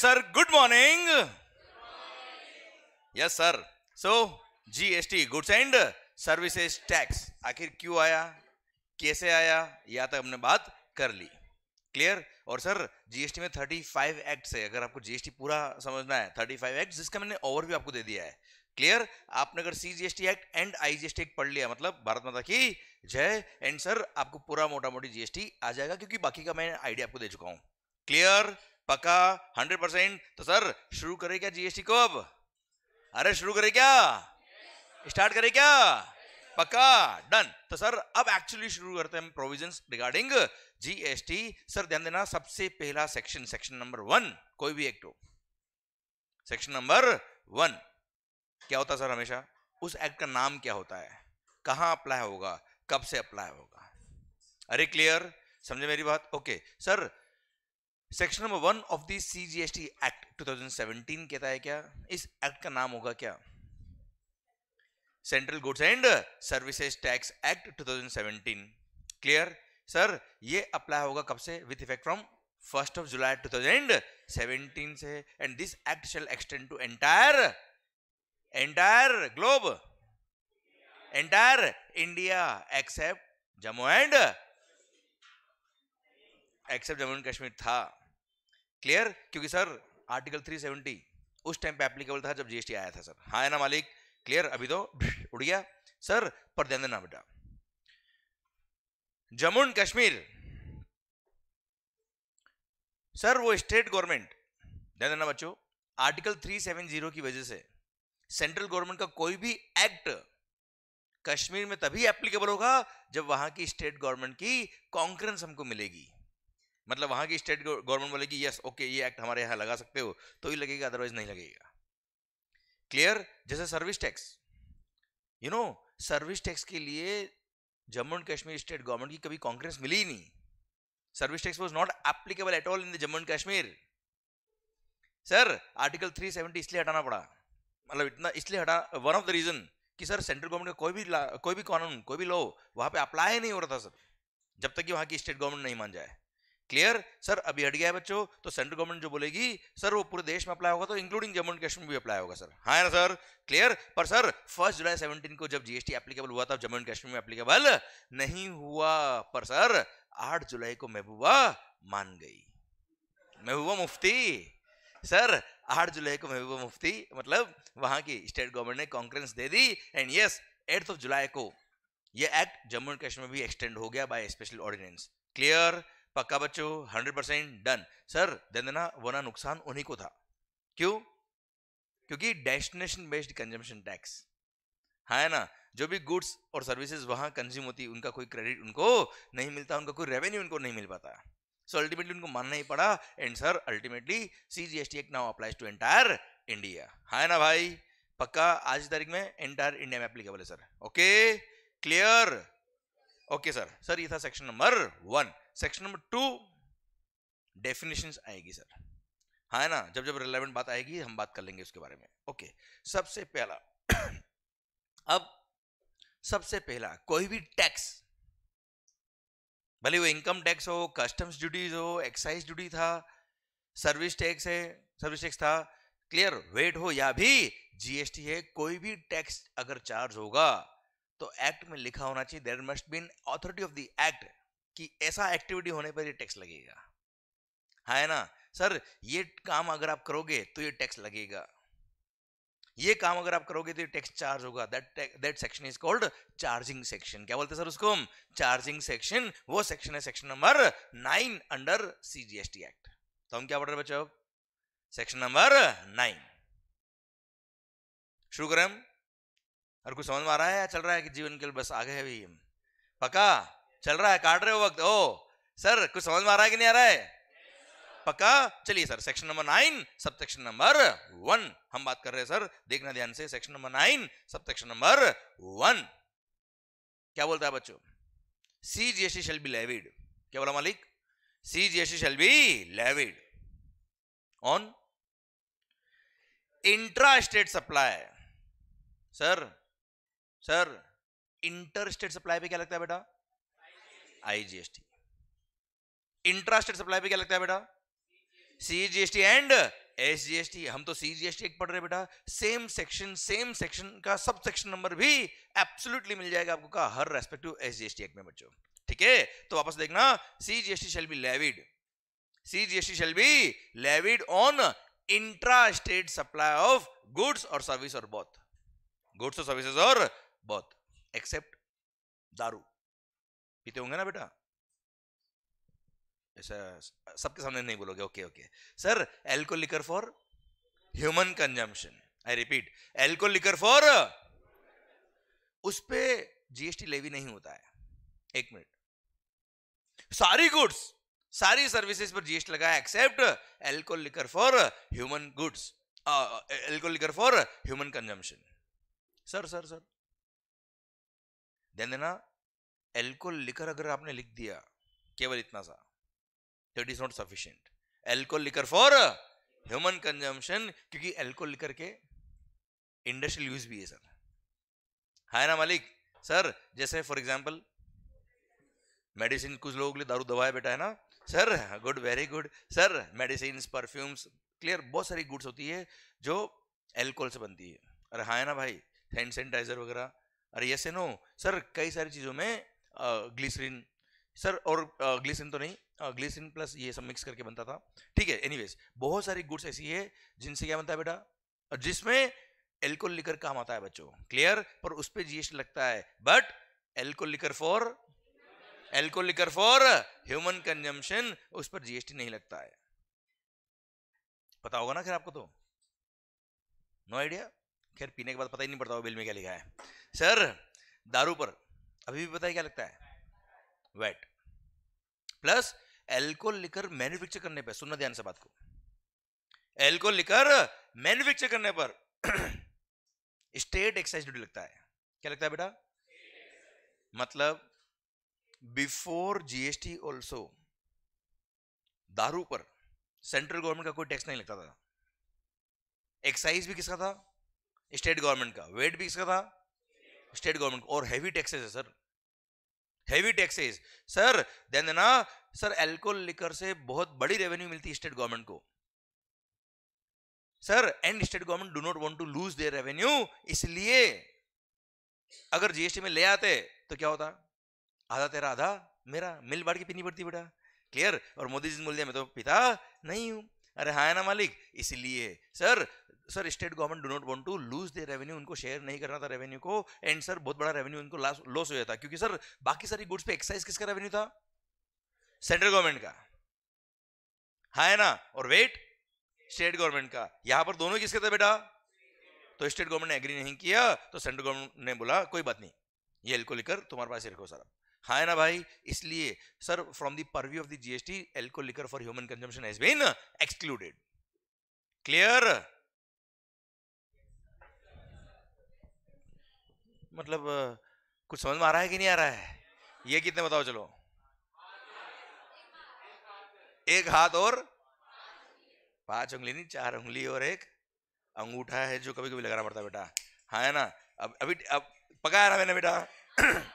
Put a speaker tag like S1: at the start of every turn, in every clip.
S1: Yes sir, good morning. Yes sir. So GST, goods and services tax, आखिर क्यों आया, कैसे आया, या तक हमने बात कर ली। क्लियर। और सर जीएसटी में 35 एक्ट है, अगर आपको जीएसटी पूरा समझना है 35 एक्ट, जिसका मैंने ओवरव्यू आपको दे दिया है। क्लियर। आपने अगर CGST act and IGST act पढ़ लिया, मतलब भारत माता की जय, एंड सर आपको पूरा मोटा मोटी जीएसटी आ जाएगा, क्योंकि बाकी का मैं आइडिया आपको दे चुका हूं। क्लियर, पक्का 100%। तो सर शुरू करें क्या जीएसटी को अब? अरे शुरू करें क्या, स्टार्ट करें क्या? पक्का, डन। तो सर अब एक्चुअली शुरू करते हैं प्रोविजंस रिगार्डिंग जीएसटी। सर ध्यान देना, सबसे पहला सेक्शन, सेक्शन नंबर 1, कोई भी एक्ट हो, सेक्शन नंबर 1 क्या होता है सर? हमेशा उस एक्ट का नाम क्या होता है, कहां अप्लाई होगा, कब से अप्लाई होगा। अरे क्लियर, समझे मेरी बात? Okay sir, section number 1 of the CGST act 2017 कहता है क्या, इस एक्ट का नाम होगा क्या? Central goods and services tax act 2017। Clear. Sir ये अप्लाई होगा कब से? विथ इफेक्ट फ्रॉम 1 जुलाई 2017 से, and this act shall extend to entire globe, entire India, except Jammu and Kashmir था। क्लियर, क्योंकि सर आर्टिकल 370 उस टाइम पे एप्लीकेबल था जब जीएसटी आया था सर। हाँ है ना मालिक? क्लियर, अभी तो उड़ गया सर। पर ध्यान देना बेटा, जम्मू एंड कश्मीर सर वो स्टेट गवर्नमेंट, ध्यान देना बच्चों, आर्टिकल 370 की वजह से सेंट्रल गवर्नमेंट का कोई भी एक्ट कश्मीर में तभी एप्लीकेबल होगा जब वहां की स्टेट गवर्नमेंट की कॉन्करेंस हमको मिलेगी। मतलब वहां की स्टेट गवर्नमेंट बोलेगी यस ओके ये एक्ट हमारे यहां लगा सकते हो, तो ही लगेगा, अदरवाइज नहीं लगेगा। क्लियर। जैसे service tax, you know service tax के लिए Jammu and Kashmir state government की कभी कांग्रेस मिली ही नहीं। Service tax was not applicable at all in the Jammu and Kashmir. Sir article 370 इसलिए हटाना पड़ा, मतलब इतना इसलिए हटा, वन ऑफ द रीजन कि सर सेंट्रल गवर्नमेंट का कोई भी कानून, कोई भी लॉ वहां पे अप्लाई नहीं हो रहा था सर, जब तक कि वहां की स्टेट गवर्नमेंट नहीं मान जाए। क्लियर। सर अभी हट गया है बच्चों, तो सेंट्रल गवर्नमेंट जो बोलेगी सर वो पूरे देश में अप्लाई होगा, तो इंक्लूडिंग जम्मू एंड कश्मीर भी अप्लाई होगा सर। हाँ है ना सर? क्लियर। पर सर 1 जुलाई 17 को जब जीएसटी एप्लीकेबल हुआ था, जम्मू एंड कश्मीर में एप्लीकेबल नहीं हुआ। पर सर 8 जुलाई को महबूबा मान गई, महबूबा मुफ्ती। सर 8 जुलाई को महबूबा मुफ्ती, मतलब वहां की स्टेट गवर्नमेंट ने conference they the, and yes 8 जुलाई को ये एक्ट जम्मू एंड कश्मीर में भी एक्सटेंड हो गया बाय स्पेशल ऑर्डिनेंस। क्लियर, पक्का बच्चों? 100% डन। सर ध्यान देना, वरना नुकसान उन्हीं को था। क्यों? क्योंकि डेस्टिनेशन बेस्ड कंजम्पशन टैक्स, है ना, जो भी गुड्स और सर्विसेज वहां कंज्यूम होती उनका कोई क्रेडिट उनको नहीं मिलता, उनका कोई रेवेन्यू उनको नहीं मिल पाता। सो अल्टीमेटली उनको मानना ही पड़ा, and sir ultimately CGST act now applies to entire India. है ना भाई? पक्का आज की तारीख में एंटायर इंडिया में एप्लीकेबल है sir. Okay clear. Okay sir. Sir ये था section number 1। Section number 2 definitions आएगी सर, हाँ है ना, जब जब रिलेवेंट बात आएगी हम बात कर लेंगे उसके बारे में। ओके सबसे पहला अब सबसे पहला कोई भी टैक्स, भले वो इनकम टैक्स हो, कस्टम्स ड्यूटीज हो, एक्साइज ड्यूटी था, सर्विस टैक्स है, सर्विस टैक्स था, क्लियर, वेट हो या भी जीएसटी है, कोई भी टैक्स अगर चार्ज होगा तो एक्ट में लिखा होना चाहिए there must be an authority of the act कि ऐसा एक्टिविटी होने पर ये टैक्स लगेगा। है ना सर? ये काम अगर आप करोगे तो ये टैक्स लगेगा, ये काम अगर आप करोगे तो ये टैक्स चार्ज होगा। That section is called charging section. क्या बोलते हैं सर उसको हम? Charging section. वो सेक्शन है section number 9 under CGST act. तो हम क्या पढ़ रहे हैं बच्चों? Section number 9। शुरू करें हम? और कुछ समझ में आ रहा है या चल रहा है कि जीवन के लिए बस आगे है भी? पक्का चल रहा है? काट रहे हो वक्त? ओ सर कुछ समझ में आ रहा है कि नहीं आ रहा है? पक्का? चलिए sir section number 9 sub section number 1 हम बात कर रहे हैं सर, देखना ध्यान से। Section number 9 sub section number 1 क्या बोलता है बच्चों? CGST shall be levied. क्या बोला मालिक? CGST shall be levied on intra state supply. Sir inter state supply पे क्या लगता है बेटा? आईजीएसटी। इंट्रा स्टेट सप्लाई पे क्या लगता है बेटा? सीजीएसटी एंड SGST, हम तो CGST एक पढ़ रहे बेटा, सेम सेक्शन का सब सेक्शन नंबर भी एब्सोल्युटली मिल जाएगा आपको का हर रेस्पेक्टिव SGST एक्ट में बच्चों, ठीक है। तो वापस देखना, CGST shall be levied, CGST shall be levied on intra-state supply of goods or service or both, goods or services or both, except दारू पीते होंगे ना बेटा, ऐसा सबके सामने नहीं बोलोगे, okay okay sir. Alcohol liquor for human consumption, I repeat, alcohol liquor for, उस पे GST लेवी नहीं होता है। एक मिनट, सारी गुड्स सारी सर्विसेज पर GST लगा है except alcohol liquor for human goods, alcohol liquor for human consumption. Sir sir sir ध्यान देना, एल्कोहल लिकर अगर आपने लिख दिया केवल इतना सा, तो it is not sufficient. Alcohol liquor for human consumption, क्योंकि एल्कोहल लिकर के इंडस्ट्रियल यूज भी है सर, है ना मालिक। सर जैसे फॉर एग्जांपल मेडिसिन, कुछ लोगों के लिए दारू दवा है बेटा, है ना sir, good very good sir. Medicine, perfumes, clear, बहुत सारी गुड्स होती है जो एल्कोहल से बनती है। अरे हाँ है ना भाई, हैंड सैनिटाइजर वगैरह, अरे यस नो सर, कई सारी चीजों में ग्लिसरीन सर, और ग्लिसरीन तो नहीं, ग्लिसरीन प्लस ये सब मिक्स करके बनता था, ठीक है। एनीवेज बहुत सारी गुड्स ऐसी है जिनसे क्या बनता है बेटा, जिसमें एल्कोहल लिकर काम आता है बच्चों, क्लियर, पर उस पे GST लगता है। But alcohol liquor for human consumption, उस पर GST नहीं लगता है। पता होगा ना खैर आपको, तो नो आइडिया, खैर पीने के बाद पता ही नहीं पड़ता वो बिल में क्या लिखा है। सर दारू पर अभी भी पता है क्या लगता है, VAT, plus alcohol liquor manufacture करने पर, सुनना ध्यान से बात को, एल्कोहल लिकर मैन्युफैक्चर करने पर स्टेट एक्साइज ड्यूटी लगता है। क्या लगता है बेटा, मतलब बिफोर GST ऑल्सो दारू पर सेंट्रल गवर्नमेंट का कोई टैक्स नहीं लगता था। एक्साइज भी किसका था, स्टेट गवर्नमेंट का, वेट भी किसका था, स्टेट गवर्नमेंट, और हैवी टैक्सेस है सर, हैवी टैक्सेस सर। ध्यान देना सर, एल्कोहल लिकर से बहुत बड़ी रेवेन्यू मिलती है स्टेट गवर्नमेंट को sir, and state government do not want to lose their revenue, इसलिए अगर GST में ले आते तो क्या होता, आधा तेरा आधा मेरा, मिल बांट के पीनी पड़ती बेटा, क्लियर। और मोदी जी ने बोल दिया मैं तो पिता नहीं हूं, अरे हाँ है ना मालिक, इसलिए sir state government do not want to lose their revenue, उनको शेयर नहीं करना था रेवेन्यू को, एंड सर बहुत बड़ा रेवेन्यू उनको लॉस हो जाता, क्योंकि सर बाकी सारी गुड्स पे एक्साइज किसका रेवेन्यू था, सेंट्रल गवर्नमेंट का, है ना, और वेट स्टेट गवर्नमेंट का। यहां पर दोनों किसके थे बेटा, तो स्टेट गवर्नमेंट ने एग्री नहीं किया, तो सेंट्रल गवर्नमेंट ने बोला कोई बात नहीं, ये एल्कोहल लिकर तुम्हारे पास ही रखो सारा, है ना भाई। इसलिए sir from the purview of the GST alcohol liquor for human consumption has been excluded, clear. मतलब कुछ समझ में आ रहा है कि नहीं आ रहा है, ये कितने बताओ चलो, एक हाथ और 5 उंगली नहीं, 4 उंगली और एक अंगूठा है जो कभी कभी लगाना पड़ता है बेटा, है ना। अब पकाया ना मैंने बेटा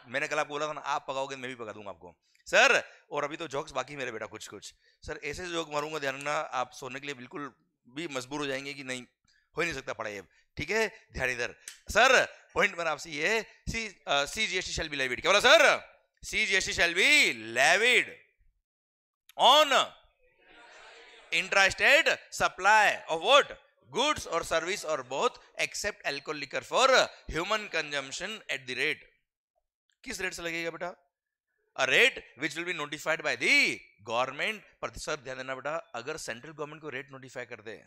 S1: मैंने कल आपको बोला था ना, आप पकाओगे मैं भी पका दूंगा आपको सर। और अभी तो जोक्स बाकी मेरे बेटा कुछ कुछ सर, ऐसे जोक मारूंगा ध्यान रखना, आप सोने के लिए बिल्कुल भी मजबूर हो जाएंगे कि नहीं हो ही नहीं सकता पढ़ाई अब, ठीक है, ध्यान इधर। सर पॉइंट मेरा आपसे ये है, CGST शैल बी लेविड, क्या बोला sir, CGST shall be levied on intra state supply of what, goods और सर्विस और both, except alcohol liquor for human consumption at the rate, किस रेट से लगेगा बेटा, a rate which will be notified by the government. पर sir ध्यान देना बेटा, अगर सेंट्रल गवर्नमेंट को रेट नोटिफाई कर दे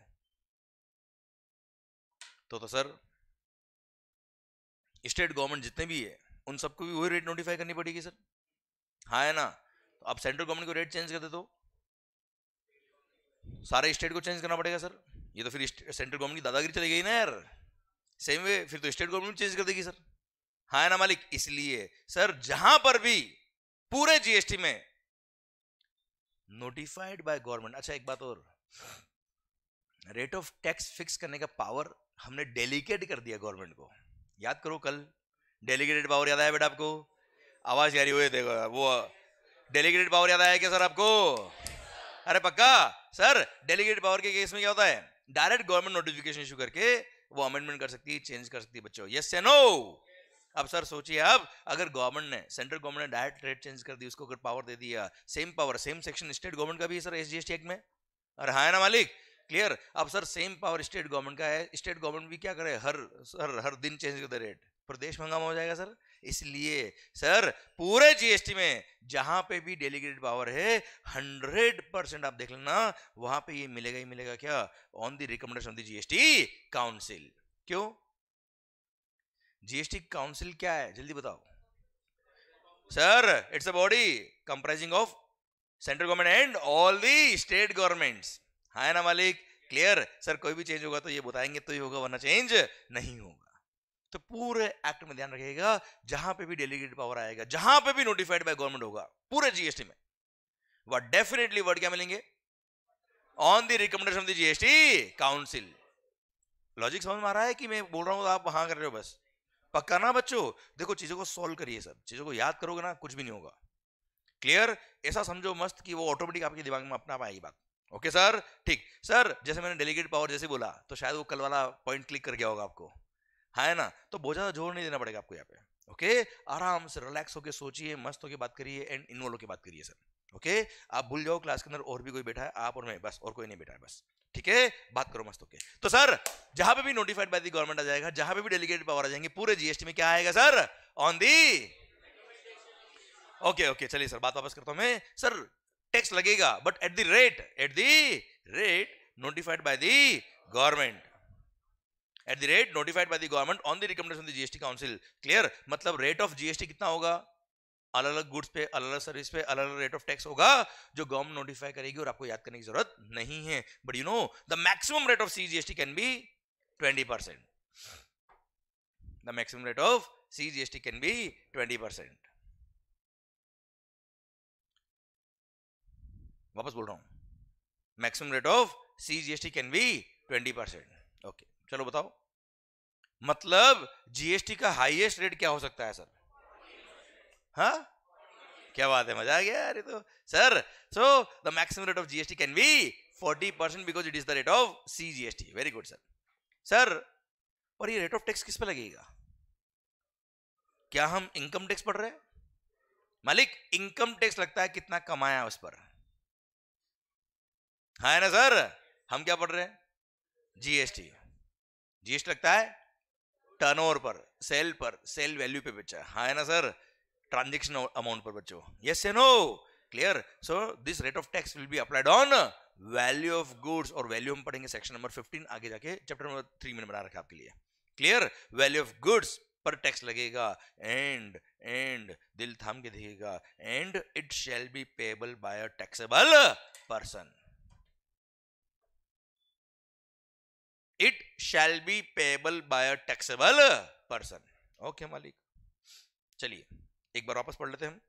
S1: तो सर स्टेट गवर्नमेंट जितने भी है उन सबको भी वही रेट नोटिफाई करनी पड़ेगी सर, हाँ है ना। तो अब सेंट्रल गवर्नमेंट को रेट चेंज कर दे तो सारे स्टेट को चेंज करना पड़ेगा सर, ये तो फिर सेंट्रल गवर्नमेंट की दादागिरी चली गई ना यार, सेम वे फिर तो स्टेट गवर्नमेंट चेंज कर देगी सर, हाँ है ना मालिक। इसलिए सर जहां पर भी पूरे GST में नोटिफाइड बाय गवर्नमेंट, अच्छा एक बात और, रेट ऑफ टैक्स फिक्स करने का पावर हमने डेलीकेट कर दिया गवर्नमेंट को, याद करो कल डेलीगेटेड पावर याद आया बेटा आपको, आवाज यारी हुए थे वो डेलीगेटेड पावर याद आया क्या सर आपको, अरे पक्का सर। डेलीगेटेड पावर के केस में क्या होता है, डायरेक्ट गवर्नमेंट नोटिफिकेशन इशू करके वो अमेंडमेंट कर सकती है, चेंज कर सकती है बच्चों। यस या नो? अब सर सोचिए, अब अगर गवर्नमेंट ने, सेंट्रल गवर्नमेंट ने डायरेक्ट रेट चेंज कर दी, उसको अगर पावर दे दिया, same power, same section state government का भी है सर एसजीएसटी एक्ट में, और हाँ है ना मालिक? क्लियर? अब sir same power state government का है, स्टेट गवर्नमेंट भी क्या करे, हर दिन चेंज कर दे रेट, प्रदेश महंगा हो जाएगा सर। इसलिए सर पूरे जीएसटी में जहां पे भी डेलीगेटेड पावर है 100% आप देख लेना वहां पे ये मिलेगा ही मिलेगा। क्या? On the recommendation of the GST council. क्यों? जीएसटी काउंसिल क्या है जल्दी बताओ sir? It's a body comprising of central government and all the state governments, है ना मालिक? क्लियर? सर कोई भी चेंज होगा तो ये बताएंगे तो ही होगा, वरना चेंज नहीं होगा। तो पूरे एक्ट में ध्यान रखिएगा, जहां पे भी डेलीगेटेड पावर आएगा, जहां पे भी नोटिफाइड बाय गवर्नमेंट होगा पूरे जीएसटी में, वह डेफिनेटली वर्ड क्या मिलेंगे? On the recommendation of the GST council. Logic समझ में आ रहा है कि मैं बोल रहा हूं तो आप वहां कर रहे हो? बस पक्का ना बच्चों? देखो चीजों को सॉल्व करिए सर, चीजों को याद करोगे ना कुछ भी नहीं होगा। क्लियर? ऐसा समझो मस्त कि वो ऑटोमेटिक आपके दिमाग में अपना आप आएगी बात। Okay sir? ठीक सर, जैसे मैंने डेलीगेटेड पावर जैसे बोला तो शायद वो कल वाला पॉइंट क्लिक कर गया होगा आपको, है ना? तो बहुत ज्यादा जोर नहीं देना पड़ेगा आपको यहाँ पे। ओके, आराम से रिलैक्स होके सोचिए, मस्त होके बात करिए एंड इन्वॉल्व होके बात करिए सर। ओके, आप भूल जाओ क्लास के अंदर और भी कोई बैठा है, आप और मैं, बस और कोई नहीं बैठा है, बस ठीक है? बात करो मस्त होके। तो सर जहां पे भी नोटिफाइड बाय द गवर्नमेंट आ जाएगा, जहां पे भी डेलीगेटेड पावर आ जाएंगे, पूरे जीएसटी में क्या आएगा सर? On the. ओके चलिए सर बात वापस करता हूं मैं। सर टैक्स लगेगा but at the rate notified by the government, eight the rate notified by the government on the recommendation of the GST council. Clear? मतलब रेट ऑफ जीएसटी कितना होगा? अलग अलग गुड्स पे, अलग अलग सर्विस पे अलग अलग रेट ऑफ टैक्स होगा जो गवर्नमेंट नोटिफाई करेगी, और आपको याद करने की जरूरत नहीं है। But you know the maximum rate of CGST can be 20%। The maximum rate of CGST can be 20%। वापस बोल रहा हूं, maximum rate of CGST can be 20%। Okay चलो बताओ, मतलब जीएसटी का हाईएस्ट रेट क्या हो सकता है सर? हाँ क्या बात है, मजा आ गया यार ये तो। Sir so the maximum rate of GST can be 40% because it is the rate of CGST. Very good sir. Sir और ये रेट ऑफ टैक्स किस पे लगेगा? क्या हम इनकम टैक्स पढ़ रहे हैं मालिक? इनकम टैक्स लगता है कितना कमाया उस पर, है ना सर? हम क्या पढ़ रहे हैं? जीएसटी। जीएसटी लगता है टर्नओवर पर, सेल वैल्यू पे बेचा, है ना सर? ट्रांजैक्शन अमाउंट पर बच्चों। यस या no? Clear? So this rate of tax will be applied on value of goods, और वैल्यू हम पढ़ेंगे सेक्शन नंबर 15 आगे जाके, चैप्टर नंबर 3 में बना रखा आपके लिए। क्लियर? वैल्यू ऑफ गुड्स पर टैक्स लगेगा एंड दिल थाम के देखिएगा, and it shall be payable bye a taxable person. It shall be payable bye a taxable person. Okay मालिक, चलिए एक बार वापस पढ़ लेते हैं हम,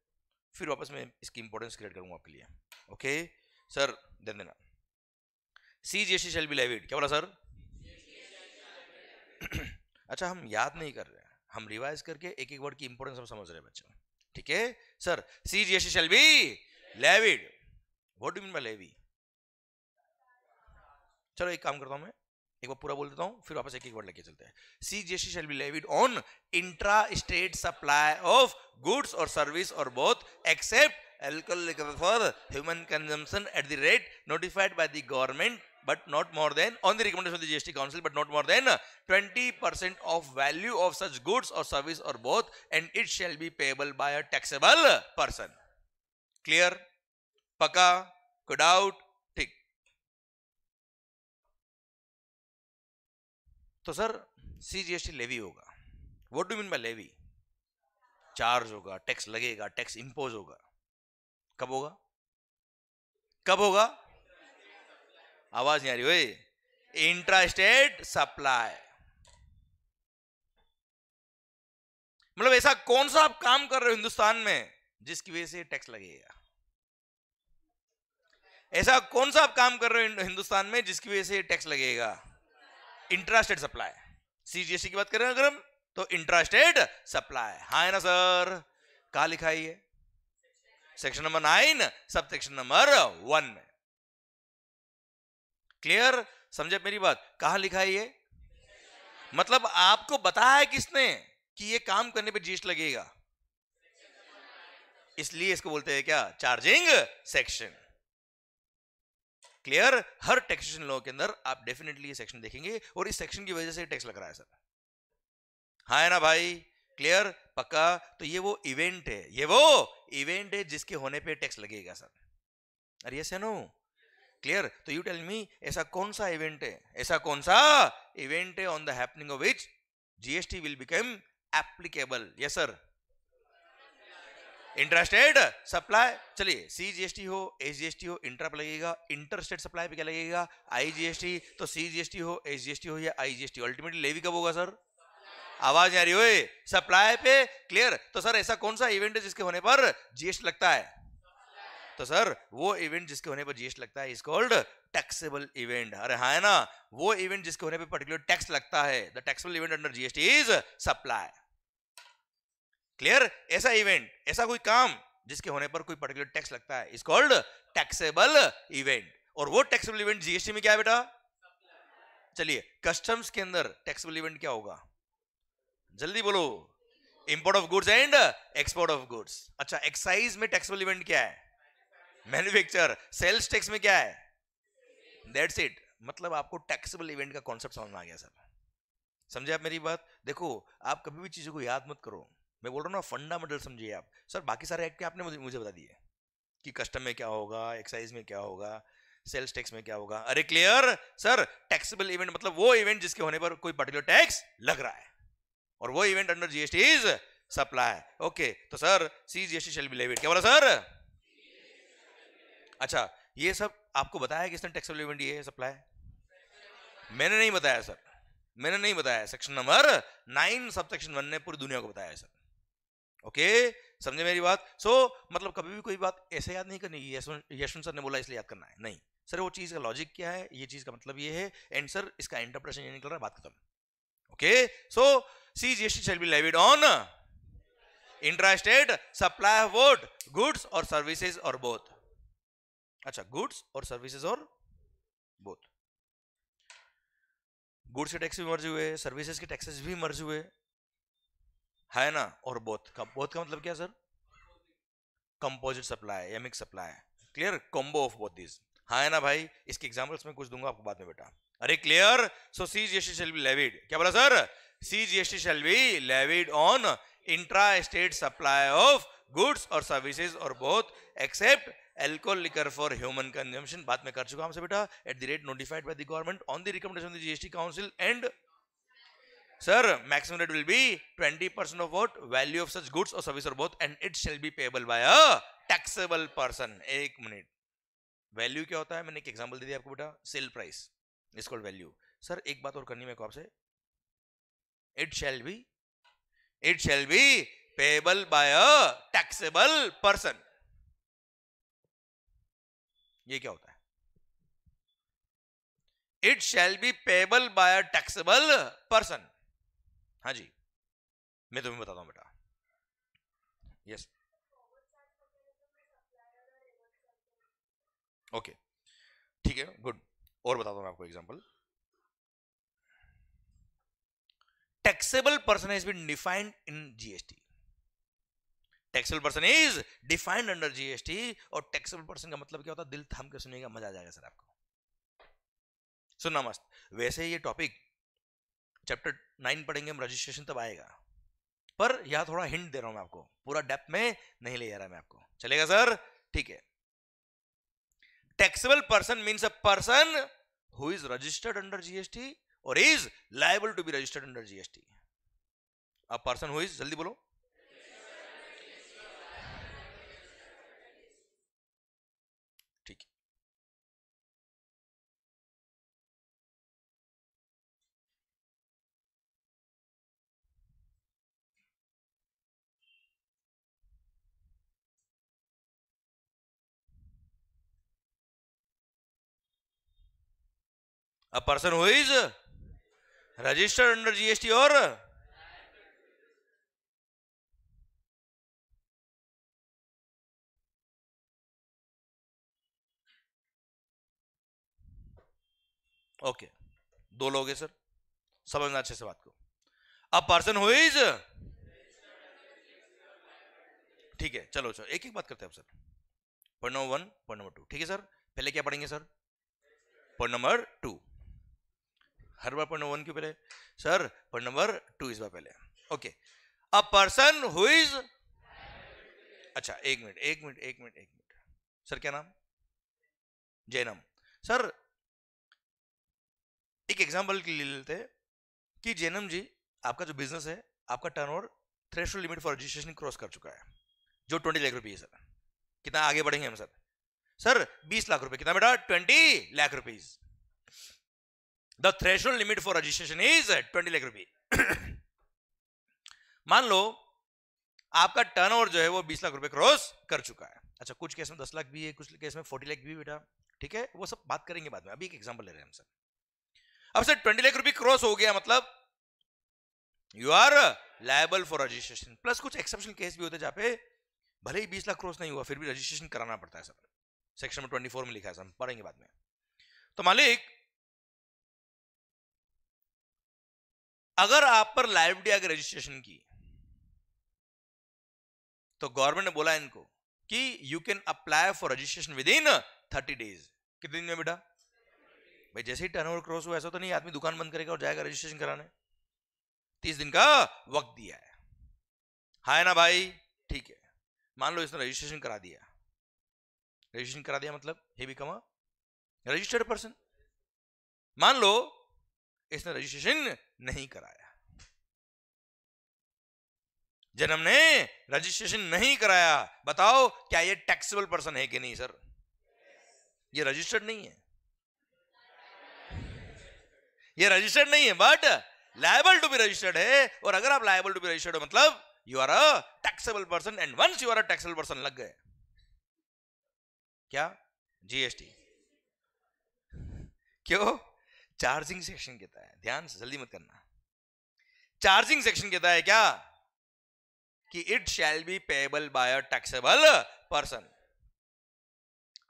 S1: फिर वापस मैं इसकी इंपॉर्टेंस क्रिएट करूंगा आपके लिए। ओके सर ध्यान देना, सीजीएसटी शैल बी लेविड। क्या बोला सर? अच्छा हम याद नहीं कर रहे हैं, हम रिवाइज करके एक एक वर्ड की इंपॉर्टेंस हम समझ रहे हैं बच्चों। ठीक है sir? CGST shall be levied. What do you mean by levy? चलो एक काम करता हूं मैं, एक बार पूरा बोल देता हूं फिर वापस एक एक वर्ड लेके चलते हैं। CGST shall be levied on intra state supply of goods और सर्विस और both except alcohol for human consumption at the rate notified by the government but not more than, on the recommendation of the GST council, but not more than 20% of value of such goods or service or both, and it shall be payable by a taxable person. Clear? पक्का? कोई doubt? ठीक। तो sir CGST levy होगा, what do mean by levy? Charge होगा, tax लगेगा, tax impose होगा। कब होगा? कब होगा? आवाज नहीं आ रही हुई। इंट्रा स्टेट सप्लाई, मतलब ऐसा कौन सा आप काम कर रहे हो हिंदुस्तान में जिसकी वजह से टैक्स लगेगा? ऐसा कौन सा आप काम कर रहे हो हिंदुस्तान में जिसकी वजह से टैक्स लगेगा? Intra state supply. सीजीएसटी की बात कर रहे हैं अगर हम, तो इंट्रा स्टेट सप्लाई, हाँ है ना सर? कहां लिखा है ये? Section number 9 sub section number 1 में। क्लियर? समझे मेरी बात? कहां लिखा है ये? मतलब आपको बताया है किसने कि ये काम करने पे जीएसटी लगेगा? इसलिए इसको बोलते हैं क्या? Charging section. क्लियर? हर टैक्सेशन लॉ के अंदर आप डेफिनेटली ये सेक्शन देखेंगे और इस सेक्शन की वजह से टैक्स लग रहा है सर। हाँ है ना भाई? क्लियर? पक्का? तो ये वो इवेंट है, ये वो इवेंट है जिसके होने पे टैक्स लगेगा सर। अरे यस या नो? क्लियर? तो यू टेल मी, ऐसा कौन सा इवेंट है, ऐसा कौन सा इवेंट है on the happening of which GST will become applicable? Yes sir. Intrastate supply. चलिए, सीजीएसटी हो, एसजीएसटी हो, इंट्रा पे लगेगा। इंटरस्टेट सप्लाई पे क्या लगेगा? आईजीएसटी। तो सीजीएसटी हो, एसजीएसटी हो या आईजीएसटी, अल्टीमेटली लेवी कब होगा सर? आवाज नहीं आ रही हो? सप्लाई पे। क्लियर? तो सर ऐसा कौन सा इवेंट है जिसके होने पर जीएसटी लगता है? तो सर वो इवेंट जिसके होने पर जीएसटी लगता है इज कॉल्ड टैक्सेबल इवेंट। अरे हाँ है ना? वो इवेंट जिसके होने पर पर्टिकुलर टैक्स लगता है, the taxable event under GST is supply. Clear? ऐसा इवेंट, ऐसा कोई काम जिसके होने पर कोई पर्टिकुलर टैक्स लगता है इज कॉल्ड टैक्सेबल इवेंट। और वो टैक्सेबल इवेंट जीएसटी में क्या है बेटा? चलिए, कस्टम्स के अंदर टैक्सेबल इवेंट क्या होगा? जल्दी बोलो। Import of goods and export of goods. अच्छा, एक्साइज में टैक्सेबल इवेंट क्या है? मैन्युफैक्चर। सेल्स टैक्स में क्या है? That's it. मतलब आपको टैक्सेबल इवेंट का कॉन्सेप्ट समझ में आ गया सर। समझे आप मेरी बात? देखो, आप कभी भी चीजों को याद मत करो, मैं बोल रहा हूँ ना, फंडामेंटल समझिए आप। सर बाकी सारे एक्ट आपने मुझे बता दिए कि कस्टम में क्या होगा, एक्साइज में क्या होगा, सेल्स टैक्स में क्या होगा। अरे क्लियर सर? टैक्सेबल इवेंट मतलब वो इवेंट जिसके होने पर कोई पर्टिकुलर टैक्स लग रहा है, और वो event under GST is supply. Okay, तो sir CGST shall be levied. क्या बोला सर? अच्छा, ये सब आपको बताया किसने? टैक्सेबल इवेंट ये सप्लाई? मैंने नहीं बताया सर, मैंने नहीं बताया। सेक्शन नंबर 9 सब सेक्शन 1 ने पूरी दुनिया को बताया है सर। ओके, समझे मेरी बात? मतलब कभी भी कोई बात ऐसे याद नहीं करनी यशवंत सर ने बोला इसलिए याद करना है, नहीं सर। वो चीज का लॉजिक क्या है, ये चीज का मतलब ये है, एंड सर इसका इंटरप्रिटेशन ये निकल रहा है, बात खत्म। Okay, CGST shall be levied on intrastate supply of what? Goods और सर्विसेज और बोथ। अच्छा, गुड्स और सर्विसेज और बोथ। गुड्स के टैक्स भी मर्ज हुए, सर्विसेज के टैक्सेस भी मर्ज हुए, है ना? और बोथ का मतलब क्या सर? कंपोजिट सप्लाई या mix supply. Clear? Combo of both this. हाँ है ना भाई? इसके एग्जांपल्स में कुछ दूंगा आपको बाद में बेटा। अरे clear? So CGST shall be levied. क्या बोला sir? CGST shall be levied on intra state supply of goods और सर्विसेज और both except alcohol liquor for human consumption. बात में कर चुका हमसे बेटा। At the rate notified by the government on the recommendation of the GST council and sir, maximum rate will be 20% of what? Value of such goods or service or both, and it shall be payable by a taxable person. एक minute, value क्या होता है? मैंने एक example दे दिया आपको बेटा, sale price is called value. Sir एक बात और करनी मेरे को आपसे, it shall be payable bye a taxable person. ये क्या होता है? It shall be payable bye a taxable person. हाँ जी, मैं तुम्हें बताता हूं बेटा। यस, ओके, ठीक है, गुड। और बताता हूं मैं आपको example. Taxable person has been defined in GST. Taxable person is defined under GST. और टैक्सेबल पर्सन का मतलब क्या होता है? दिल थाम के सुनिएगा, मजा आ जाएगा सर आपको। सुनना मस्त। वैसे ये टॉपिक चैप्टर 9 पढ़ेंगे हम, रजिस्ट्रेशन तब आएगा, पर यहां थोड़ा हिंट दे रहा हूं मैं आपको, पूरा डेप्थ में नहीं ले जा रहा मैं आपको। चलेगा सर? ठीक है। Taxable person means a person who is registered under GST और is liable to be registered under GST. A person who is, जल्दी बोलो। ठीक है। A person who is registered under GST और ओके, दो लोग हैं सर, समझना अच्छे से बात को। अ पर्सन हु इज, ठीक है, चलो चलो एक एक बात करते हैं sir. Point number 1, point number 2, ठीक है सर। पहले क्या पढ़ेंगे सर? Point number 2। हर बार पॉइंट नंबर 1 क्यों पहले सर? पॉइंट नंबर 2 इस बार पहले। Okay, a person who is, अच्छा एक मिनट एक मिनट एक मिनट एक मिनट सर, क्या नाम? जैनम। सर एक एग्जांपल के लिए लेते हैं कि जैनम जी, आपका जो बिजनेस है, आपका turnover threshold limit for registration cross कर चुका है, जो 20 लाख रुपए है सर। कितना आगे बढ़ेंगे हम सर? सर 20 लाख रुपए। कितना बेटा? 20 lakh rupees. The threshold limit for registration is 20 lakh रुपए। मान लो आपका टर्नओवर जो है वो 20 लाख रुपए क्रॉस कर चुका है। अच्छा, कुछ केस में 10 लाख भी है, कुछ केस में 40 लाख भी बेटा, ठीक है, वो सब बात करेंगे बाद में, अभी एक एग्जांपल ले रहे हैं हम सर। अब सर 20 लाख रुपए क्रॉस हो गया, मतलब you are liable for registration. Plus कुछ एक्सेप्शनल केस भी होते हैं जहां पे भले ही 20 लाख क्रॉस नहीं हुआ, फिर भी रजिस्ट्रेशन कराना पड़ता है सर। सेक्शन में 24 में लिखा है सर, हम पढ़ेंगे बाद में। तो मालिक, अगर आप पर लायबिलिटी आगे रजिस्ट्रेशन की, तो गवर्नमेंट ने बोला इनको कि you can apply for registration with in 30 days. कितने दिन में बेटा? भाई जैसे ही टर्नओवर क्रॉस हुआ, ऐसा तो नहीं आदमी दुकान बंद करेगा और जाएगा रजिस्ट्रेशन कराने। 30 दिन का वक्त दिया है, है ना भाई? ठीक है, मान लो इसने रजिस्ट्रेशन करा दिया। रजिस्ट्रेशन करा दिया मतलब he become a registered person. मान लो इसने रजिस्ट्रेशन नहीं कराया, जन्म ने रजिस्ट्रेशन नहीं कराया, बताओ क्या ये टैक्सेबल पर्सन है कि नहीं सर? ये रजिस्टर्ड नहीं है, ये रजिस्टर्ड नहीं है, but liable to be registered है। और अगर आप लायबल टू बी रजिस्टर्ड हो मतलब you are a taxable person, and once you are a taxable person लग गए क्या? जीएसटी। क्यों? चार्जिंग सेक्शन कहता है, ध्यान से जल्दी मत करना। चार्जिंग सेक्शन कहता है क्या? कि it shall be payable bye a taxable person.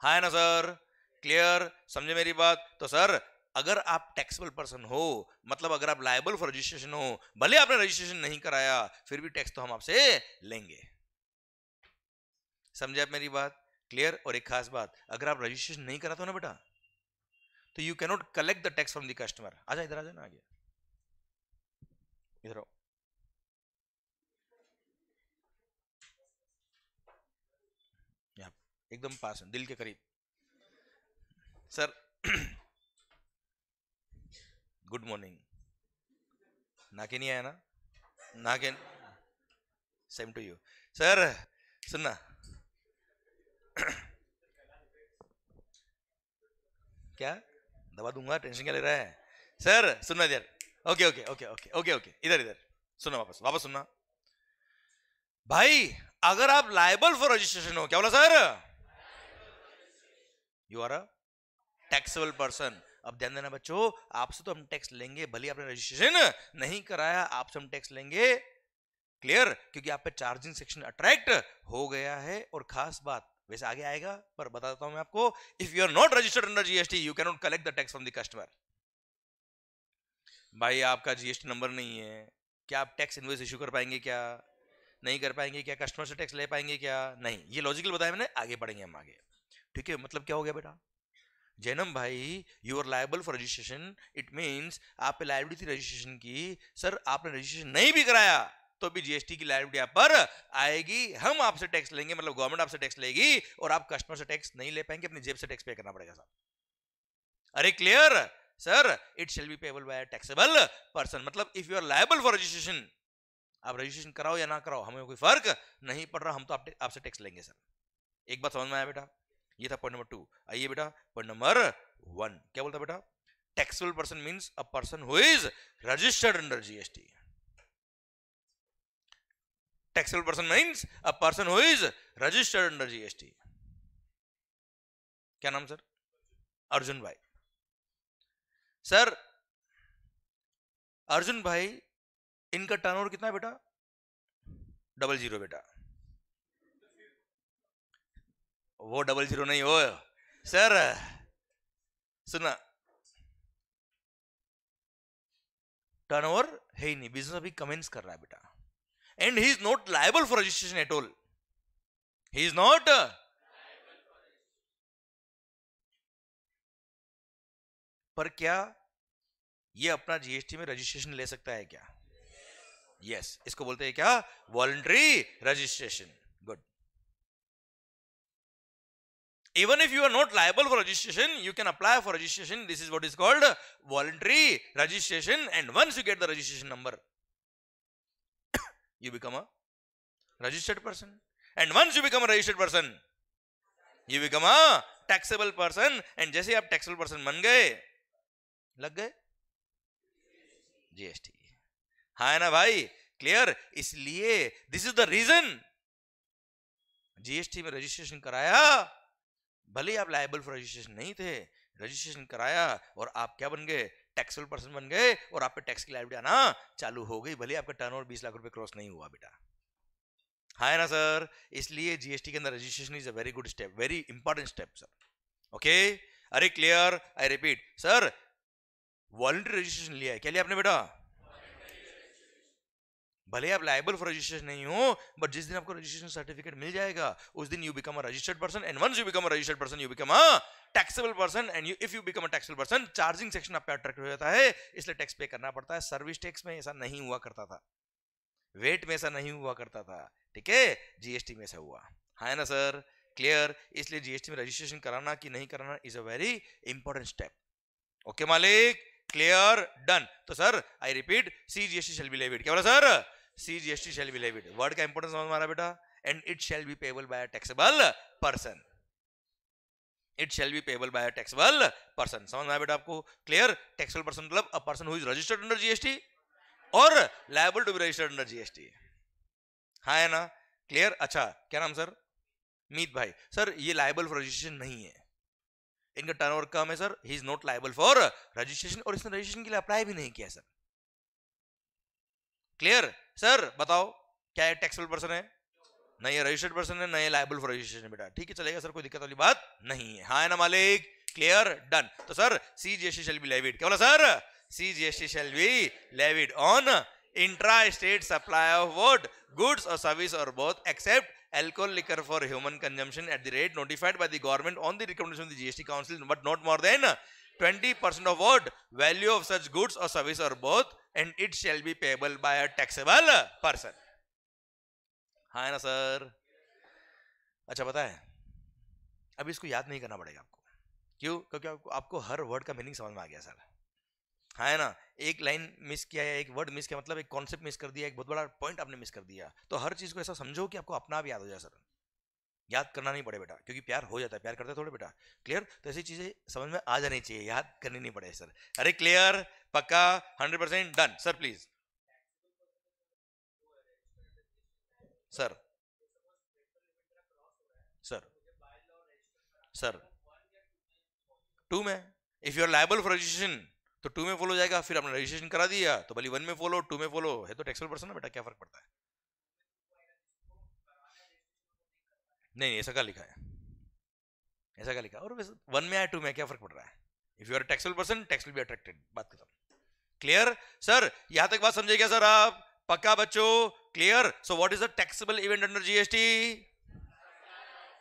S1: है ना सर? क्लियर? समझे मेरी बात? तो सर अगर आप टैक्सेबल पर्सन हो, मतलब अगर आप लायबल फॉर रजिस्ट्रेशन हो, भले आपने रजिस्ट्रेशन नहीं कराया, फिर भी टैक्स तो हम आपसे लेंगे। समझे आप मेरी बात? क्लियर? और एक खास बात, अगर आप रजिस्ट्रेशन नहीं कराते हो ना बेटा, तो you can not collect the tax from the customer. आजा इधर, आजा ना, आगे इधर आओ। यहाँ एकदम पास है, दिल के करीब सर। Good morning. नाके नहीं आया ना? नाके, सेम टू यू सर। सुनना, क्या दवा दूंगा, टेंशन क्या ले रहा है सर? सुनना इधर। Okay okay okay okay okay okay, इधर इधर सुनना, वापस वापस सुनना भाई। अगर आप लायबल फॉर रजिस्ट्रेशन हो, क्या बोला sir? You are a taxable person. अब ध्यान देना बच्चों, आपसे तो हम टैक्स लेंगे, भले आपने रजिस्ट्रेशन नहीं कराया, आपसे हम टैक्स लेंगे। क्लियर? क्योंकि आप पे चार्जिंग सेक्शन अट्रैक्ट हो गया है। और खास बात, वैसे आगे आएगा पर बता देता हूं मैं आपको, if you are not registered under GST you can not collect the tax from the customer. भाई आपका जीएसटी नंबर नहीं है, क्या आप टैक्स इनवॉइस इशू कर पाएंगे? क्या नहीं कर पाएंगे? क्या कस्टमर से टैक्स ले पाएंगे? क्या नहीं? ये लॉजिकल बताया मैंने, आगे पढ़ेंगे हम आगे। ठीक है, मतलब क्या हो गया बेटा? जैनम भाई, you are liable for registration, it means आप पे लायबिलिटी थी रजिस्ट्रेशन की। सर आपने रजिस्ट्रेशन नहीं भी कराया तो भी जीएसटी की लायबिलिटी आप पर आएगी, हम आपसे टैक्स लेंगे, मतलब गवर्नमेंट आपसे टैक्स लेगी, और आप कस्टमर से टैक्स नहीं ले पाएंगे, अपनी जेब से टैक्स पे करना पड़ेगा साहब। अरे clear sir? It shall be payable by taxable person, मतलब if you are liable for registration, आप रजिस्ट्रेशन कराओ या ना कराओ, हमें कोई फर्क नहीं पड़ रहा, हम तो आपसे टैक्स लेंगे सर। एक बात समझ में आया बेटा? ये था पॉइंट नंबर 2। आइए बेटा पॉइंट नंबर 1, क्या बोलता बेटा? Taxable person means a person who is registered under GST. Taxable person means a person who is registered under GST. क्या नाम सर? अर्जुन भाई। सर अर्जुन भाई, इनका टर्नओवर कितना है बेटा? 00 बेटा। वो 00 नहीं हो सर, सुना, टर्नओवर है ही नहीं, बिजनेस अभी कमेंस कर रहा है बेटा, and he is not liable for registration at all, he is not. पर क्या ये अपना जीएसटी में रजिस्ट्रेशन ले सकता है क्या? यस, इसको बोलते हैं क्या? Voluntary registration. Good. Even if you are not liable for registration, you can apply for registration. This is what is called voluntary registration. And once you get the registration number, you become a registered person. And once you become a registered person, you become a taxable person. And जैसे आप taxable person बन गए, लग गए GST। हाँ है ना भाई? क्लियर? इसलिए this is the reason GST में रजिस्ट्रेशन कराया, भले आप लायबल फॉर रजिस्ट्रेशन नहीं थे, रजिस्ट्रेशन कराया और आप क्या बन गए? टैक्सेबल पर्सन बन गए, और आप पे टैक्स की लायबिलिटी आना चालू हो गई, भले आपका टर्नओवर 20 लाख रुपए क्रॉस नहीं हुआ बेटा। हाँ है ना सर? इसलिए जीएसटी के अंदर registration is a very good step, very important step sir. Okay, अरे clear? I repeat sir, voluntary registration लिया है, क्या लिया आपने बेटा? भले आप लायबल फॉर रजिस्ट्रेशन नहीं हो, बट जिस दिन आपको रजिस्ट्रेशन सर्टिफिकेट मिल जाएगा उस दिन you become a registered person, and once you become a registered person you become a taxable person, and if you become a taxable person, charging section आप पे अट्रैक्ट हो जाता है, इसलिए टैक्स पे करना पड़ता है। सर्विस टैक्स में ऐसा नहीं हुआ करता था, वेट में ऐसा नहीं हुआ करता था, ठीक है? जीएसटी में ऐसा हुआ। है ना सर? क्लियर? इसलिए जीएसटी में रजिस्ट्रेशन कराना कि नहीं कराना is a very important step. Okay मालिक? क्लियर? डन। तो sir I repeat, CGST shall be levied. क्या बोला sir? CGST shall be levied। Word का इंपोर्टेंस समझ में आ रहा बेटा? And it shall be payable bye a taxable person, it shall be payable bye a taxable person. समझ में आया बेटा आपको? क्लियर? टैक्सेबल पर्सन मतलब a person who is registered under GST और liable to be registered under GST. हाँ है ना? क्लियर? अच्छा, क्या नाम सर? मीत भाई। सर ये लायबल फॉर रजिस्ट्रेशन नहीं है, इनका टर्नओवर कम है sir, he is not liable for registration, और इसने रजिस्ट्रेशन के लिए अप्लाई भी नहीं किया सर। क्लियर? सर बताओ क्या है? टैक्सेबल पर्सन है? नहीं है। रजिस्टर्ड पर्सन है? नहीं है। लायबल फॉर रजिस्ट्रेशन बेटा। ठीक है, चलेगा सर, कोई दिक्कत वाली बात नहीं है। हाँ है ना मालिक? क्लियर? डन। तो sir CGST shall be levied. क्या बोला sir? CGST shall be levied on intra state supply of what? Goods और सर्विस और both except alcohol liquor for human consumption at the rate notified by the government on the recommendation of the GST Council, but not more than 20% of what? Value of such goods or service or both, and it shall be payable by a taxable person। हाँ है ना sir? अच्छा, पता है अब इसको याद नहीं करना पड़ेगा आपको। क्यों? क्योंकि आपको हर वर्ड का मीनिंग समझ में आ गया सर। हाँ है ना? एक लाइन मिस किया है, एक वर्ड मिस किया, मतलब एक कॉन्सेप्ट मिस कर दिया, एक बहुत बड़ा पॉइंट आपने मिस कर दिया। तो हर चीज को ऐसा समझो कि आपको अपना आप याद हो जाए सर। याद करना नहीं पड़े बेटा, क्योंकि प्यार हो जाता है, प्यार करते थोड़े बेटा। क्लियर? तो ऐसी चीजें समझ में आ जानी चाहिए, याद करनी नहीं पड़े सर। अरे क्लियर? पक्का? 100% done. Sir please sir, sir sir 2 में, if you are liable for registration तो 2 में फॉलो जाएगा, फिर आपने रजिस्ट्रेशन करा दिया तो भले 1 में फॉलो 2 में फॉलो है, तो टैक्सेबल पर्सन है बेटा, क्या फर्क पड़ता है? नहीं, ऐसा क्या लिखा है? ऐसा क्या लिखा है? और वैसे 1 में आया 2 में क्या फर्क पड़ रहा है? If you are taxable person, tax will be attracted, बात खत्म। क्लियर? सर यहां तक बात समझे क्या सर आप? पक्का बच्चों? Clear? So what is the taxable event under GST?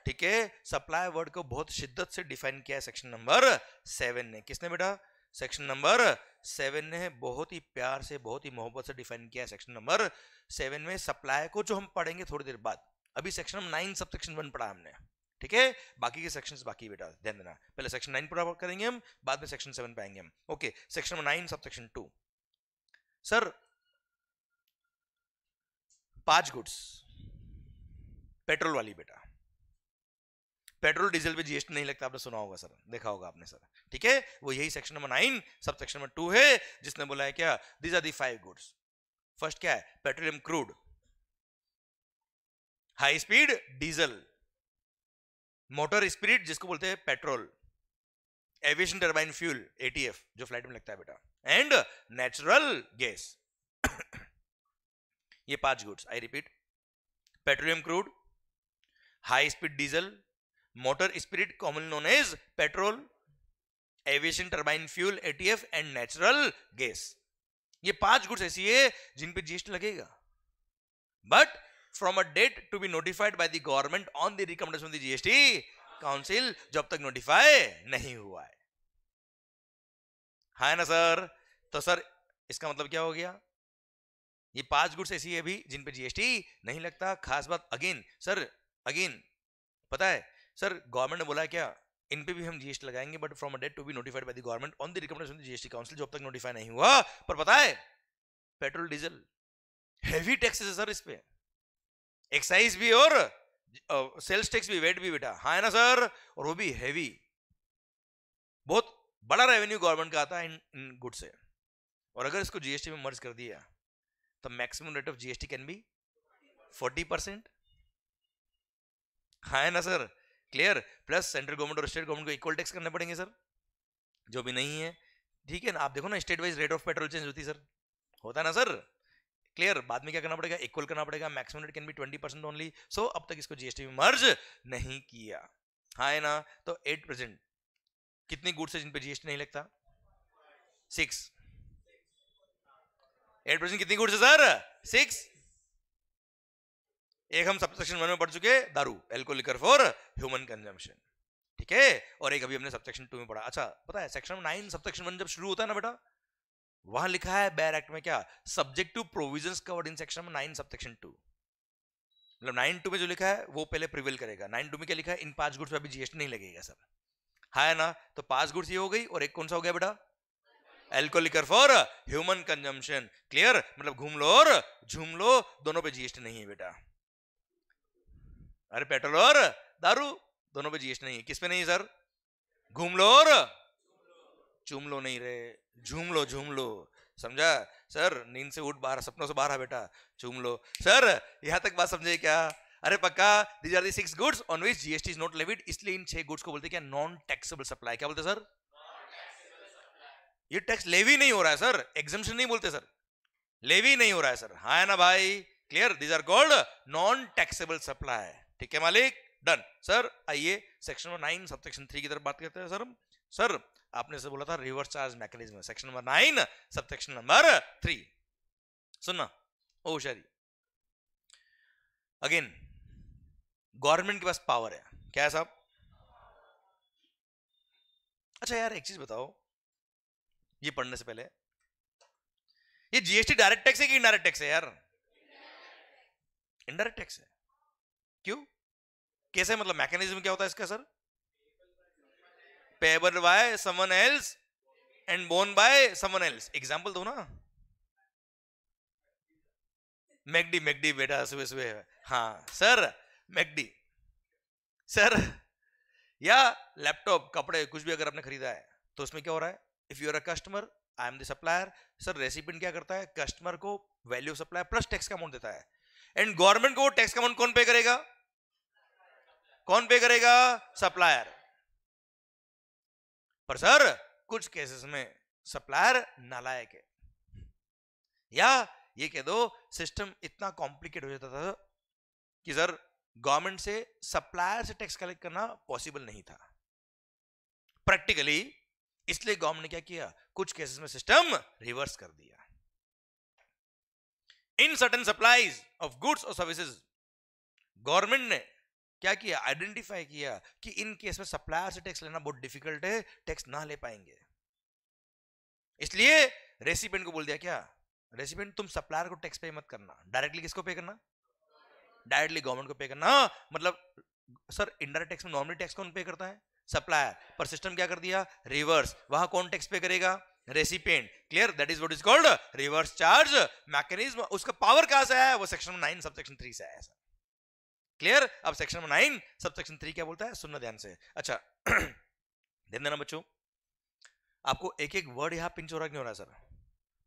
S1: ठीक है, सप्लाई वर्ड को बहुत शिद्दत से डिफाइन किया है सेक्शन नंबर 7 ने। किसने बेटा? सेक्शन नंबर 7 ने बहुत ही प्यार से, बहुत ही मोहब्बत से डिफाइन किया है सेक्शन नंबर 7 में सप्लाई को, जो हम पढ़ेंगे थोड़ी देर बाद। अभी सेक्शन 9 सब सेक्शन 1 पढ़ा हमने, ठीक है? बाकी के सेक्शंस बाकी बेटा, ध्यान देना। पहले सेक्शन 9 पूरा करेंगे हम, बाद में सेक्शन 7 पे आएंगे हम। Okay, section 9 sub section 2। Sir 5 goods, petrol वाली बेटा, पेट्रोल डीजल पे जीएसटी नहीं लगता, आपने सुना होगा सर, देखा होगा आपने सर, ठीक है? वो यही section number 9 sub section number 2 है, जिसने बोला है क्या? These are the 5 goods. First क्या है? Petroleum crude, high speed diesel, motor spirit जिसको बोलते हैं petrol, aviation turbine fuel ATF जो फ्लाइट में लगता है बेटा, एंड नेचुरल गैस। ये 5 goods, I repeat, petroleum crude, high speed diesel, motor spirit common known as petrol, aviation turbine fuel ATF, and natural gas. ये 5 गुड्स ऐसी है जिन पे जीएसटी लगेगा, but from a date to be notified by the government on the recommendation of the GST council, जब तक notify नहीं हुआ है ना सर? तो सर इसका मतलब क्या हो गया? ये 5 गुड्स ऐसी है भी जिन पे जीएसटी नहीं लगता। खास बात अगेन सर, अगेन पता है सर, गवर्नमेंट ने बोला है क्या, इन पे भी हम जीएसटी लगाएंगे, but from a date to be notified by the government on the recommendation of the GST council, जब तक नोटिफाई नहीं हुआ। पर पता है पेट्रोल डीजल हेवी टैक्सेस है सर, इस पे एक्साइज भी और सेल्स टैक्स भी, वेट भी बेटा, हाँ है ना सर? और वो भी हेवी, बहुत बड़ा रेवेन्यू गवर्नमेंट का आता है इन गुड से। और अगर इसको जीएसटी में मर्ज कर दिया तो maximum rate of GST can be 40%, हाँ है ना sir? Clear? Plus central government और स्टेट गवर्नमेंट को इक्वल टैक्स करने पड़ेंगे सर, जो भी नहीं है। ठीक है ना? आप देखो ना state wise rate of petrol change होती है सर, होता है ना सर? क्लियर? बाद में क्या करना पड़ेगा? इक्वल करना पड़ेगा, maximum rate can be 20% only. So अब तक इसको जीएसटी में मर्ज नहीं किया, हाँ है ना? तो 8% कितनी गुड्स है जिन पे जीएसटी नहीं लगता? 6। 8% कितनी गुड्स है सर? 6। एक हम सबसेक्शन 1 में पढ़ चुके, दारू, alcohol liquor for human consumption, ठीक है? और एक अभी हमने सबसेक्शन 2 में पढ़ा। अच्छा पता है सेक्शन 9 सबसेक्शन 1 जब शुरू होता है ना बेटा, वहां लिखा है बेयर एक्ट में क्या, subject to provisions covered in section 9 subsection 2। मतलब 9(2) में जो लिखा है वो पहले प्रिवेल करेगा। 9(2) में क्या लिखा है? इन 5 गुड्स पे अभी जीएसटी नहीं लगेगा सर, हाँ है ना? तो 5 गुड्स ये हो गई, और एक कौन सा हो गया बेटा? Alcohol liquor for human consumption. Clear? मतलब घूम लो और झूम लो, दोनों पे जीएसटी नहीं है बेटा। अरे पेट्रोल और दारू दोनों पे जीएसटी नहीं है। किस पे नहीं है सर? घूम लो और चूम लो नहीं रहे, झूम लो, झूम लो, समझा सर? नींद से उठ बाहर, सपनों से बाहर बेटा, चूम लो सर। यहां तक बात समझे क्या? अरे पक्का? These are the 6 goods on which GST is not levied. इसलिए इन 6 गुड्स को बोलते क्या? Non taxable supply. क्या बोलते सर? ये टैक्स लेवी नहीं हो रहा है सर, एग्जम्पशन नहीं बोलते सर, लेवी नहीं हो रहा है सर, हाँ है ना भाई? Clear? These are called non taxable supply, ठीक है मालिक? Done sir. आइए सेक्शन नंबर 9 सबसेक्शन 3 की तरफ बात करते हैं सर। सर आपने से बोला था reverse charge mechanism, section number 9 subsection number 3 सुनना ओ शरी। अगेन गवर्नमेंट के पास पावर है, क्या है साहब? अच्छा यार एक चीज बताओ, ये पढ़ने से पहले, ये जीएसटी डायरेक्ट टैक्स है कि इनडायरेक्ट टैक्स है यार? इनडायरेक्ट टैक्स है। क्यों? कैसे? मतलब मैकेनिज्म क्या होता है इसका sir? Payable by someone else and borne by someone else. Example दो ना। मैकडी, मैकडी बेटा सुबह सुबह, हाँ सर मैकडी सर। या लैपटॉप, कपड़े, कुछ भी अगर आपने खरीदा है तो उसमें क्या हो रहा है? If you are a customer, I am the supplier, sir recipient क्या करता है? कस्टमर को वैल्यू सप्लाई प्लस टैक्स का अमाउंट देता है, एंड गवर्नमेंट को टैक्स का अमाउंट कौन पे करेगा? कौन पे करेगा? सप्लायर। पर सर कुछ केसेस में सप्लायर नालायक है, या ये कह दो सिस्टम इतना कॉम्प्लिकेट हो जाता था कि सर गवर्नमेंट से सप्लायर से टैक्स कलेक्ट करना पॉसिबल नहीं था प्रैक्टिकली। इसलिए गवर्नमेंट ने क्या किया? कुछ केसेस में सिस्टम रिवर्स कर दिया। In certain supplies of goods और सर्विसेज गवर्नमेंट ने क्या किया? आइडेंटिफाई किया कि इन केस में सप्लायर से टैक्स लेना बहुत डिफिकल्ट है, टैक्स ना ले पाएंगे, इसलिए रेसिपिएंट को बोल दिया क्या? रेसिपिएंट तुम सप्लायर को टैक्स पे मत करना, डायरेक्टली किसको पे करना? डायरेक्टली गवर्नमेंट को पे करना। मतलब सर इनडायरेक्ट टैक्स में नॉर्मली टैक्स कौन पे करता है? सप्लायर। पर सिस्टम क्या कर दिया? रिवर्स। वहां कौन टैक्स पे करेगा? Recipient. Clear? That is what is called reverse charge mechanism. उसका पावर कहां से आया? वो सेक्शन 9 सबसेक्शन 3 से आया सर। क्लियर? अब सेक्शन 9 सबसेक्शन 3 क्या बोलता है? सुनना ध्यान से। अच्छा ध्यान देना बच्चों, आपको एक एक वर्ड यहां पिंच हो रहा नहीं हो रहा सर?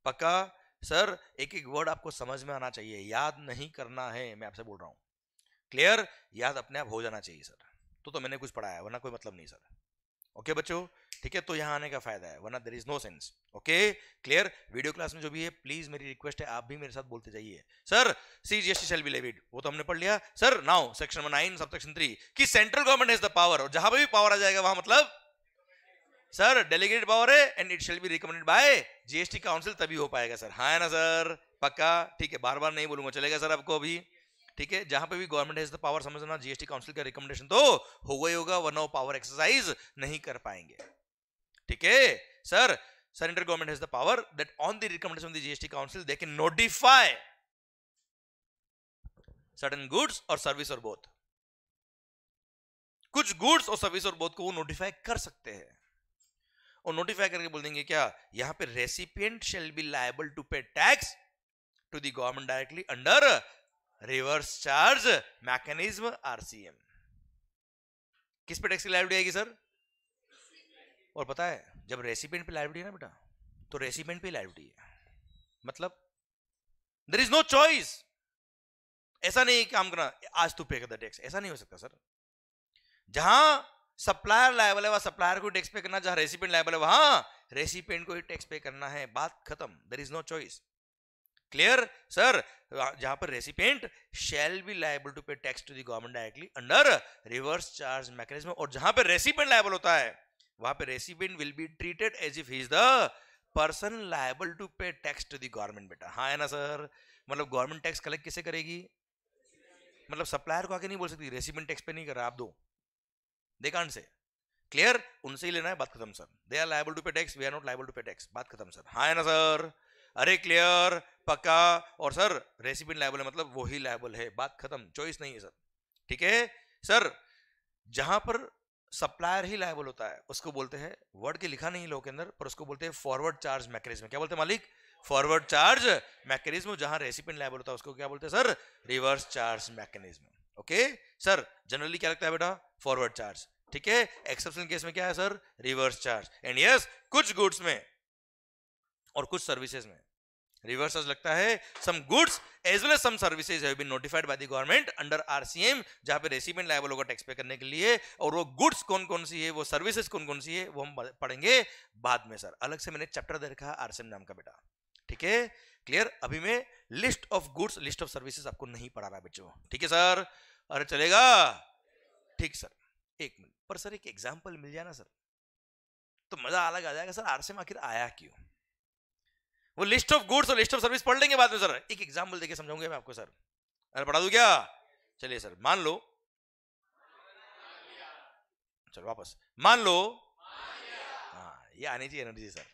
S1: पक्का सर? एक एक वर्ड आपको समझ में आना चाहिए, याद नहीं करना है, मैं आपसे बोल रहा हूं। क्लियर? याद अपने आप हो जाना चाहिए सर, तो मैंने कुछ पढ़ाया, वरना कोई मतलब नहीं सर। ओके बच्चों, ठीक है? तो यहां आने का फायदा है, वरना there is no sense. Okay clear? Video class में जो भी है प्लीज मेरी रिक्वेस्ट है आप भी मेरे साथ बोलते जाइए। Sir CGST shall be levied, वो तो हमने पढ़ लिया सर। नाउ सेक्शन 9 सबसेक्शन 3 कि central government has the power, और जहां पे भी पावर आ जाएगा वहां मतलब सर डेलीगेटेड पावर है and it shall B recommended by GST council, तभी हो पाएगा सर। हाँ है ना सर, पक्का? ठीक है, बार बार नहीं बोलूंगा, चलेगा सर आपको अभी? ठीक है, जहां पे भी गवर्नमेंट हैज द पावर, समझना जीएसटी काउंसिल का रिकमेंडेशन तो होगा ही होगा, वरना वो पावर एक्सरसाइज नहीं कर पाएंगे। ठीक है sir, central government has the power that on the recommendation of the GST council they can notify certain goods और सर्विस और बोथ। कुछ गुड्स और सर्विस और बोथ को वो नोटिफाई कर सकते हैं, और नोटिफाई करके बोल देंगे क्या, यहां पे recipient shall be liable to pay tax to the government directly under reverse charge mechanism RCM. किस पे टैक्स की लायबिलिटी आएगी सर? और पता है जब रेसिपिएंट पे लायबिलिटी है ना बेटा, तो रेसिपिएंट पे लायबिलिटी है, मतलब देयर इज नो चॉइस। ऐसा नहीं काम करना आज तू पे कर दे टैक्स, ऐसा नहीं हो सकता सर। जहां सप्लायर लायबल है वहां सप्लायर को टैक्स पे करना, जहां रेसिपिएंट लायबल है वहां रेसिपिएंट को ही टैक्स पे करना है, बात खत्म, there is no choice. Clear sir? जहां पर recipient shall be liable to pay tax to the government directly under reverse charge mechanism, और जहां पर रेसिपिएंट लायबल होता है वहां पे recipient will be treated as if he is the person liable to pay tax to the government. बेटा हाँ है ना सर? मतलब गवर्नमेंट टैक्स कलेक्ट किसे करेगी? मतलब सप्लायर को आके नहीं बोल सकती रेसिपिएंट टैक्स पे नहीं कर रहा, आप दो, दे कांट से। क्लियर? उनसे ही लेना है, बात खत्म sir. They are liable to pay tax, we are not liable to pay tax, बात खत्म सर। हाँ है ना सर? अरे क्लियर, पक्का? और सर रेसिपिएंट लायबल है मतलब वही लायबल है, बात खत्म, चॉइस नहीं है सर। ठीक है सर? जहां पर सप्लायर ही लायबल होता है उसको बोलते हैं, वर्ड के लिखा नहीं लोग के अंदर, पर उसको बोलते हैं फॉरवर्ड चार्ज मैकेनिज्म। क्या बोलते हैं मालिक? Forward charge mechanism. जहां रेसिपिएंट लायबल होता है उसको क्या बोलते हैं sir? Reverse charge mechanism. Okay sir, generally क्या लगता है बेटा? Forward charge. ठीक है, एक्सेप्शन केस में क्या है sir? Reverse charge. And yes, कुछ गुड्स में और कुछ सर्विसेज में रिवर्स चार्ज लगता है। Some goods as well as some services have been notified by the government under RCM, जहां पे रेसिपिएंट लायबल होगा टैक्स पे करने के लिए, और वो गुड्स कौन कौन सी है, वो सर्विसेज कौन कौन सी है, वो हम पढ़ेंगे बाद में सर। अलग से मैंने चैप्टर दे रखा है आरसीएम नाम का बेटा। ठीक है क्लियर? अभी मैं list of goods, list of services आपको नहीं पढ़ा रहा बच्चों। ठीक है सर? अरे चलेगा? ठीक सर, एक मिनट, पर सर एक एग्जाम्पल मिल जाए ना सर तो मजा अलग आ जाएगा सर। आरसीएम आखिर आया क्यों? वो लिस्ट ऑफ गुड्स और लिस्ट ऑफ सर्विस पढ़ लेंगे बाद में सर, एक एग्जांपल देके समझाऊंगा मैं आपको सर। अरे पढ़ा दूं क्या? चलिए सर, मान लो, चलो वापस, मान लो, हाँ ये आनी चाहिए एनर्जी सर।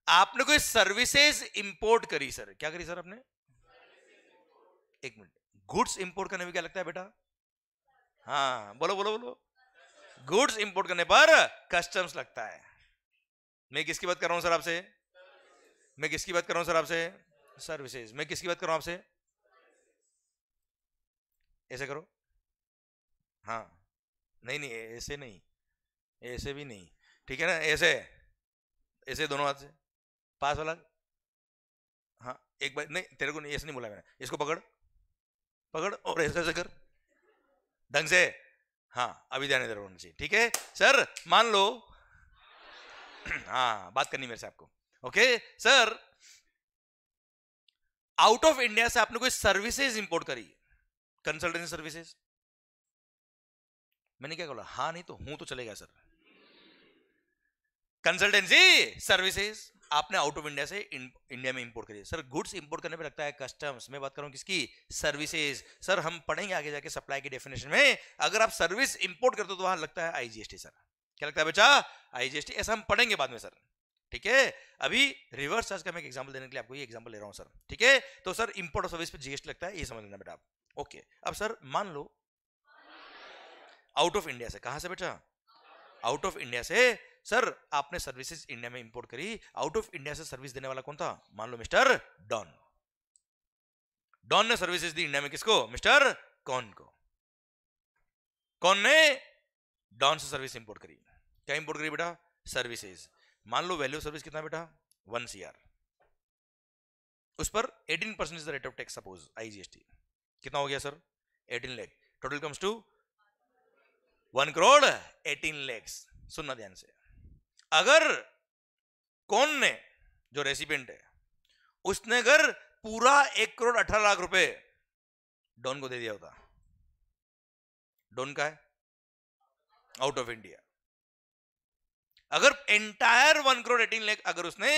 S1: आपने कोई सर्विसेज इंपोर्ट करी सर, क्या करी सर आपने? एक मिनट, गुड्स इंपोर्ट करने में क्या लगता है बेटा? हाँ बोलो बोलो बोलो। गुड्स इंपोर्ट करने पर कस्टम्स लगता है। मैं किसकी बात कर रहा हूं सर आपसे? मैं किसकी बात कर रहा हूं सर आपसे? सर्विसेज। मैं किसकी बात कर रहा हूं आपसे? ऐसे करो, हाँ, नहीं नहीं ऐसे नहीं, ऐसे भी नहीं, ठीक है ना? ऐसे, ऐसे दोनों हाथ से, पास वाला, हाँ एक बार, नहीं तेरे को नहीं, ऐसे नहीं बोला मैंने, इसको पकड़, पकड़ और ऐसे ऐसे कर ढंग से। हाँ अभी ध्यान इधर होना चाहिए। ठीक है सर, मान लो, हाँ बात करनी मेरे से आपको। Okay sir, out of India से आपने कोई सर्विसेज इंपोर्ट करी, कंसल्टेंसी सर्विसेज। मैंने क्या बोला? हाँ नहीं तो हूं तो चलेगा सर। कंसल्टेंसी सर्विसेज आपने आउट ऑफ इंडिया से इंडिया में इंपोर्ट करी सर। गुड्स इंपोर्ट करने पे लगता है कस्टम्स। मैं बात कर रहा हूं किसकी? सर्विसेज। सर हम पढ़ेंगे आगे जाके सप्लाई की डेफिनेशन में, अगर आप सर्विस इंपोर्ट करते हो तो वहां लगता है आईजीएसटी सर। क्या लगता है बच्चा? आईजीएसटी। ऐसा हम पढ़ेंगे बाद में सर। ठीक है, अभी रिवर्स चार्ज का मैं एक एग्जांपल देने के लिए आपको ये एग्जांपल ले रहा हूं सर। ठीक है, तो सर इंपोर्ट और सर्विस पे जीएसटी लगता है, ये समझ लेना बेटा आप। ओके, अब सर मान लो आउट ऑफ इंडिया से, कहां से बेटा? आउट ऑफ इंडिया से सर आपने सर्विसेज इंडिया में इंपोर्ट करी। आउट ऑफ इंडिया से सर्विस देने वाला कौन था? मान लो मिस्टर डॉन। डॉन ने सर्विसेज दी इंडिया में किसको? मिस्टर कॉन को। कॉन ने डॉन से सर्विस इंपोर्ट करी। क्या इंपोर्ट करी बेटा? सर्विसेज। मान लो वैल्यू सर्विस कितना बेटा? 1 CR। उस पर 18% is the rate of tax, suppose IGST. कितना हो गया sir? 18 lakh. Total comes to 1 crore 18 lakh. सुनना ध्यान से, अगर कौन ने, जो रेसिपिएंट है, उसने अगर पूरा 1 करोड़ 18 लाख रुपए डॉन को दे दिया होता, डॉन का है आउट ऑफ इंडिया, अगर एंटायर 1,18,00,000 अगर उसने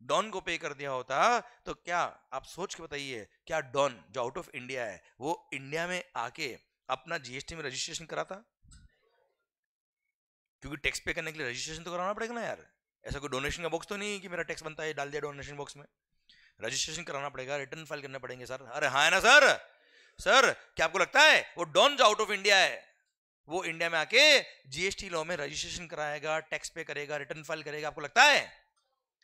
S1: डॉन को पे कर दिया होता तो क्या आप सोच के बताइए, क्या डॉन जो आउट ऑफ इंडिया है वो इंडिया में आके अपना जीएसटी में रजिस्ट्रेशन कराता? क्योंकि टैक्स पे करने के लिए रजिस्ट्रेशन तो कराना पड़ेगा ना यार। ऐसा कोई डोनेशन का बॉक्स तो नहीं है कि मेरा टैक्स बनता है डाल दिया डोनेशन बॉक्स में। रजिस्ट्रेशन कराना पड़ेगा, रिटर्न फाइल करने पड़ेंगे सर। अरे हाँ है ना सर? सर क्या आपको लगता है वो डॉन जो आउट ऑफ इंडिया है वो इंडिया में आके जीएसटी लॉ में रजिस्ट्रेशन कराएगा, टैक्स पे करेगा, रिटर्न फाइल करेगा? आपको लगता है?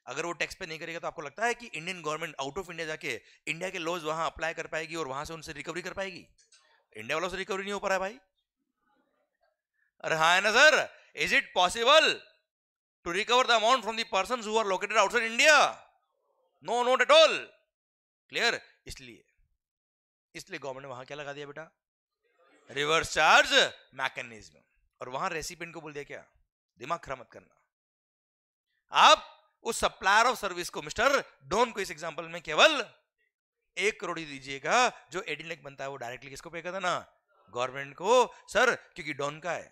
S1: अगर वो टैक्स पे नहीं करेगा तो आपको लगता है कि Indian government out of India जाके इंडिया के लॉज वहां अप्लाई कर पाएगी और वहां से उनसे रिकवरी कर पाएगी? इंडिया वालों से रिकवरी नहीं हो पा रहा है भाई। अरे हाँ है ना sir? Is it possible to recover the amount from the persons who are located outside India? No, not at all. Clear? इसलिए गवर्नमेंट ने वहां क्या लगा दिया बेटा? Reverse charge mechanism. और वहां रेसिपिएंट को बोल दिया क्या? दिमाग खराब मत करना। आप उस सप्लायर ऑफ सर्विस को मिस्टर डॉन को इस एग्जांपल में केवल 1 करोड़ ही दीजिएगा, जो 18 लाख बनता है वो डायरेक्टली किसको पे करता ना? गवर्नमेंट को सर, क्योंकि डॉन का है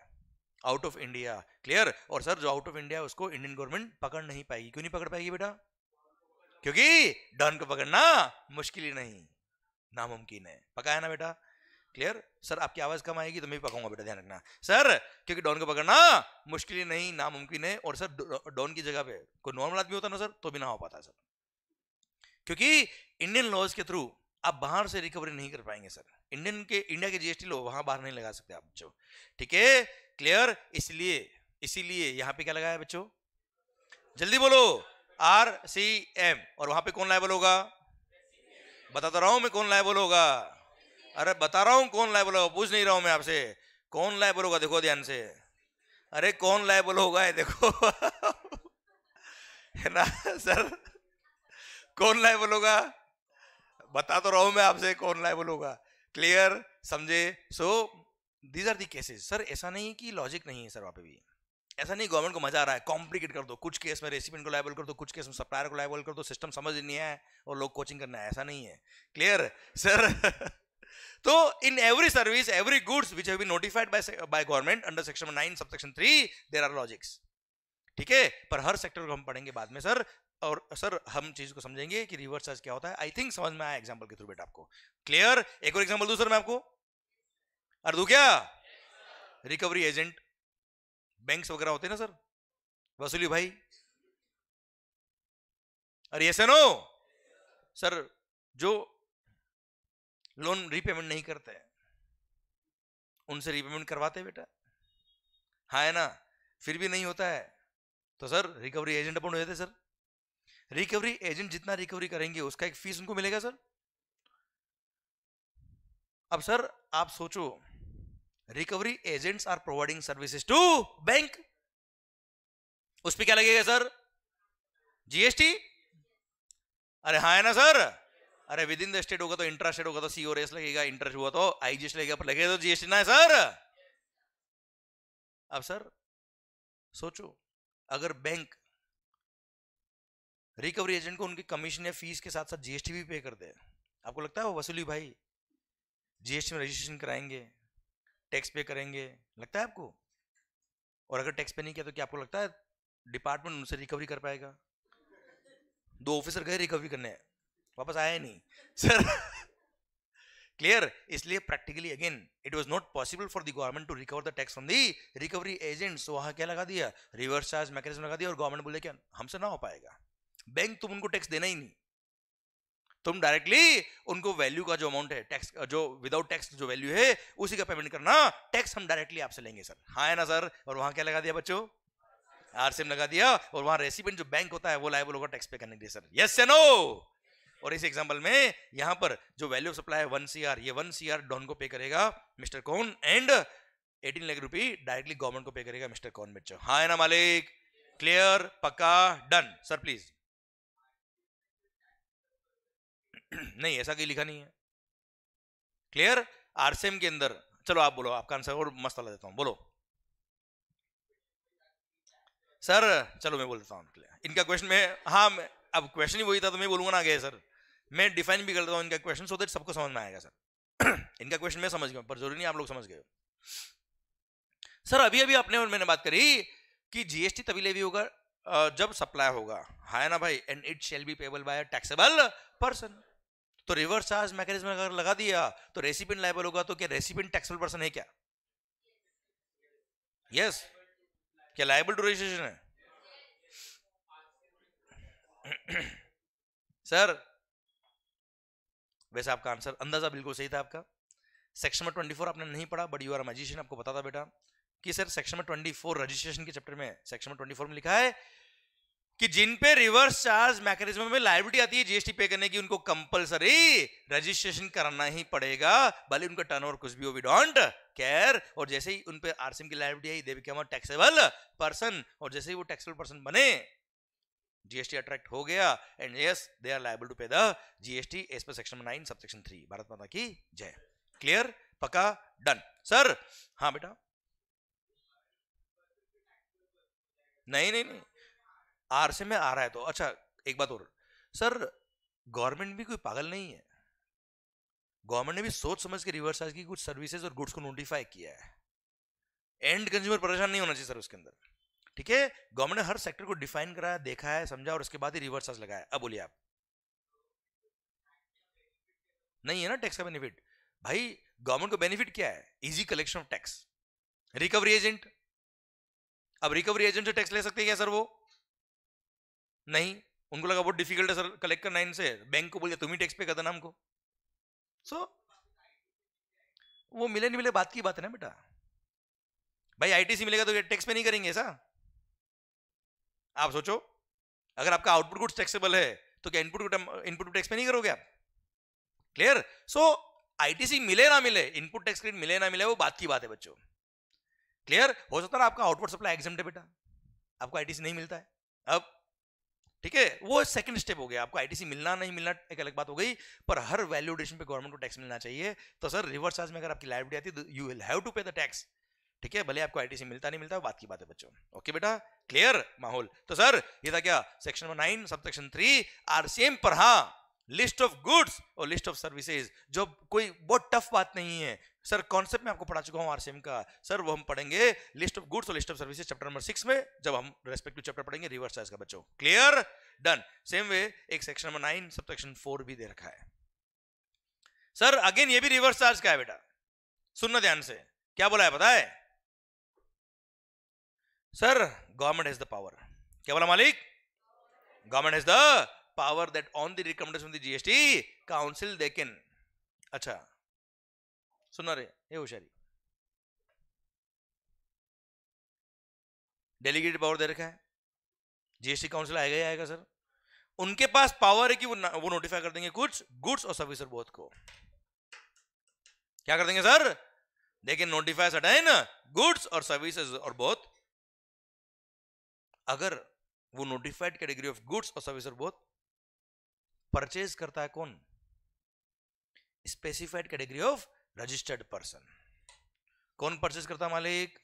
S1: आउट ऑफ इंडिया। क्लियर? और सर जो आउट ऑफ इंडिया है उसको इंडियन गवर्नमेंट पकड़ नहीं पाएगी। क्यों नहीं पकड़ पाएगी बेटा? क्योंकि डॉन को पकड़ना मुश्किल ही नहीं, नामुमकिन है। पका है ना बेटा? क्लियर? सर आपकी आवाज कम आएगी तो मैं भी पकाऊंगा बेटा, ध्यान रखना। सर क्योंकि डॉन को पकड़ना मुश्किल ही नहीं, नामुमकिन है। और सर डॉन की जगह पे कोई नॉर्मल आदमी होता ना सर तो भी ना हो पाता सर, क्योंकि इंडियन लॉज के थ्रू आप बाहर से रिकवरी नहीं कर पाएंगे सर। इंडिया के जीएसटी लो वहां बाहर नहीं लगा सकते आप बच्चों। ठीक है? क्लियर? इसीलिए यहां पे क्या लगाया बच्चों? जल्दी बोलो। RCM। और वहां पे कौन लायबल होगा? बताता रहा हूं मैं कौन लायबल होगा। अरे बता रहा हूं कौन लायबल होगा, पूछ नहीं रहा हूं मैं आपसे। कौन लायबल होगा देखो ध्यान से। अरे कौन लायबल होगा है देखो है ना सर? कौन लायबल होगा? बता तो रहा हूं मैं आपसे कौन लायबल होगा। क्लियर? समझे? So these are the cases. Sir ऐसा नहीं कि लॉजिक नहीं है सर, वहां पे भी ऐसा नहीं गवर्नमेंट को मजा आ रहा है कॉम्प्लिकेट कर दो, कुछ केस में रेसिपिएंट को लायबल कर दो, कुछ केस में सप्लायर को लायबल कर दो, सिस्टम समझ नहीं है और लोग कोचिंग करना है, ऐसा नहीं है। Clear sir? तो in every service, every goods which have been notified by government under section 9 subsection 3 there are logics. ठीक है? पर हर सेक्टर को हम पढ़ेंगे बाद में सर। और सर हम चीज को समझेंगे कि रिवर्स चार्ज क्या होता है। आई थिंक समझ में आया एग्जांपल के थ्रू बेटा आपको। क्लियर? एक और एग्जांपल दूं सर मैं आपको? और दूं क्या? रिकवरी एजेंट बैंक्स वगैरह होते हैं ना सर, वसूली भाई। अरे यस नो सर, जो लोन रीपेमेंट नहीं करते उनसे रीपेमेंट करवाते बेटा, हाँ है ना? फिर भी नहीं होता है तो सर रिकवरी एजेंट अपॉइंट हो जाते सर। रिकवरी एजेंट जितना रिकवरी करेंगे उसका एक फीस उनको मिलेगा सर। अब सर आप सोचो, recovery agents are providing services to bank, उस पर क्या लगेगा सर? जीएसटी। अरे हाँ है ना सर? अरे विद इन द स्टेट होगा तो इंट्रा स्टेट होगा तो सीओएस लगेगा, इंटर हुआ तो आईजीएस लगेगा, पर लगेगा तो जीएसटी ना है सर। अब सर सोचो, अगर बैंक रिकवरी एजेंट को उनकी कमीशन या फीस के साथ साथ जीएसटी भी पे कर दे, आपको लगता है वो वसूली भाई जीएसटी में रजिस्ट्रेशन कराएंगे, टैक्स पे करेंगे? लगता है आपको? और अगर टैक्स पे नहीं किया तो क्या आपको लगता है डिपार्टमेंट उनसे रिकवरी कर पाएगा? 2 ऑफिसर गए रिकवरी करने, वापस आया नहीं सर। क्लियर? इसलिए practically again it was not possible for the government to recover the tax from the recovery agents. वहां क्या लगा दिया? रिवर्स चार्ज मैकेनिज्म लगा दिया। और गवर्नमेंट बोले क्या हमसे ना हो पाएगा, बैंक तुम उनको टैक्स देना ही नहीं, तुम डायरेक्टली उनको वैल्यू का जो अमाउंट है टैक्स, जो विदाउट टैक्स जो वैल्यू है उसी का पेमेंट करना, टैक्स हम डायरेक्टली आपसे लेंगे सर। हाँ है ना सर? और वहां क्या लगा दिया बच्चों? आरसीएम लगा दिया। और वहां रेसिपिएंट जो बैंक होता है वो लायबल होगा टैक्स पे करने के लिए सर। यस या नो? और इस एग्जांपल में यहां पर जो वैल्यू ऑफ सप्लाई है 1 CR, ये 1 CR डॉन को पे करेगा मिस्टर कौन, एंड 18 लाख रुपए डायरेक्टली गवर्नमेंट को पे करेगा मिस्टर कौन बच्चों। हाँ है ना मालिक? क्लियर? पक्का? Done sir please. नहीं ऐसा कहीं लिखा नहीं है। क्लियर? आरसीएम के अंदर, चलो आप बोलो, आपका आंसर और मस्त वाला देता हूं, बोलो सर। चलो मैं बोल देता हूं इनका क्वेश्चन में। हाँ अब क्वेश्चन ही वही था तो मैं बोलूंगा ना आगे सर, मैं डिफाइन भी कर देता हूं इनका क्वेश्चन सो दैट सबको समझ में आएगा सर। इनका क्वेश्चन मैं समझ गया पर जरूरी नहीं आप लोग समझ गए। सर अभी अभी अपने और मैंने बात करी कि जीएसटी तभी लेवी होगा जब सप्लाई होगा, है ना भाई, and it shall be payable by taxable person. तो रिवर्स चार्ज मैकेनिज्म अगर लगा दिया तो रेसिपिएंट लायबल होगा, तो क्या रेसिपिएंट टैक्सेबल पर्सन है क्या? यस, क्या लायबल टू रजिस्ट्रेशन है? सर वैसे आपका आंसर अंदाजा बिल्कुल सही था आपका। सेक्शन में 24 आपने नहीं पढ़ा, बट यू आर मैजिशियन, आपको पता था बेटा कि सर सेक्शन में 24 रजिस्ट्रेशन के चैप्टर में सेक्शन में 24 में लिखा है कि जिन पे रिवर्स चार्ज मैकेनिज्म में लायबिलिटी आती है जीएसटी पे करने की, उनको कंपलसरी रजिस्ट्रेशन कराना ही पड़ेगा, भले उनका टर्नओवर कुछ भी हो, वी डोंट केयर। और जैसे ही उन पे आरसीएम की लायबिलिटी आई, they become a taxable person, और जैसे ही वो टैक्सेबल पर्सन बने, जीएसटी अट्रैक्ट हो गया, and yes they are liable to pay the GST as per section 9 sub section 3। Bharat माता की जय। क्लियर, पक्का, डन। सर हाँ बेटा, नहीं नहीं नहीं, आरसीएम में आ रहा है तो अच्छा। एक बात और सर, गवर्नमेंट भी कोई पागल नहीं है, गवर्नमेंट ने भी सोच समझ के रिवर्स चार्ज की कुछ सर्विसेज और गुड्स को नोटिफाई किया है। एंड कंज्यूमर परेशान नहीं होना चाहिए सर उसके अंदर, ठीक है। गवर्नमेंट ने हर सेक्टर को डिफाइन कराया, देखा है, समझा, और उसके बाद ही रिवर्स चार्ज लगाया। अब बोलिए आप, नहीं है ना टैक्स का बेनिफिट? भाई गवर्नमेंट को बेनिफिट क्या है? Easy collection of tax, recovery agent. अब रिकवरी एजेंट से टैक्स ले सकते हैं क्या सर वो? नहीं, उनको लगा बहुत डिफिकल्ट है सर कलेक्ट करना इनसे, बैंक को बोलिए तुम ही टैक्स पे कर देना हमको। सो वो मिले नहीं मिले बात की बात है ना बेटा। भाई आईटीसी मिलेगा तो टैक्स पे नहीं करेंगे ऐसा? आप सोचो, अगर आपका आउटपुट गुड्स टैक्सेबल है तो क्या इनपुट टैक्स पे नहीं करोगे आप? क्लियर। सो आईटीसी मिले ना मिले, इनपुट टैक्स क्रेडिट मिले ना मिले, वो बात की बात है बच्चों। क्लियर। हो सकता है आपका आउटपुट सप्लाई एग्जम्प्ट है बेटा, आपको आईटीसी नहीं मिलता है, अब ठीक है, वो सेकंड स्टेप हो गया। आपको आईटीसी मिलना नहीं मिलना एक अलग बात हो गई, पर हर वैल्यू एडिशन पे गवर्नमेंट को टैक्स मिलना चाहिए। तो सर रिवर्स चार्ज में अगर आपकी लायबिलिटी आती है, you will have to pay the tax, ठीक है, भले आपको आईटीसी मिलता नहीं मिलता, बात की बात है बच्चों। ओके बेटा, क्लियर माहौल। तो सर ये था क्या, section number 9 sub section 3 RCM पर। हाँ, लिस्ट ऑफ गुड्स और लिस्ट ऑफ सर्विसेज, जो कोई बहुत टफ बात नहीं है सर, कॉन्सेप्ट में आपको पढ़ा चुका हूं आरसीएम का सर, वो हम पढ़ेंगे लिस्ट ऑफ गुड्स और list of services chapter number 6 में, जब हम रेस्पेक्टिव चैप्टर पढ़ेंगे रिवर्स चार्ज का बच्चों। Clear, done. सेम वे एक सेक्शन नंबर 9 सब सेक्शन 4 भी दे रखा है सर। अगेन ये भी रिवर्स चार्ज का है बेटा, सुनना ध्यान से, क्या बोला है पता है sir? Government has the power, क्या बोला मालिक? Government has the power that on the recommendation of the GST council they can, अच्छा सुना रे, ये होशियारी, डेलीगेटेड पावर दे रखा है, जीएसटी काउंसिल आएगा ही आएगा सर। उनके पास पावर है कि वो नोटिफाई कर देंगे कुछ गुड्स और सर्विस बोथ को, क्या कर देंगे sir? They can notify certain goods और सर्विसेज और बोथ। अगर वो नोटिफाइड कैटेगरी ऑफ गुड्स और सर्विस और बोथ परचेज करता है कौन? Specified category of registered person. कौन परचेज करता है मालिक?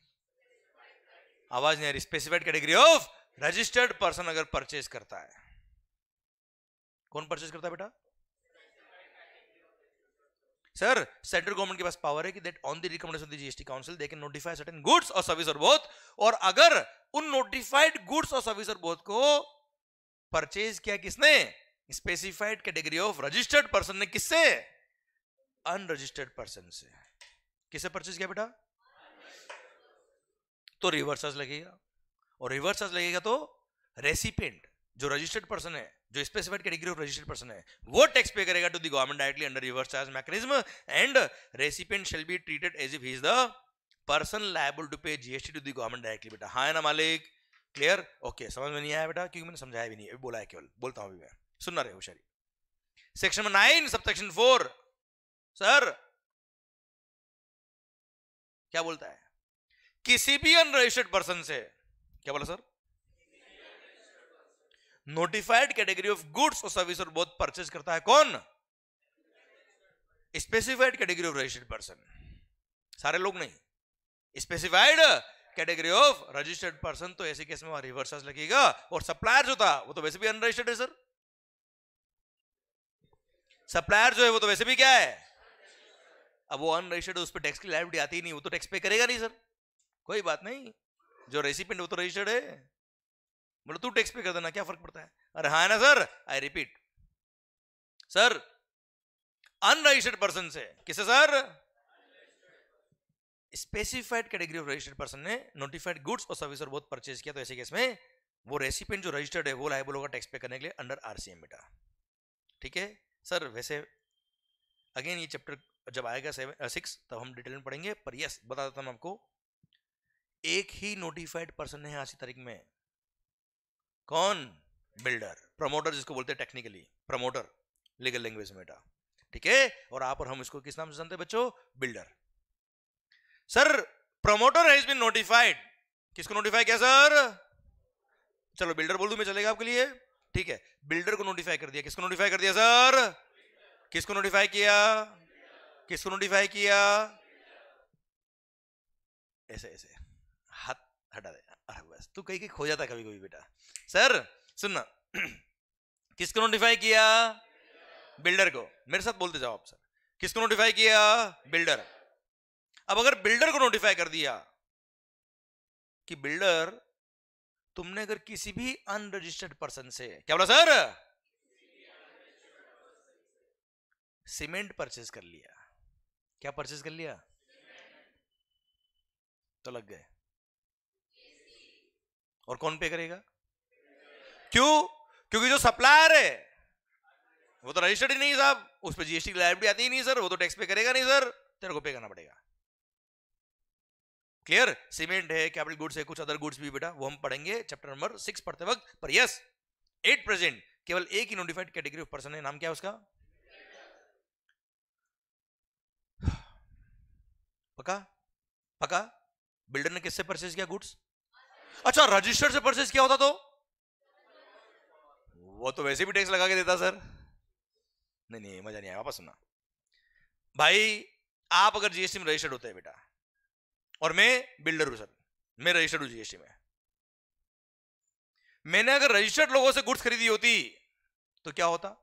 S1: आवाज नहीं आ रही। Specified category of registered person अगर परचेज करता है, कौन परचेज करता है बेटा? सर सेंट्रल गवर्नमेंट के पास पावर है कि that on the recommendation of the GST council they can notify certain goods और सर्विस और बोथ, और अगर उन नोटिफाइड गुड्स और सर्विस और बोथ को परचेज किया किसने? Specified category of registered person ने। किससे? अनरजिस्टर्ड पर्सन से। किसे परचेज किया बेटा? तो रिवर्स चार्ज लगेगा, और रिवर्स चार्ज लगेगा तो रेसिपिएंट जो रजिस्टर्ड पर्सन है, जो specified category of registered person है, वो टैक्स पे करेगा to the government directly under reverse charge mechanism, and recipient shall be treated as if he is the person liable to pay GST to the government directly. बेटा हाँ है ना मालिक? Clear, okay. समझ में नहीं आया बेटा? क्योंकि मैंने समझाया भी नहीं, अभी बोला है, केवल बोलता हूं अभी मैं, सुनना रहे होशियारी। Section number 9 sub section 4 sir क्या बोलता है? किसी भी अनरजिस्टर्ड पर्सन से, क्या बोला sir? Notified category of goods और सर्विस और बोथ परचेज करता है कौन? Specified category of registered person. सारे लोग नहीं, specified category of registered person. तो ऐसे केस में वहां रिवर्स चार्ज लगेगा, और सप्लायर जो था वो तो वैसे भी अनरजिस्टर्ड है सर। सप्लायर जो है वो तो वैसे भी क्या है? अब वो अनरजिस्टर्ड, उस पर टैक्स की लायबिलिटी आती ही नहीं, वो तो टैक्स पे करेगा नहीं सर। कोई बात नहीं, जो रेसिपेंट वो तो रजिस्टर्ड है, बोलो तू टैक्स पे कर देना, क्या फर्क पड़ता है? अरे हाँ ना सर, आई रिपीट सर, अनरजिस्टर्ड पर्सन से, किसे sir? Specified category of registered person ने नोटिफाइड गुड्स और सर्विस और बहुत परचेज किया, तो ऐसे केस में वो रेसिपेंट जो रजिस्टर्ड है वो लायबल होगा टैक्स पे करने के लिए अंडर आरसीएम बेटा। ठीक है सर, वैसे अगेन ये चैप्टर जब आएगा 6 तब हम डिटेल में पढ़ेंगे, पर यस बता देता हूं आपको, एक ही नोटिफाइड पर्सन है आज की तारीख में, कौन? बिल्डर, प्रमोटर जिसको बोलते हैं टेक्निकली, प्रमोटर लीगल लैंग्वेज में बेटा। ठीक है, और आप और हम इसको किस नाम से जानते हैं बच्चों? Builder. Sir promoter has been notified, किसको नोटिफाई किया सर? चलो बिल्डर बोल दूं मैं, चलेगा आपके लिए? ठीक है, बिल्डर को नोटिफाई कर दिया, किसको नोटिफाई कर दिया सर? किसको नोटिफाई किया? किसको नोटिफाई किया? ऐसे ऐसे हाथ हटा दे, अरे बस तू कहीं खो जाता कभी कभी बेटा। सर सुनना, किसको नोटिफाई किया? बिल्डर को। मेरे साथ बोलते जाओ आप सर, किसको नोटिफाई किया? बिल्डर। अब अगर बिल्डर को नोटिफाई कर दिया कि बिल्डर तुमने अगर किसी भी अनरजिस्टर्ड पर्सन से, क्या बोला सर? सीमेंट परचेज कर लिया, क्या परचेज कर लिया? तो लग गए, और कौन पे करेगा? क्यों? क्योंकि जो सप्लायर है वो तो रजिस्टर्ड ही नहीं साहब, उस पर जीएसटी की लायबिलिटी आती ही नहीं सर, वो तो टैक्स पे करेगा नहीं सर, तेरे को पे करना पड़ेगा। क्लियर? सीमेंट है, कैपिटल गुड्स है, कुछ अदर गुड्स भी बेटा, वो हम पढ़ेंगे चैप्टर नंबर 6 पढ़ते वक्त। पर यस, एट प्रेजेंट केवल एक ही नोटिफाइड कैटेगरी ऑफ पर्सन है, नाम क्या है उसका? पक्का? पक्का? बिल्डर ने किससे परचेज किया गुड्स? अच्छा, रजिस्टर्ड से परचेज किया होता तो वो तो वैसे भी टैक्स लगा के देता सर। नहीं नहीं, मजा नहीं आया, वापस सुनना भाई। आप अगर जीएसटी में रजिस्टर्ड होते हैं बेटा, और मैं बिल्डर हूं सर, मैं रजिस्टर्ड हूं जीएसटी में, मैंने अगर रजिस्टर्ड लोगों से गुड्स खरीदी होती तो क्या होता?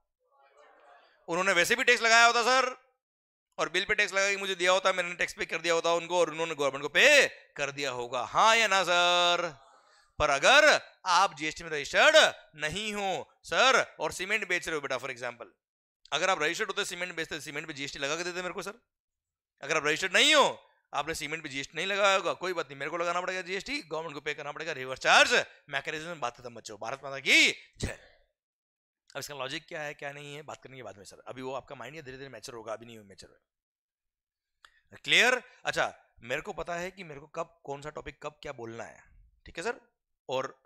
S1: उन्होंने वैसे भी टैक्स लगाया होता सर, और बिल पे टैक्स लगा के मुझे दिया होता, मैंने टैक्स पे कर दिया होता उनको, और उन्होंने गवर्नमेंट को पे कर दिया होगा, हाँ या ना सर? पर अगर आप जीएसटी में रजिस्टर्ड नहीं हो सर, और सीमेंट बेच रहे हो बेटा, फॉर एग्जांपल, अगर आप रजिस्टर्ड होते सीमेंट बेचते, सीमेंट पे जीएसटी लगा के देते मेरे को सर। अगर आप रजिस्टर्ड नहीं हो, आपने सीमेंट पे जीएसटी नहीं लगाया होगा, कोई बात नहीं, मेरे को लगाना पड़ेगा जीएसटी, गवर्नमेंट को पे करना पड़ेगा, रिवर्स चार्ज मैकेनिज्म में बात खत्म बच्चों। भारत माता की जय। अब इसका लॉजिक क्या है क्या नहीं है बात करने के बाद में सर, अभी वो आपका माइंड धीरे धीरे मैच्योर होगा, अभी नहीं मैच्योर है। क्लियर? अच्छा, मेरे को पता है कि मेरे को कब कौन सा टॉपिक कब क्या बोलना है, ठीक है सर, और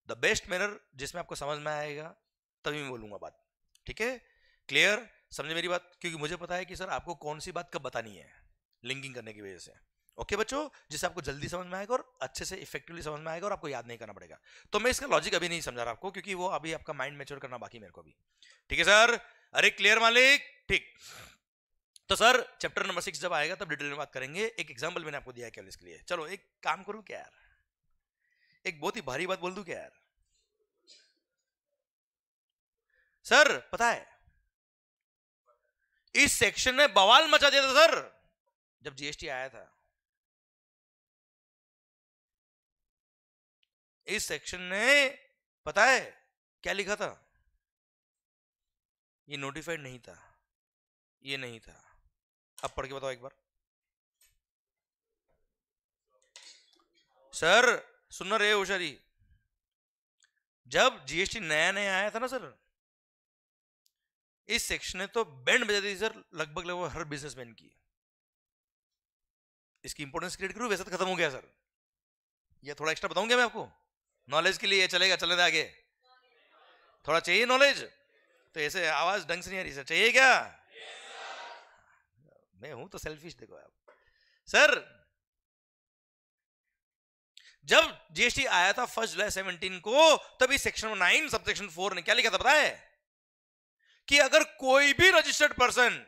S1: द बेस्ट मैनर जिसमें आपको समझ में आएगा तभी मैं बोलूंगा बात, ठीक है? क्लियर? समझे मेरी बात? क्योंकि मुझे पता है कि सर आपको कौन सी बात कब बतानी है, लिंकिंग करने की वजह से। ओके बच्चों, जिससे आपको जल्दी समझ में आएगा और अच्छे से इफेक्टिवली समझ में आएगा और आपको याद नहीं करना पड़ेगा। तो मैं इसका लॉजिक अभी नहीं समझा रहा आपको, क्योंकि वो अभी आपका माइंड मैच्योर करना बाकी मेरे को भी। ठीक है सर? अरे क्लियर मालिक? ठीक। तो सर चैप्टर नंबर 6 जब आएगा तब डिटेल में बात करेंगे। एक एग्जांपल मैंने आपको दिया है केवल इसके लिए। चलो एक काम करूं क्या यार, एक बहुत ही भारी बात बोल दूं क्या यार? सर पता है इस सेक्शन ने बवाल मचा दिया था सर जब जीएसटी आया था। इस सेक्शन ने पता है क्या लिखा था? ये नोटिफाइड नहीं था, ये नहीं था। अब पढ़ के बताओ एक बार सर। सुन रहे होशियारी, जब जीएसटी नया नया आया था ना सर, इस सेक्शन ने तो बैंड बजा दी सर लगभग लगभग हर बिजनेसमैन की। इसकी इंपॉर्टेंस क्रिएट करूं, वैसे तो खत्म हो गया सर। ये थोड़ा एक्स्ट्रा बताऊंगा मैं आपको नॉलेज के लिए, चलेगा? चलने दे आगे, थोड़ा चाहिए नॉलेज। तो ऐसे आवाज ढंग से नहीं आ रही सर, चाहिए क्या? मैं हूं तो सेल्फिश, देखो आप सर। जब जीएसटी आया था 1 जुलाई 17 को, तभी सेक्शन 9 सब सेक्शन 4 ने क्या लिखा था पता है? कि अगर कोई भी रजिस्टर्ड पर्सन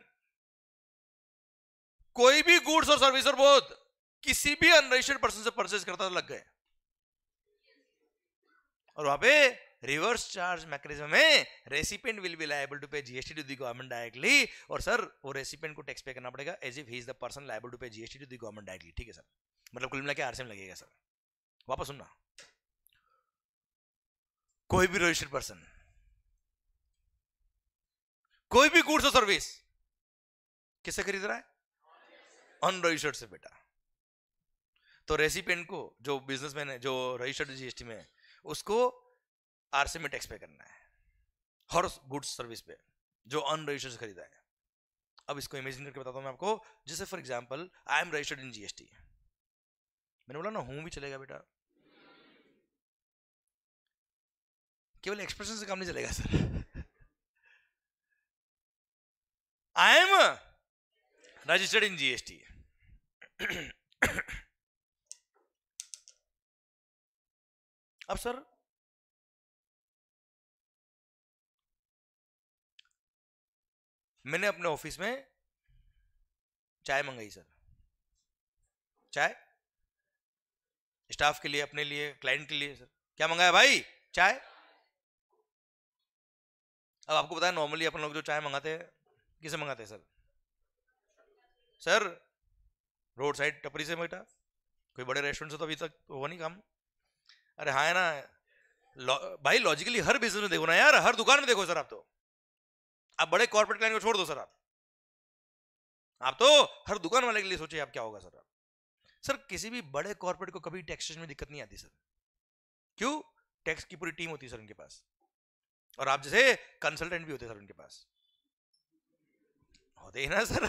S1: कोई भी गुड्स और सर्विस और बोथ किसी भी अनरजिस्टर्ड पर्सन से परचेज करता तो लग गए। और वहां पे रिवर्स चार्ज मैकेनिज्म में recipient will be liable to pay GST to the government directly, और सर वो रेसिपिएंट को टैक्स पे करना पड़ेगा as if he is the person liable to pay GST to the government directly. ठीक है sir, मतलब कुल मिला के आरसीएम लगेगा सर। वापस सुनना, कोई भी रजिस्टर्ड पर्सन कोई भी गुड्स और सर्विस किससे खरीद रहा है? अनरजिस्टर्ड से बेटा। तो रेसिपिएंट को, जो बिजनेसमैन है, जो रजिस्टर्ड जीएसटी में है, उसको आरसी में टैक्स पे करना है हर गुड्स सर्विस पे जो अनरजिस्टर्ड से खरीदा है। अब इसको इमेजिन करके बताता हूं मैं आपको। जैसे for example I am registered in GST, मैंने बोला ना हूं भी चलेगा बेटा, केवल एक्सप्रेशन से काम नहीं चलेगा sir. I am registered in GST. अब सर मैंने अपने ऑफिस में चाय मंगाई सर, चाय स्टाफ के लिए, अपने लिए, क्लाइंट के लिए। सर क्या मंगाया भाई? चाय। अब आपको पता है नॉर्मली अपन लोग जो चाय मंगाते हैं किसे मंगाते हैं सर? सर रोड साइड टपरी से बेटा, कोई बड़े रेस्टोरेंट से तो अभी तक हुआ नहीं काम। अरे हाँ है ना भाई, लॉजिकली हर बिजनेस में देखो ना यार, हर दुकान में देखो सर। आप बड़े कॉर्पोरेट क्लाइंट को छोड़ दो सर, आप तो हर दुकान वाले के लिए सोचिए आप क्या होगा सर। सर किसी भी बड़े कॉर्पोरेट को कभी टैक्सेशन में दिक्कत नहीं आती सर। क्यों? टैक्स की पूरी टीम होती है सर उनके पास, और आप जैसे कंसल्टेंट भी होते हैं सर उनके पाते ही ना सर।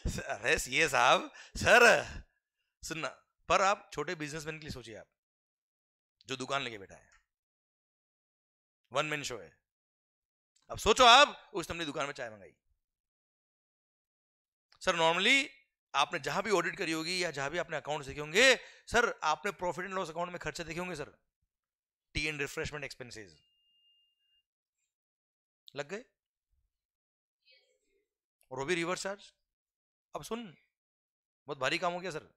S1: अरे सीए साहब सर सुनना, पर आप छोटे बिजनेसमैन के लिए सोचिए, आप जो दुकान लेके बैठा है, वन मैन शो है। अब सोचो आप उस तुमने दुकान में चाय मंगाई सर, नॉर्मली आपने जहां भी ऑडिट करी होगी या जहां भी आपने अकाउंट देखे होंगे सर, आपने प्रॉफिट एंड लॉस अकाउंट में खर्चे देखे होंगे sir, T and refreshment expenses लग गए, और वो भी रिवर्स चार्ज। अब सुन, बहुत भारी काम हो गया सर।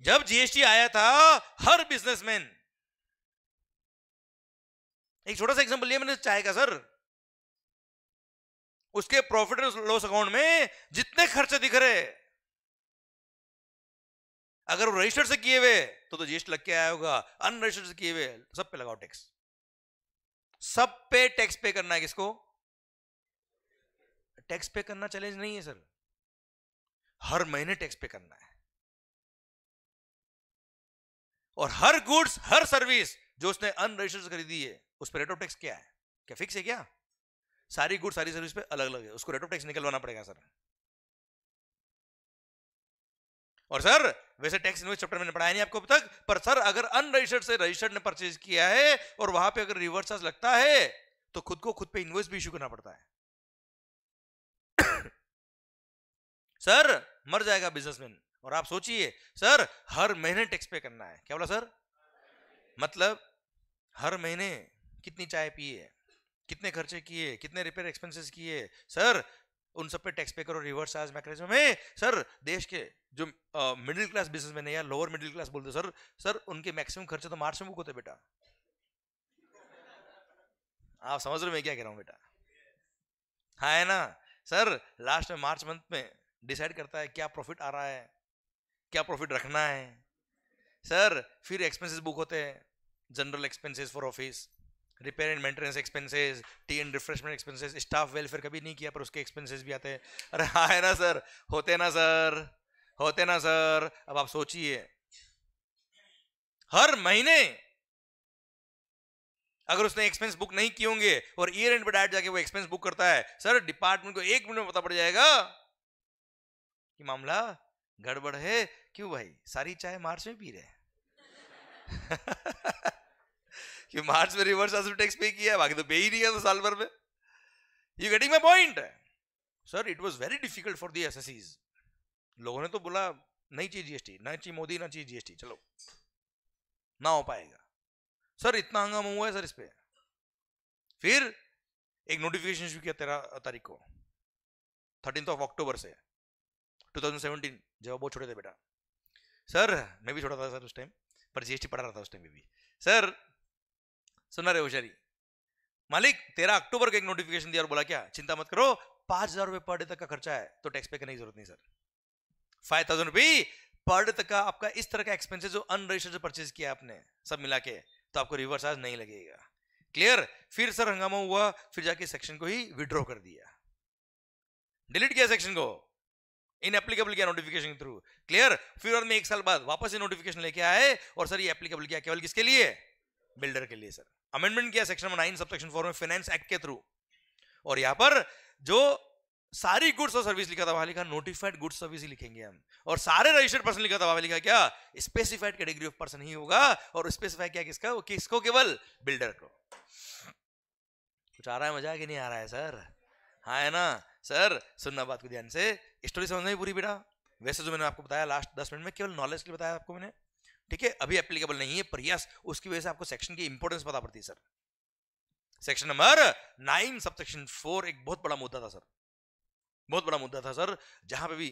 S1: जब जीएसटी आया था, हर बिजनेसमैन, एक छोटा सा एग्जांपल लिया मैंने चाय का सर, उसके प्रॉफिट एंड लॉस अकाउंट में जितने खर्चे दिख रहे, अगर वो रजिस्टर्ड से किए हुए तो जीएसटी लग के आया होगा, अनरजिस्टर्ड से किए हुए सब पे लगाओ टैक्स, सब पे टैक्स पे करना है। किसको टैक्स पे करना चैलेंज नहीं है सर, हर महीने टैक्स पे करना है। और हर गुड्स हर सर्विस जो उसने अनरजिस्टर्ड से खरीदी है उस पर रेट ऑफ टैक्स क्या है? क्या फिक्स है क्या? सारी गुड्स सारी सर्विस पे अलग अलग है, उसको रेट ऑफ टैक्स निकलवाना पड़ेगा सर। और सर वैसे टैक्स इनवॉइस चैप्टर मैंने पढ़ाया नहीं आपको अब तक, पर सर अगर अनरजिस्टर्ड से रजिस्टर्ड ने परचेज किया है और वहां पे अगर रिवर्स चार्ज लगता है तो खुद को खुद पे इनवॉइस भी इशू करना पड़ता है। सर मर जाएगा बिजनेसमैन। और आप सोचिए सर, हर महीने टैक्स पे करना है। क्या बोला सर? मतलब हर महीने कितनी चाय पिए, कितने खर्चे किए, कितने रिपेयर एक्सपेंसेस किए सर, उन सब पे टैक्स पे करो रिवर्स चार्ज मैकेनिज्म में। सर देश के जो मिडिल क्लास बिजनेसमैन है या लोअर मिडिल क्लास बोलते सर उनके मैक्सिमम खर्चे तो मार्च में बुक होते बेटा। आप समझ रहे मैं क्या कह रहा हूं बेटा? हाँ है ना सर, लास्ट में मार्च मंथ में डिसाइड करता है क्या प्रॉफिट आ रहा है, क्या प्रॉफिट रखना है सर। फिर एक्सपेंसेस बुक होते हैं, general expenses for office, repair and maintenance expenses, T and refreshment expenses, staff welfare कभी नहीं किया पर उसके एक्सपेंसेस भी आते हैं। अरे हाँ है ना सर, होते ना सर, होते ना सर। अब आप सोचिए हर महीने अगर उसने एक्सपेंस बुक नहीं किए होंगे और ईयर एंड पे डायरेक्ट जाके वो एक्सपेंस बुक करता है सर, डिपार्टमेंट को 1 मिनट में पता पड़ जाएगा कि मामला गड़बड़ है। क्यों भाई? सारी चाय मार्च में पी रहे कि मार्च में रिवर्स चार्ज टैक्स पे किया, बाकी तो पे ही नहीं किया तो साल भर में। You getting my point? Sir it was very difficult for the एसएससीज। लोगों ने तो बोला नहीं चाहिए जीएसटी, ना चाहिए मोदी, ना चाहिए जीएसटी, चलो ना हो पाएगा। सर इतना हंगामा हुआ है सर इस पे। फिर एक नोटिफिकेशन इशू किया 13 तारीख को, 13 अक्टूबर से 2017, जब बहुत छोटे थे बेटा। सर मैं भी छोटा था सर उस टाइम, पर जीएसटी पढ़ा रहा था उस टाइम भी। सर सुना रहे होशियारी, मालिक 13 अक्टूबर को एक नोटिफिकेशन दिया और बोला क्या, चिंता मत करो, 5,000 रुपए पर डे तक का खर्चा है तो टैक्स पे करने की जरूरत नहीं सर। 5,000 रुपए पर डे तक का आपका इस तरह का एक्सपेंसेस जो अनरजिस्टर्ड परचेज किया आपने सब मिला के, तो आपको रिवर्स चार्ज नहीं लगेगा। क्लियर? फिर सर हंगामा हुआ, फिर जाके सेक्शन को ही विड्रॉ कर दिया, डिलीट किया सेक्शन को, इनएप्लीकेबल किया नोटिफिकेशन के थ्रू। क्लियर? फिर और में 1 साल बाद वापस ये नोटिफिकेशन लेके आए और सर ये एप्लीकेबल किया केवल किसके लिए? बिल्डर के लिए सर। अमेंडमेंट किया सेक्शन नंबर 9 सबसेक्शन 4 में फाइनेंस एक्ट के थ्रू, और यहां पर जो सारी गुड्स और सर्विस लिखा था वहां लिखा नोटिफाइड गुड्स सर्विस ही लिखेंगे हम, और सारे रजिस्टर्ड पर्सन लिखा था वहां लिखा क्या? स्पेसिफाइड कैटेगरी ऑफ पर्सन ही होगा, और स्पेसिफाई क्या किसका? किसको? केवल बिल्डर को। कुछ आ रहा है मजा कि नहीं आ रहा है सर? हाँ है ना सर? सुनना बात को ध्यान से, स्टोरी समझ में पूरी बेटा। वैसे जो मैंने आपको बताया लास्ट 10 मिनट में केवल नॉलेज के लिए बताया आपको मैंने, ठीक है? अभी एप्लीकेबल नहीं है, प्रयास उसकी वजह से आपको सेक्शन की इंपॉर्टेंस पता पड़ती है सर। सेक्शन नंबर 9 सबसेक्शन 4 एक बहुत बड़ा मुद्दा था सर, बहुत बड़ा मुद्दा था सर, जहां पे भी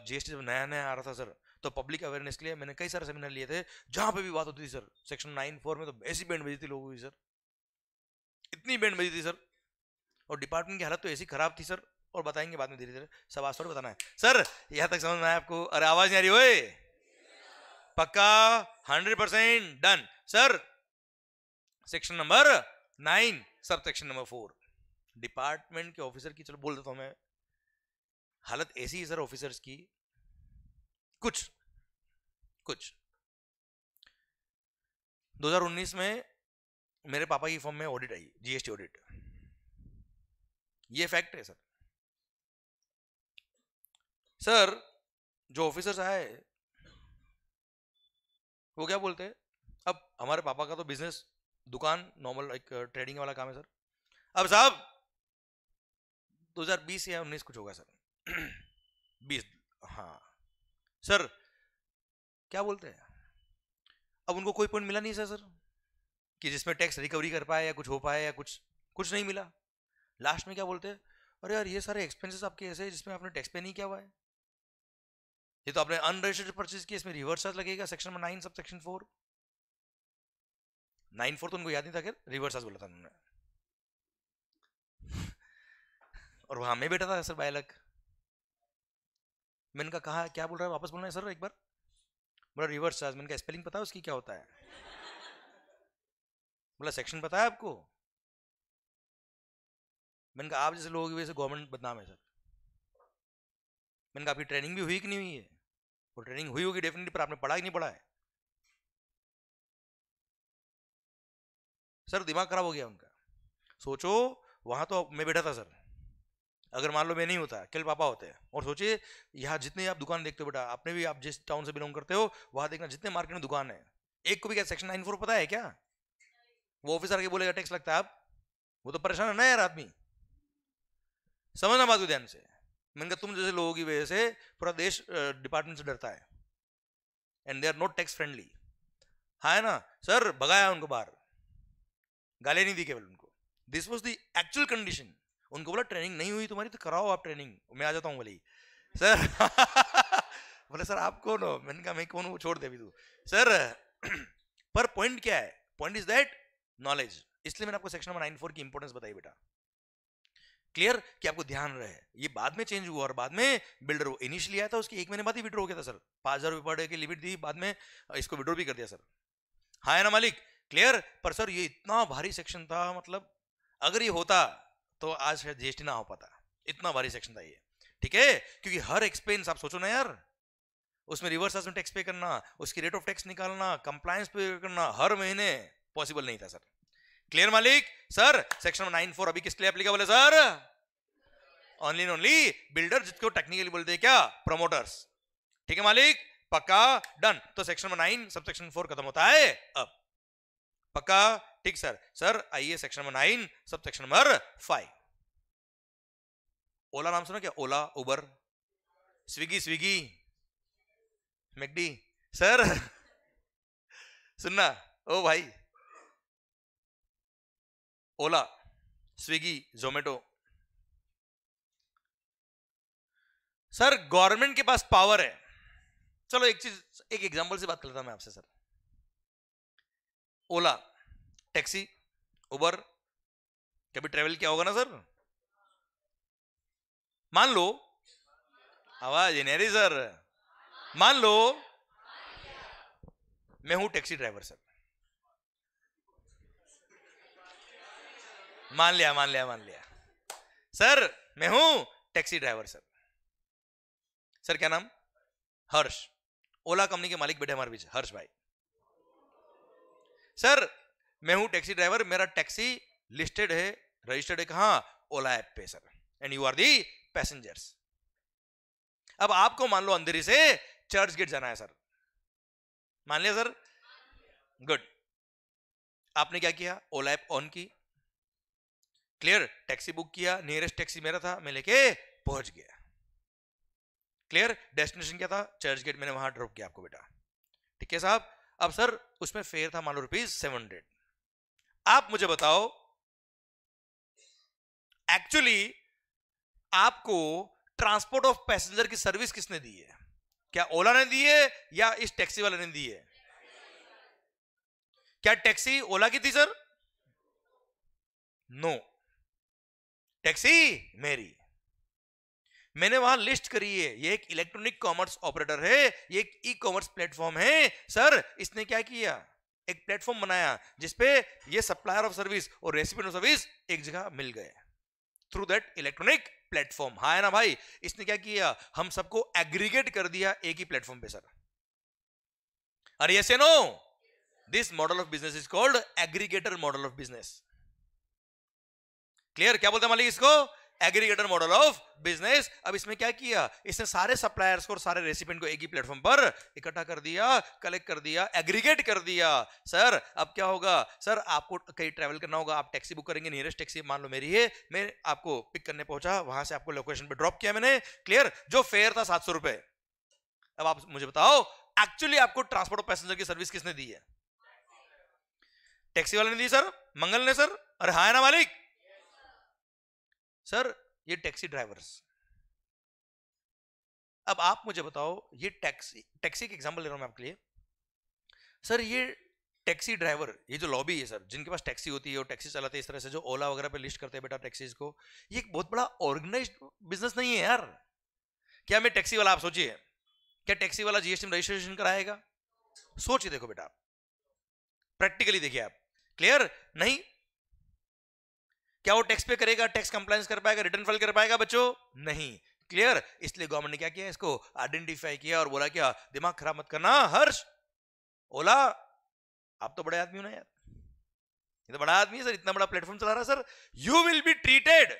S1: जीएसटी जब नया नया आ रहा था सर, तो पब्लिक अवेयरनेस के लिए मैंने कई सारे सेमिनार लिए थे, जहां पे भी बात होती थी सर सेक्शन 9(4) में, तो ऐसी बैंड बजी थी लोगों की सर, इतनी बैंड बजी थी सर, और डिपार्टमेंट की हालत तो ऐसी खराब थी सर, और बताएंगे बाद में धीरे धीरे, सब आज थोड़ा बताना है सर। यहां तक समझ में आया आपको? अरे आवाज नहीं आ रही ओए? पक्का 100% done sir. Section number 9 sub section number 4 department के ऑफिसर की, चलो बोल देता हूं मैं, हालत ऐसी है सर ऑफिसर्स की, कुछ 2019 में मेरे पापा की फॉर्म में ऑडिट आई, जीएसटी ऑडिट, ये फैक्ट है सर। सर जो ऑफिसर्स आए वो क्या बोलते हैं, अब हमारे पापा का तो बिजनेस दुकान नॉर्मल एक ट्रेडिंग वाला काम है सर। अब साहब 2020 या 19 कुछ होगा सर 20, हाँ सर क्या बोलते हैं, अब उनको कोई पॉइंट मिला नहीं सर कि जिसमें टैक्स रिकवरी कर पाए या कुछ हो पाए, या कुछ नहीं मिला। लास्ट में क्या बोलते हैं, अरे यार ये सारे एक्सपेंसेस आपके ऐसे हैं जिसमें आपने टैक्स पे नहीं किया हुआ है, ये तो आपने अनरजिस्टर्ड परचेज किया, इसमें रिवर्स चार्ज लगेगा सेक्शन नंबर 9 सब सेक्शन 4। 9(4) तो उनको याद नहीं था, क्या रिवर्स चार्ज बोला था उन्होंने और वहां मैं बैठा था सर बायलक, मैंने कहा क्या बोल रहा है, वापस बोलना है सर एक बार। बोला रिवर्स चार्ज, मैंने कहा स्पेलिंग पता है उसकी क्या होता है? बोला सेक्शन पता है आपको? मैंने कहा आप जैसे लोगों की वजह से गवर्नमेंट बदनाम है सर। मैंने कहा आपकी ट्रेनिंग भी हुई कि नहीं हुई है? वो ट्रेनिंग हुई होगी डेफिनेटली, पर आपने पढ़ा कि नहीं पढ़ा है? सर दिमाग खराब हो गया उनका। सोचो वहां तो मैं बैठा था सर, अगर मान लो मैं नहीं होता, केवल पापा होते हैं, और सोचिए यहाँ जितने आप दुकान देखते हो बेटा, आपने भी, आप जिस टाउन से बिलोंग करते हो वहां देखना जितने मार्केट में दुकान है, एक को भी क्या सेक्शन 9(4) पता है क्या? वो ऑफिसर के बोलेगा टैक्स लगता है, आप वो तो परेशान है ना यार आदमी, समझना बात को ध्यान से। मैंने कहा तुम जैसे लोगों की वजह से पूरा देश डिपार्टमेंट से डरता है, and they are not tax friendly, हाँ है ना सर? भगाया उनको बाहर, गाली नहीं दी केवल उनको, this was the actual condition. उनको बोला ट्रेनिंग नहीं हुई तुम्हारी तो कराओ आप ट्रेनिंग, मैं आ जाता हूँ बोली सर बोले सर आप कौन हो? मैंने कहा मैं कौन हूँ, छोड़ दे अभी तू सर पर पॉइंट क्या है? पॉइंट इज दैट नॉलेज, इसलिए मैंने आपको सेक्शन नंबर 9(4) की इंपॉर्टेंस बताई बेटा। क्लियर? कि आपको ध्यान रहे, ये बाद में चेंज हुआ, और बाद में बिल्डर वो इनिशियली आया था उसके 1 महीने बाद ही विड्रॉ हो गया था सर, 5,000 रुपये पर डे की लिमिट दी, बाद में इसको विड्रॉ भी कर दिया सर, हाँ है ना मालिक? क्लियर? पर सर ये इतना भारी सेक्शन था, मतलब अगर ये होता तो आज शायद जीएसटी ना हो पाता, इतना भारी सेक्शन था ये, ठीक है? क्योंकि हर एक्सपेंस आप सोचो ना यार, उसमें रिवर्स चार्ज में टैक्स पे करना, उसकी रेट ऑफ टैक्स निकालना, कंप्लायंस पे करना हर महीने पॉसिबल नहीं था सर। क्लियर मालिक? सर सेक्शन 9(4) अभी किसके लिए एप्लीकेबल है sir? Only and only builder, जिसको टेक्निकली बोलते हैं क्या? प्रमोटर्स, ठीक है मालिक? पक्का डन। तो सेक्शन नंबर 9 सब सेक्शन 4 खत्म होता है अब, पक्का? ठीक सर। सर आइए section number 9 sub section number 5। ओला नाम सुना क्या? ओला, उबर, स्विगी, मैकडी सर सुनना ओ भाई, ओला, स्विगी, जोमेटो, सर गवर्नमेंट के पास पावर है। चलो एक चीज, एक एग्जांपल से बात कर लेता हूं मैं आपसे सर। ओला, टैक्सी, उबर, कभी ट्रेवल किया होगा ना सर? मान लो, आवाज नहीं आ रही सर, मान लो मैं हूं टैक्सी ड्राइवर सर, मान लिया सर, मैं हूं टैक्सी ड्राइवर सर। सर क्या नाम? हर्ष, ओला कंपनी के मालिक बैठे हमारे बीच, हर्ष भाई। सर मैं हूं टैक्सी ड्राइवर, मेरा टैक्सी लिस्टेड है, रजिस्टर्ड है कहां? ओला ऐप पे sir, and you are the passengers. अब आपको मान लो अंधेरी से चर्च गेट जाना है सर, मान लिया सर, गुड। आपने क्या किया? ओला ऐप ऑन की, क्लियर, टैक्सी बुक किया, नियरेस्ट टैक्सी मेरा था, मैं लेके पहुंच गया, क्लियर। डेस्टिनेशन क्या था? चर्च गेट, मैंने वहां ड्रॉप किया आपको बेटा, ठीक है साहब। अब सर उसमें फेयर था मान लो ₹700। आप मुझे बताओ एक्चुअली आपको ट्रांसपोर्ट ऑफ पैसेंजर की सर्विस किसने दी है? क्या ओला ने दी है या इस टैक्सी वाले ने दी है? क्या टैक्सी ओला की थी सर? नो, टैक्सी मेरी। मैंने वहां लिस्ट करी है, ये एक इलेक्ट्रॉनिक कॉमर्स ऑपरेटर है, ये एक ई कॉमर्स प्लेटफॉर्म है सर। इसने क्या किया? एक प्लेटफॉर्म बनाया जिसपे ये सप्लायर ऑफ सर्विस और रेसिपिएंट ऑफ सर्विस एक जगह मिल गए थ्रू दैट इलेक्ट्रॉनिक प्लेटफॉर्म। हाँ है ना भाई? इसने क्या किया? हम सबको एग्रीगेट कर दिया एक ही प्लेटफॉर्म पे सर। अरे यस या no? This model of business is called aggregator model of business. Clear? क्या बोलते हैं मालिक इसको? Aggregator model of business. अब इसमें क्या किया? इसने सारे सप्लायर्स को और सारे रेसिपिएंट को एक ही प्लेटफॉर्म पर इकट्ठा कर दिया, कलेक्ट कर दिया, एग्रीगेट कर दिया सर। अब क्या होगा सर? आपको कहीं ट्रैवल करना होगा, आप टैक्सी बुक करेंगे, नियरेस्ट टैक्सी मान लो मेरी है, मैं आपको पिक करने पहुंचा, वहां से आपको लोकेशन पे ड्रॉप किया मैंने, क्लियर। जो फेयर था 700 रुपए। अब आप मुझे बताओ एक्चुअली आपको ट्रांसपोर्ट ऑफ पैसेंजर की सर्विस किसने दी है? टैक्सी वाले ने दी सर, मंगल ने सर। अरे हाँ है ना मालिक? सर ये टैक्सी ड्राइवर्स। अब आप मुझे बताओ, ये टैक्सी के एग्जांपल ले रहा हूं मैं आपके लिए सर। ये टैक्सी ड्राइवर, ये जो लॉबी है सर, जिनके पास टैक्सी होती है और टैक्सी चलाते हैं, इस तरह से जो ओला वगैरह पे लिस्ट करते हैं बेटा टैक्सीज को, ये एक बहुत बड़ा ऑर्गेनाइज्ड बिजनेस नहीं है यार। क्या मैं टैक्सी वाला, आप सोचिए, क्या टैक्सी वाला जीएसटी में रजिस्ट्रेशन कराएगा? सोचिए, देखो बेटा, प्रैक्टिकली देखिए आप, क्लियर नहीं? क्या वो टैक्स पे करेगा? टैक्स कंप्लायंस कर पाएगा? रिटर्न फाइल कर पाएगा बच्चों? नहीं, क्लियर। इसलिए गवर्नमेंट ने क्या किया? इसको आइडेंटिफाई किया और बोला क्या? दिमाग खराब मत करना हर्ष, ओला आप तो बड़े आदमी हो ना यार, ये तो बड़ा आदमी है सर, इतना बड़ा प्लेटफॉर्म चला रहा है sir. You will be treated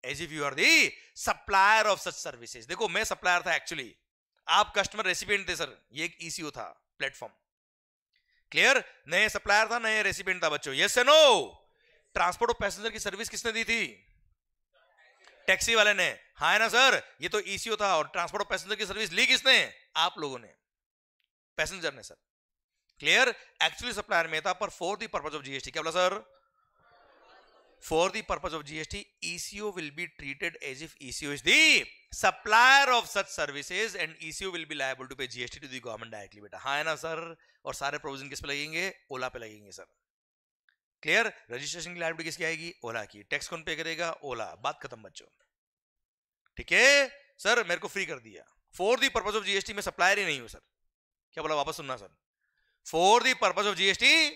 S1: as if you are the supplier of such services. देखो मैं सप्लायर था एक्चुअली, आप कस्टमर रेसिपिएंट थे सर, ये एक ईसीओ था प्लेटफॉर्म, क्लियर। नए सप्लायर था, नए रेसिपिएंट था बच्चों, यस या नो? ट्रांसपोर्ट ऑफ पैसेंजर की सर्विस किसने दी थी? टैक्सी वाले ने। हाँ है ना सर? ये तो ईसीओ था, और ट्रांसपोर्ट ऑफ पैसेंजर की सर्विस ली किसने? आप लोगों ने, पैसेंजर ने सर, क्लियर। एक्चुअली सप्लायर में था, पर for the purpose of GST, क्या बोला sir? For the purpose of GST ECO will be treated as if ECO is the supplier of such services and ECO will be liable to pay GST to the government directly बेटा। हाँ है ना sir? और सारे provision किस पे लगेंगे? ओला पे लगेंगे सर, क्लियर। रजिस्ट्रेशन की लायबिलिटी किसकी आएगी? ओला की। टैक्स कौन पे करेगा? ओला। बात खत्म बच्चों, ठीक है सर। मेरे को फ्री कर दिया for the purpose of GST, मैं सप्लायर ही नहीं हूं सर। क्या बोला? वापस सुनना sir, for the purpose of GST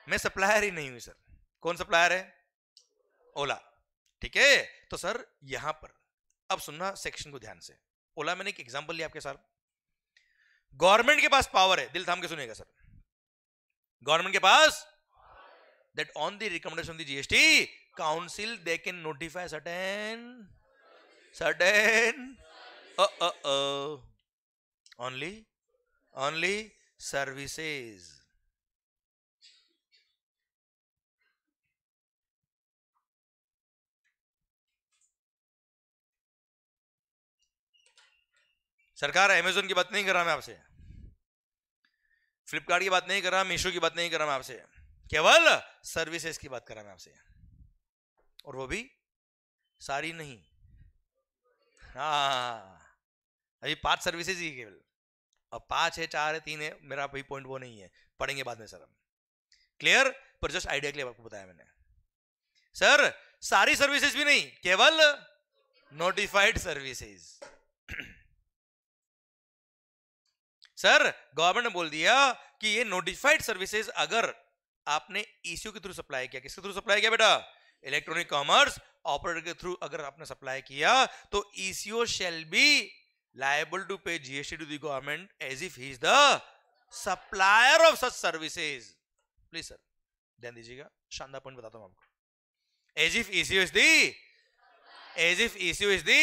S1: मैं सप्लायर ही नहीं हूं सर। कौन सप्लायर है? ओला, ठीक है। तो सर यहां पर अब सुनना सेक्शन को ध्यान से। ओला मैंने एक एग्जांपल लिया आपके साथ। गवर्नमेंट के पास पावर है, दिल थाम के सुनिएगा सर, गवर्नमेंट के पास that on the recommendation of the GST council they can notify certain only services। सरकार अमेजोन की बात नहीं कर रहा मैं आपसे, फ्लिपकार्ट की बात नहीं कर रहा, मीशो की बात नहीं कर रहा मैं आपसे, केवल सर्विसेज की बात कर रहा मैं आपसे, और वो भी सारी नहीं। हाँ, अभी 5 सर्विसेज ही केवल, अब 5 है, 4 है, 3 है, मेरा अभी पॉइंट वो नहीं है, पढ़ेंगे बाद में सर हम, क्लियर। पर जस्ट आइडिया के लिए आपको बताया मैंने सर, सारी सर्विसेज भी नहीं, केवल नोटिफाइड सर्विसेज। सर गवर्नमेंट ने बोल दिया कि ये नोटिफाइड सर्विसेज अगर आपने ईसीओ के थ्रू सप्लाई किया, किसके थ्रू सप्लाई किया बेटा? इलेक्ट्रॉनिक कॉमर्स ऑपरेटर के थ्रू अगर आपने सप्लाई किया तो ECO shall be liable to pay GST to the government as if he is the supplier of such services. Please sir ध्यान दीजिएगा, शानदार पॉइंट बताता हूं आपको। As if ECO is the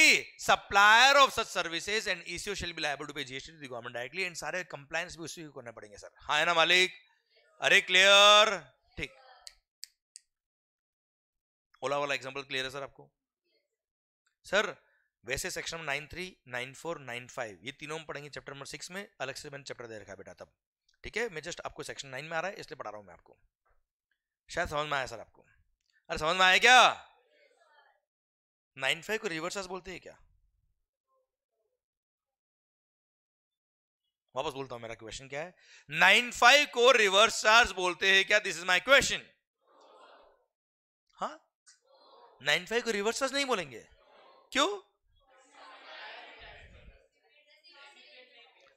S1: supplier of such services and ECO shall be liable to pay GST to the government directly, and सारे compliance भी उसी को करना पड़ेंगे सर। हाँ है ना मालिक? अरे क्लियर? ठीक, ओला वाला एग्जांपल क्लियर है सर आपको? सर वैसे सेक्शन 93, 94, 95 ये तीनों में पढ़ेंगे चैप्टर नंबर 6 में, अलग से मैंने चैप्टर दे रखा है बेटा तब, ठीक है? मैं जस्ट आपको सेक्शन 9 में आ रहा है इसलिए पढ़ा रहा हूं मैं आपको। शायद समझ में आया सर आपको? अरे समझ में आया क्या? 95 को रिवर्स चार्ज बोलते हैं क्या? वापस बोलता हूं, मेरा क्वेश्चन क्या है? 95 को रिवर्स चार्ज बोलते हैं क्या? This is my question. हाँ, 95 को रिवर्स चार्ज नहीं बोलेंगे, क्यों?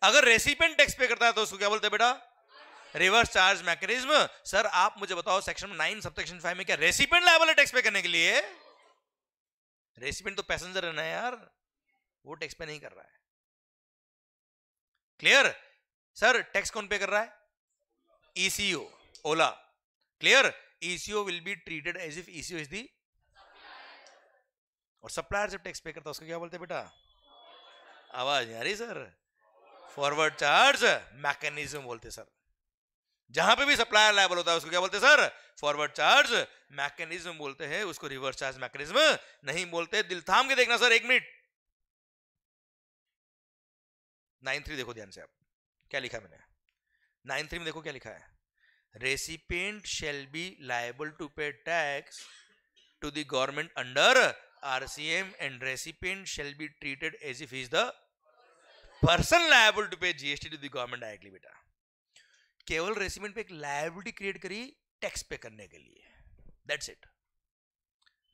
S1: अगर रेसिपिएंट टैक्स पे करता है तो उसको क्या बोलते हैं बेटा? Reverse charge mechanism. सर आप मुझे बताओ सेक्शन 9 सबसेक्शन 5 में क्या रेसिपिएंट लायबल है टैक्स पे करने के लिए? रेसिपिएंट तो पैसेंजर है ना यार, वो टैक्स पे नहीं कर रहा है। क्लियर? सर टैक्स कौन पे कर रहा है? ECO, Ola. Clear? ECO will be treated as if ECO is the, और सप्लायर जब टैक्स पे करता है उसको क्या बोलते हैं बेटा? आवाज नहीं आ रही सर? फॉरवर्ड चार्ज मैकेनिज्म बोलते सर। जहां पे भी सप्लायर लायबल होता है उसको क्या बोलते हैं सर? फॉरवर्ड चार्ज मैकेनिज्म बोलते हैं, उसको रिवर्स चार्ज मैकेनिज्म नहीं बोलते। दिल थाम के देखना सर, एक मिनट। 9.3 देखो ध्यान से आप, क्या लिखा है मैंने 9.3 में? देखो क्या लिखा है, recipient shall be liable to pay tax to the government under RCM and recipient shall be treated as if he is the person liable to pay GST to the government directly. बेटा केवल recipient पे एक liability create करी tax पे करने के लिए, that's it.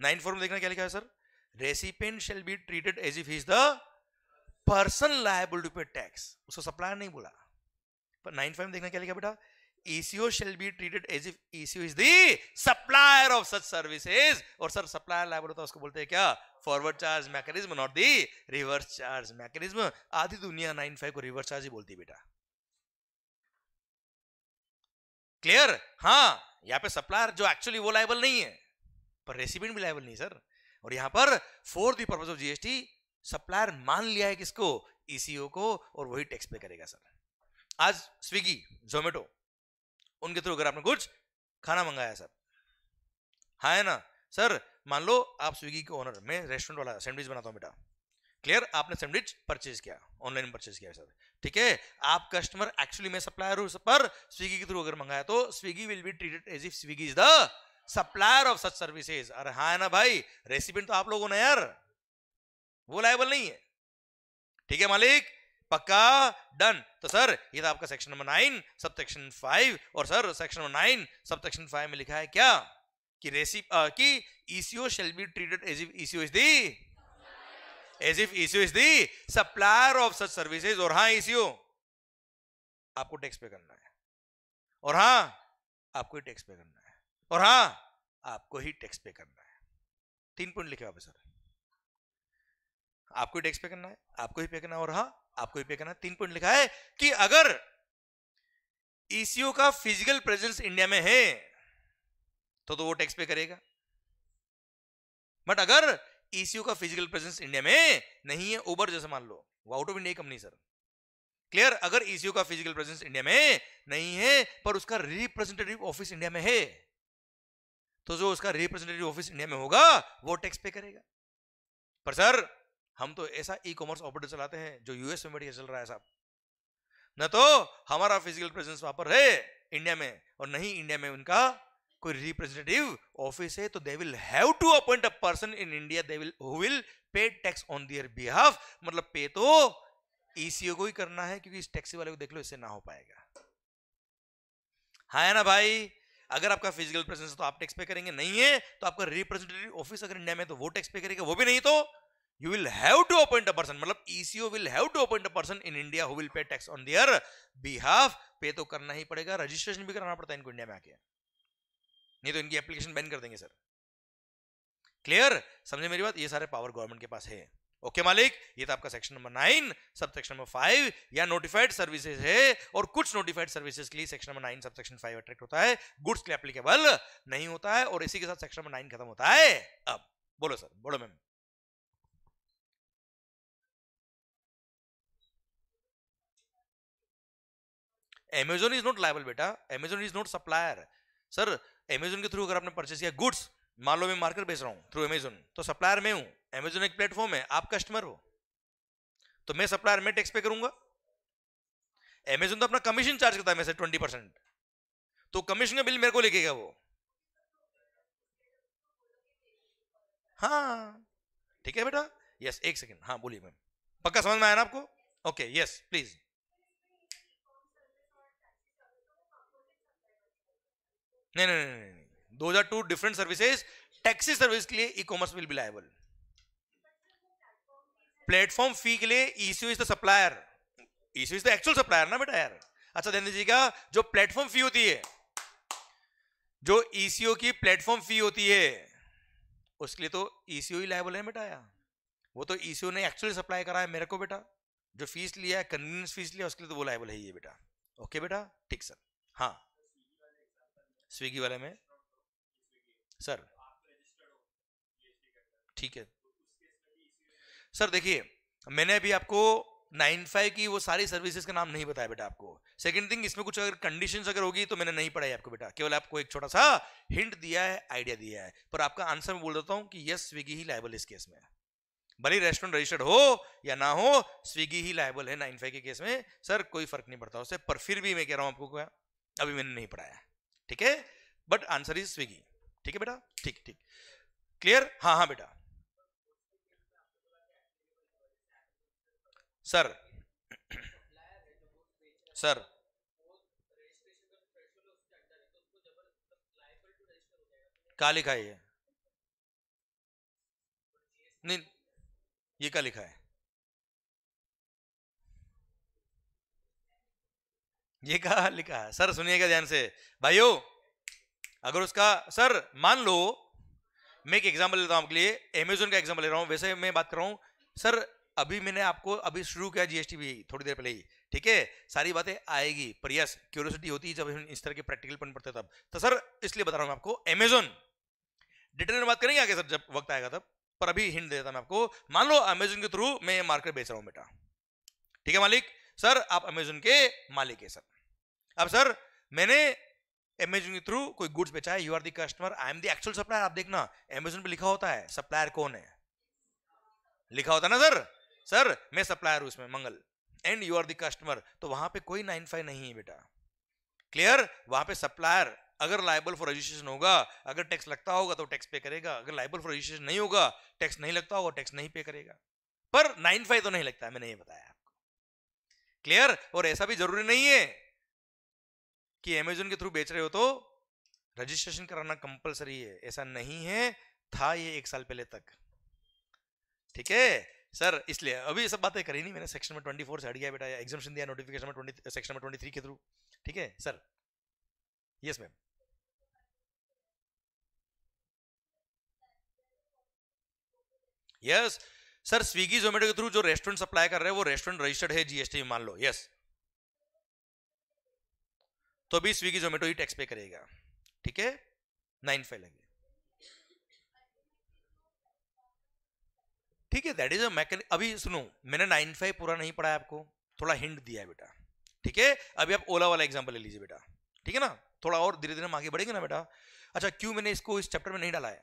S1: 9.4 में देखना क्या लिखा है sir, recipient shall be treated as if he is the person liable to pay tax, उसको सप्लायर नहीं बोला। पर 9.5 में देखना क्या लिखा बेटा, ECO shall be treated as if ECO is the supplier of such services, और सर सप्लायर लायबल होता है उसको बोलते हैं क्या? Forward charge mechanism, not the reverse charge mechanism. आधी दुनिया 9.5 को रिवर्स चार्ज ही बोलती है बेटा। क्लियर? हाँ, यहाँ पे सप्लायर जो एक्चुअली वो लायबल नहीं है, पर रेसिपिएंट भी लायबल नहीं सर। और यहाँ पर for the purpose of GST supplier मान लिया है किसको? ECO को, और वही टैक्स पे करेगा सर। आज स्विगी, जोमेटो, उनके थ्रू अगर आपने कुछ खाना मंगाया सर, हाँ है ना सर? मान लो आप स्विगी के ओनर, मैं रेस्टोरेंट वाला सैंडविच बनाता हूं बेटा। क्लियर? आपने सैंडविच परचेज किया, ऑनलाइन परचेज किया सर, ठीक है? आप कस्टमर, एक्चुअली मैं सप्लायर हूं पर स्विगी के थ्रू अगर मंगाया तो Swiggy will be treated as if Swiggy is the supplier of such services. अरे हाँ है ना भाई? रेसिपिएंट तो आप लोगों ने यार, वो लायबल नहीं है, ठीक है मालिक? पक्का? डन। तो सर ये था आपका सेक्शन नंबर 9 सब सेक्शन 5, और sir section number 9 sub section 5 में लिखा है क्या कि कि ECO shall be treated as if ECO is the supplier of such services। और हाँ ECO आपको टैक्स पे करना है, और हाँ आपको ही टैक्स पे करना है, और हाँ आपको ही टैक्स पे करना है। 3 पॉइंट लिखे वापस सर, आपको ही टैक्स पे करना है, आपको ही पे करना है, और हाँ आपको ही पे करना है। 3 पॉइंट लिखा है कि अगर ECO का फिजिकल प्रेजेंस इंडिया में है तो वो टैक्स पे करेगा, बट अगर ECO का फिजिकल प्रेजेंस इंडिया में नहीं है, उबर जैसे मान लो, वो out of India company sir. Clear? अगर ECO का फिजिकल प्रेजेंस इंडिया में नहीं है पर उसका रिप्रेजेंटेटिव ऑफिस इंडिया में है, तो जो उसका रिप्रेजेंटेटिव ऑफिस इंडिया में होगा वो टैक्स पे करेगा। पर सर हम तो ऐसा ई कॉमर्स ऑपरेटर चलाते हैं जो यूएस में बढ़िया चल रहा है साहब, न तो हमारा फिजिकल प्रेजेंस वहां पर है इंडिया में, और नहीं इंडिया में उनका कोई रिप्रेजेंटेटिव ऑफिस है, तो they will have to appoint a person in India they will who will pay tax on their behalf. मतलब पे तो ECO को ही करना है, क्योंकि इस टैक्सी वाले को देख लो इससे ना हो पाएगा। हाँ है ना भाई? अगर आपका फिजिकल प्रेजेंस तो आप टैक्स पे करेंगे, नहीं है तो आपका रिप्रेजेंटेटिव ऑफिस अगर इंडिया में तो वो टैक्स पे करेगा, वो भी नहीं तो You will have to appoint a person, मतलब ECO will have to appoint a person in India who will pay tax on their behalf. पे तो करना ही पड़ेगा, रजिस्ट्रेशन भी कराना पड़ता है इनको इंडिया में आके, नहीं तो इनकी एप्लीकेशन बैन कर देंगे सर. क्लियर, समझे मेरी बात? ये सारे पावर गवर्नमेंट के पास है. ओके मालिक, ये था आपका section number 9. Sub section number 5 या नोटिफाइड सर्विसेज है, और कुछ नोटिफाइड सर्विसेज के लिए section number 9 sub section 5 attract होता है, गुड्स के लिए एप्लीकेबल नहीं होता है. और इसी के साथ सेक्शन नंबर 9 खत्म होता है. अब बोलो सर, बोलो ma'am. Amazon is not liable बेटा, Amazon is not supplier. Sir Amazon के थ्रू अगर आपने परचेस किया गुड्स, मान लो मैं मार्केट बेच रहा हूं थ्रू Amazon, तो सप्लायर मैं हूं, Amazon एक प्लेटफॉर्म है, आप कस्टमर हो, तो मैं सप्लायर में टैक्स पे करूंगा. Amazon तो अपना कमीशन चार्ज करता है मैं से 20%, तो कमीशन का बिल मेरे को लिखेगा वो. हाँ ठीक है बेटा. यस, एक सेकंड, हाँ बोलिए मैम. पक्का समझ में आया ना आपको? Okay yes please. नहीं नहीं नहीं नहीं, those are two different services. Taxi service के लिए e commerce will be liable. Platform fee के लिए ECO is the supplier, ECO is the actual supplier ना बेटा यार. अच्छा ध्यान दीजिएगा, जो प्लेटफॉर्म फी होती है, जो ईसीओ की प्लेटफॉर्म फी होती है, उसके लिए तो ईसीओ ही लायबल है बेटा यार. वो तो ईसीओ ने एक्चुअली सप्लाई करा है मेरे को बेटा, जो फीस लिया है, कन्वीनियंस फीस लिया, उसके लिए तो वो लायबल है ये बेटा. ओके बेटा, ठीक सर. हाँ, स्विगी वाले में सर, ठीक है सर. देखिए मैंने अभी आपको 95 की वो सारी सर्विसेज का नाम नहीं बताया बेटा आपको. सेकंड थिंग, इसमें कुछ अगर कंडीशंस अगर होगी तो मैंने नहीं पढ़ाई आपको बेटा, केवल आपको एक छोटा सा हिंट दिया है, आइडिया दिया है. पर आपका आंसर मैं बोल देता हूं कि यस, स्विगी ही लायबल इस केस में. भले रेस्टोरेंट रजिस्टर्ड हो या ना हो, स्विगी ही लायबल है 95 के केस में सर, कोई फर्क नहीं पड़ता उससे. पर फिर भी मैं कह रहा हूं आपको, क्या अभी मैंने नहीं पढ़ाया, ठीक है, बट आंसर इज स्विगी. ठीक है बेटा, ठीक ठीक, क्लियर. हाँ हाँ बेटा. सर सर क्या लिखा है ये? नहीं, ये क्या लिखा है? ये क्या लिखा है सर? सुनिएगा ध्यान से भाइयों. अगर उसका सर, मान लो मैं एक एग्जांपल लेता हूं आपके लिए, अमेजोन का एग्जांपल ले रहा हूं, वैसे मैं बात कर रहा हूं सर. अभी मैंने आपको अभी शुरू किया जीएसटी भी थोड़ी देर पहले ही, ठीक है, सारी बातें आएगी, पर यस क्यूरियोसिटी होती है जब हम इस तरह के प्रैक्टिकल पॉइंट पढ़ते हैं तब. तो सर इसलिए बता रहा हूं आपको, अमेजोन डिटेल में बात करेंगे आगे सर जब वक्त आएगा तब, पर अभी हिंट देता मैं आपको. मान लो अमेजोन के थ्रू मैं मार्केट बेच रहा हूं बेटा, ठीक है मालिक, सर आप अमेजोन के मालिक है सर. अब सर मैंने अमेजोन के थ्रू कोई गुड्स बेचा है, you are the customer, I am the actual supplier. आप देखना अमेजोन पे लिखा होता है सप्लायर कौन है, लिखा होता है ना सर. सर मैं सप्लायर हूं इसमें Mangal, and you are the customer, तो वहां पे कोई 95 नहीं है बेटा. क्लियर, वहां पे सप्लायर अगर लायबल फॉर रजिस्ट्रेशन होगा, अगर टैक्स लगता होगा तो टैक्स पे करेगा, अगर लायबल फॉर रजिस्ट्रेशन नहीं होगा, टैक्स नहीं लगता होगा, टैक्स नहीं पे करेगा. पर 95 तो नहीं लगता है, मैंने ये बताया आपको. क्लियर, और ऐसा भी जरूरी नहीं है कि अमेजोन के थ्रू बेच रहे हो तो रजिस्ट्रेशन कराना कंपलसरी है, ऐसा नहीं है, था ये 1 साल पहले तक. ठीक है सर, इसलिए अभी ये सब बातें करी नहीं मैंने, सेक्शन में 24 से हट गया बेटा, एग्जामिनेशन दिया नोटिफिकेशन में 20 सेक्शन में 23 के थ्रू. ठीक है sir. Yes ma'am. Yes sir, Swiggy Zomato के थ्रू जो रेस्टोरेंट सप्लाई कर रहे हैं वो रेस्टोरेंट रजिस्टर्ड है जीएसटी में, मान लो. यस, तो भी स्विगी जोमेटो ही टैक्स पे करेगा. ठीक है, 95 लगे. ठीक है, दैट इज अ मैकेनिक. अभी सुनो, मैंने 95 पूरा नहीं पढ़ा है आपको, थोड़ा हिंट दिया है बेटा. ठीक है, अभी आप ओला वाला एग्जांपल ले लीजिए बेटा, ठीक है ना, थोड़ा और धीरे धीरे हम आगे बढ़ेंगे ना बेटा. अच्छा, क्यों मैंने इसको इस चैप्टर में नहीं डाला है?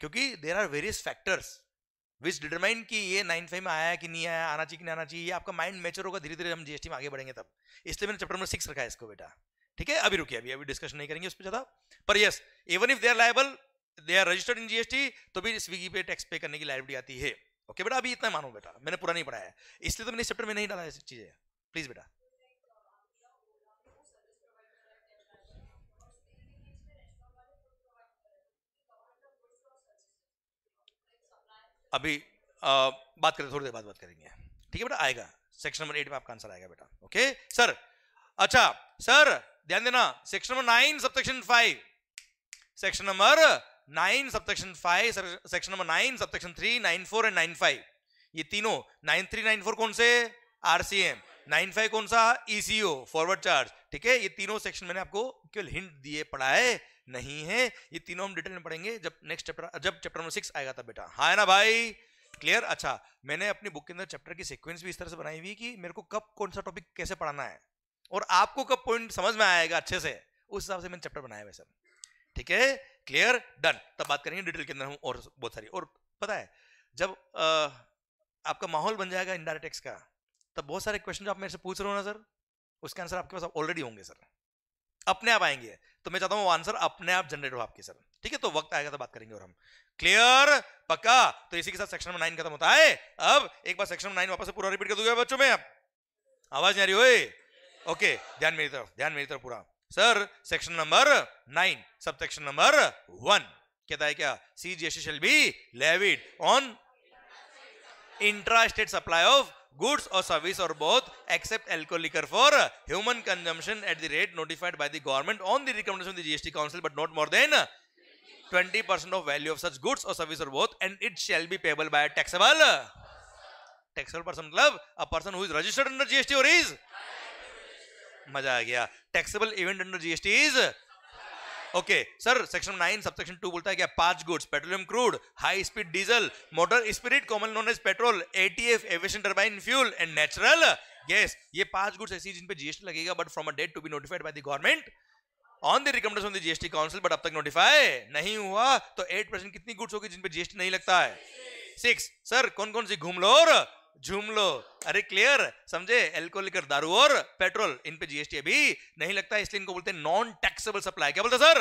S1: क्योंकि there are various factors which determine कि ये 95 में आया है कि नहीं आया, आना चाहिए कि नहीं आना चाहिए, ये आपका माइंड मैच्योर होगा धीरे धीरे, हम जीएसटी में आगे बढ़ेंगे तब. इसलिए मैंने चैप्टर नंबर 6 रखा है इसको बेटा. ठीक है, अभी रुकिए, अभी अभी डिस्कशन नहीं करेंगे उस पर ज्यादा. पर yes, even if they are liable, they are registered in GST, तो भी स्विगी पे टैक्स पे करने की लायबिलिटी आती है. ओके बेटा, अभी इतना मानो बेटा, मैंने पूरा नहीं पढ़ाया है, इसलिए तो मैंने इस चैप्टर में नहीं डाला ऐसी चीजें. प्लीज बेटा. अभी बात करें, थोड़ी देर बाद बात करेंगे, ठीक है बेटा, आएगा सेक्शन नंबर 8 में आपका आंसर आएगा बेटा, ओके सर। अच्छा सर ध्यान देना, section number 9 subsection 5, section number 9 subsection 5, section number 9 subsection 3, 94 and 95, ये तीनों 93 94 कौन से, आरसीएम, 95 कौन सा, ईसीओ फॉरवर्ड चार्ज, ठीक है। ये तीनों सेक्शन मैंने आपको केवल हिंट दिए, पढ़ाए नहीं है, ये तीनों हम डिटेल में पढ़ेंगे जब नेक्स्ट चैप्टर, जब चैप्टर नंबर 6 आएगा तब बेटा, हाँ है ना भाई, क्लियर। अच्छा मैंने अपनी बुक के अंदर चैप्टर की सीक्वेंस भी इस तरह से बनाई हुई कि मेरे को कब कौन सा टॉपिक कैसे पढ़ाना है और आपको कब पॉइंट समझ में आएगा अच्छे से, उस हिसाब से मैंने चैप्टर बनाया वैसे, ठीक है, क्लियर डन। तब बात करेंगे डिटेल के अंदर हम और बहुत सारी, और पता है जब आपका माहौल बन जाएगा इनडायरेक्ट टैक्स का, तब बहुत सारे क्वेश्चन जो आप मेरे से पूछ रहे हो ना सर, उसके आंसर आपके पास ऑलरेडी होंगे सर, अपने आप आएंगे, तो मैं चाहता हूं वो आंसर अपने आप जनरेट हो आपके सर, ठीक है। तो वक्त आएगा तो बात करेंगे और हम, क्लियर पक्का। तो इसी के साथ सेक्शन नंबर 9 खत्म होता है। अब एक बार सेक्शन नंबर 9 वापस से पूरा रिपीट कर दूंगा बच्चों में, अब आवाज नहीं आ रही हो, ओके ध्यान मेरी तरफ, ध्यान मेरी तरफ पूरा। Sir section number 9 sub section number 1 कहता है क्या, CGST shall be levied on intra state supply of goods or service or both except alcohol liquor for human consumption at the rate notified by the government on the recommendation of the GST council, but not more than 20% of value of such goods or service or both, and it shall be payable by a taxable person, मतलब a person who is registered under GST or is, मजा आ गया, taxable event under GST is, okay sir. Section 9 subsection 2 बोलता है क्या, 5 goods, petroleum crude, high speed diesel, motor spirit common known as petrol, ATF aviation turbine fuel and natural gas, ये 5 goods ऐसी जिन पे GST लगेगा, but from a date to be notified by the government on the recommendation of the GST council, but अब तक notify नहीं हुआ, तो 8% कितनी गुड्स होगी जिन पे जीएसटी नहीं लगता है, 6। सर कौन कौन सी, घूम लो और झूम लो, अरे क्लियर समझे, एल्कोहल लिकर दारू और पेट्रोल, इन पे जीएसटी अभी नहीं लगता है, इसलिए इनको बोलते हैं नॉन टैक्सेबल सप्लाई। क्या बोलते हैं सर,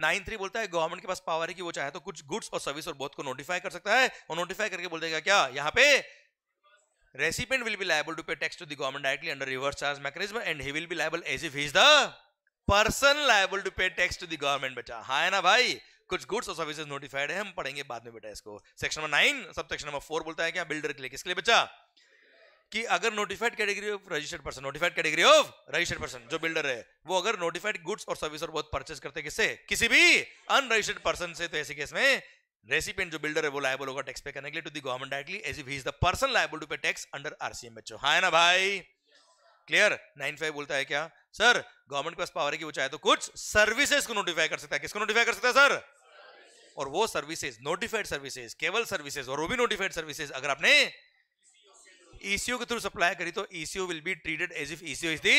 S1: 9(3) बोलता है गवर्नमेंट के पास पावर है कि वो चाहे तो कुछ गुड्स और सर्विस और बोथ को नोटिफाई कर सकता है, और नोटिफाई करके बोल देगा क्या, यहाँ पे recipient will be liable to pay tax to the government directly under reverse charge mechanism, and he will be liable as if he is the person liable to pay tax to the government. बच्चा हाँ है ना भाई, कुछ goods और services notified है, हम पढ़ेंगे बाद में बेटा इसको। Section number 9 sub section number 4 बोलता है क्या, बिल्डर के लिए, किसके लिए बच्चा, कि अगर notified category of registered person, notified category of registered person जो बिल्डर है, वो अगर नोटिफाइड गुड्स और सर्विस और बहुत परचेस करते हैं किससे, किसी भी अनरजिस्टर्ड पर्सन से, तो ऐसे केस में रेसिपिएंट जो बिल्डर है वो लायबल होगा टैक्स पे करने के लिए to the government directly as if he is the person liable to pay tax under RCM. बच्चों हाँ है ना भाई, क्लियर। 9(5) बोलता है क्या, सर गवर्नमेंट के पास पावर है कि वो चाहे तो कुछ सर्विसेज को नोटिफाई कर सकता है, किसको नोटिफाई कर सकता है सर, और वो सर्विसेज नोटिफाइड सर्विसेज, केवल सर्विसेज, और वो भी नोटिफाइड सर्विसेज अगर आपने ईसीओ के थ्रू सप्लाई करी, तो ECO will be treated as if ECO is the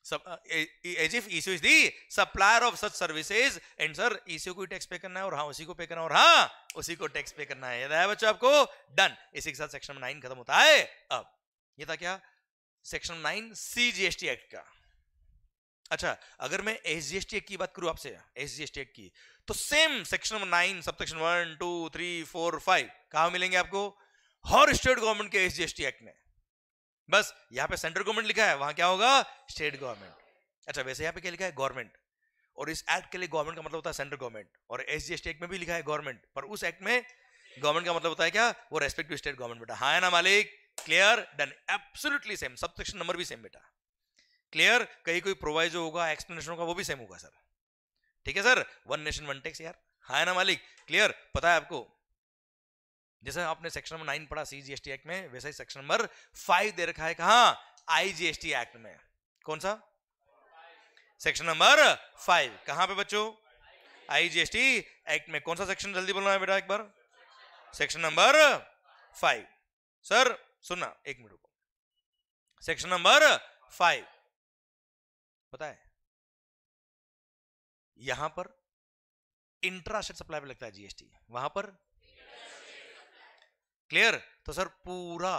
S1: as if ECO is the supplier of such services, and sir ECO को टैक्स पे करना है, और हाँ उसी को पे करना है, और हाँ उसी को टैक्स पे करना है, याद आया बच्चों आपको, डन। इसी के साथ सेक्शन 9 खत्म होता है। अब ये था क्या, सेक्शन 9 सीजीएसटी एक्ट का। अच्छा अगर मैं एसजीएसटी एक्ट की बात करूं आपसे, एसजीएसटी एक्ट की, तो same section number 9 sub section 1 2 3 4 5 कहां मिलेंगे आपको, हर स्टेट गवर्नमेंट के एसजीएसटी एक्ट में, बस यहां पे सेंट्रल गवर्नमेंट लिखा है, वहां क्या होगा, स्टेट गवर्नमेंट। अच्छा वैसे यहां पे क्या लिखा है, गवर्नमेंट, और इस एक्ट के लिए गवर्नमेंट का मतलब होता है सेंट्रल गवर्नमेंट, और एसजीएसटी एक्ट में भी लिखा है गवर्नमेंट, पर उस एक्ट में गवर्नमेंट का मतलब होता है क्या, वो रेस्पेक्टिव स्टेट गवर्नमेंट। बेटा हाँ है ना मालिक, clear done, absolutely same, sub section number भी सेम बेटा, क्लियर। कहीं कोई प्रोवाइजो होगा, एक्सप्लेनेशन होगा, वो भी सेम होगा सर, ठीक है sir, one nation one tax यार, हाँ है ना मालिक, क्लियर। पता है आपको, जैसे आपने सेक्शन नंबर 9 पढ़ा सीजीएसटी एक्ट में, वैसे ही सेक्शन नंबर 5 दे रखा है कहां, आईजीएसटी एक्ट में। कौन सा, सेक्शन नंबर 5 कहां पे बच्चों, आईजीएसटी एक्ट में। कौन सा सेक्शन, जल्दी बोलना है बेटा एक बार, सेक्शन नंबर 5। सर सुनना एक मिनट रुको, सेक्शन नंबर 5 पता है, यहां पर इंट्रा स्टेट सप्लाई पे लगता है जीएसटी, वहां पर, क्लियर। तो सर पूरा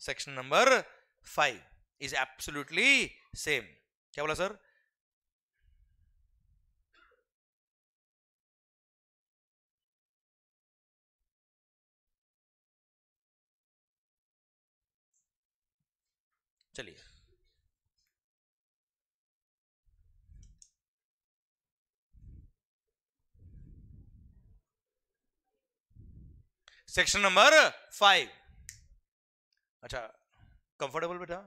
S1: section number 5 is absolutely same. क्या बोला सर, चलिए सेक्शन नंबर 5। अच्छा, कंफर्टेबल बेटा,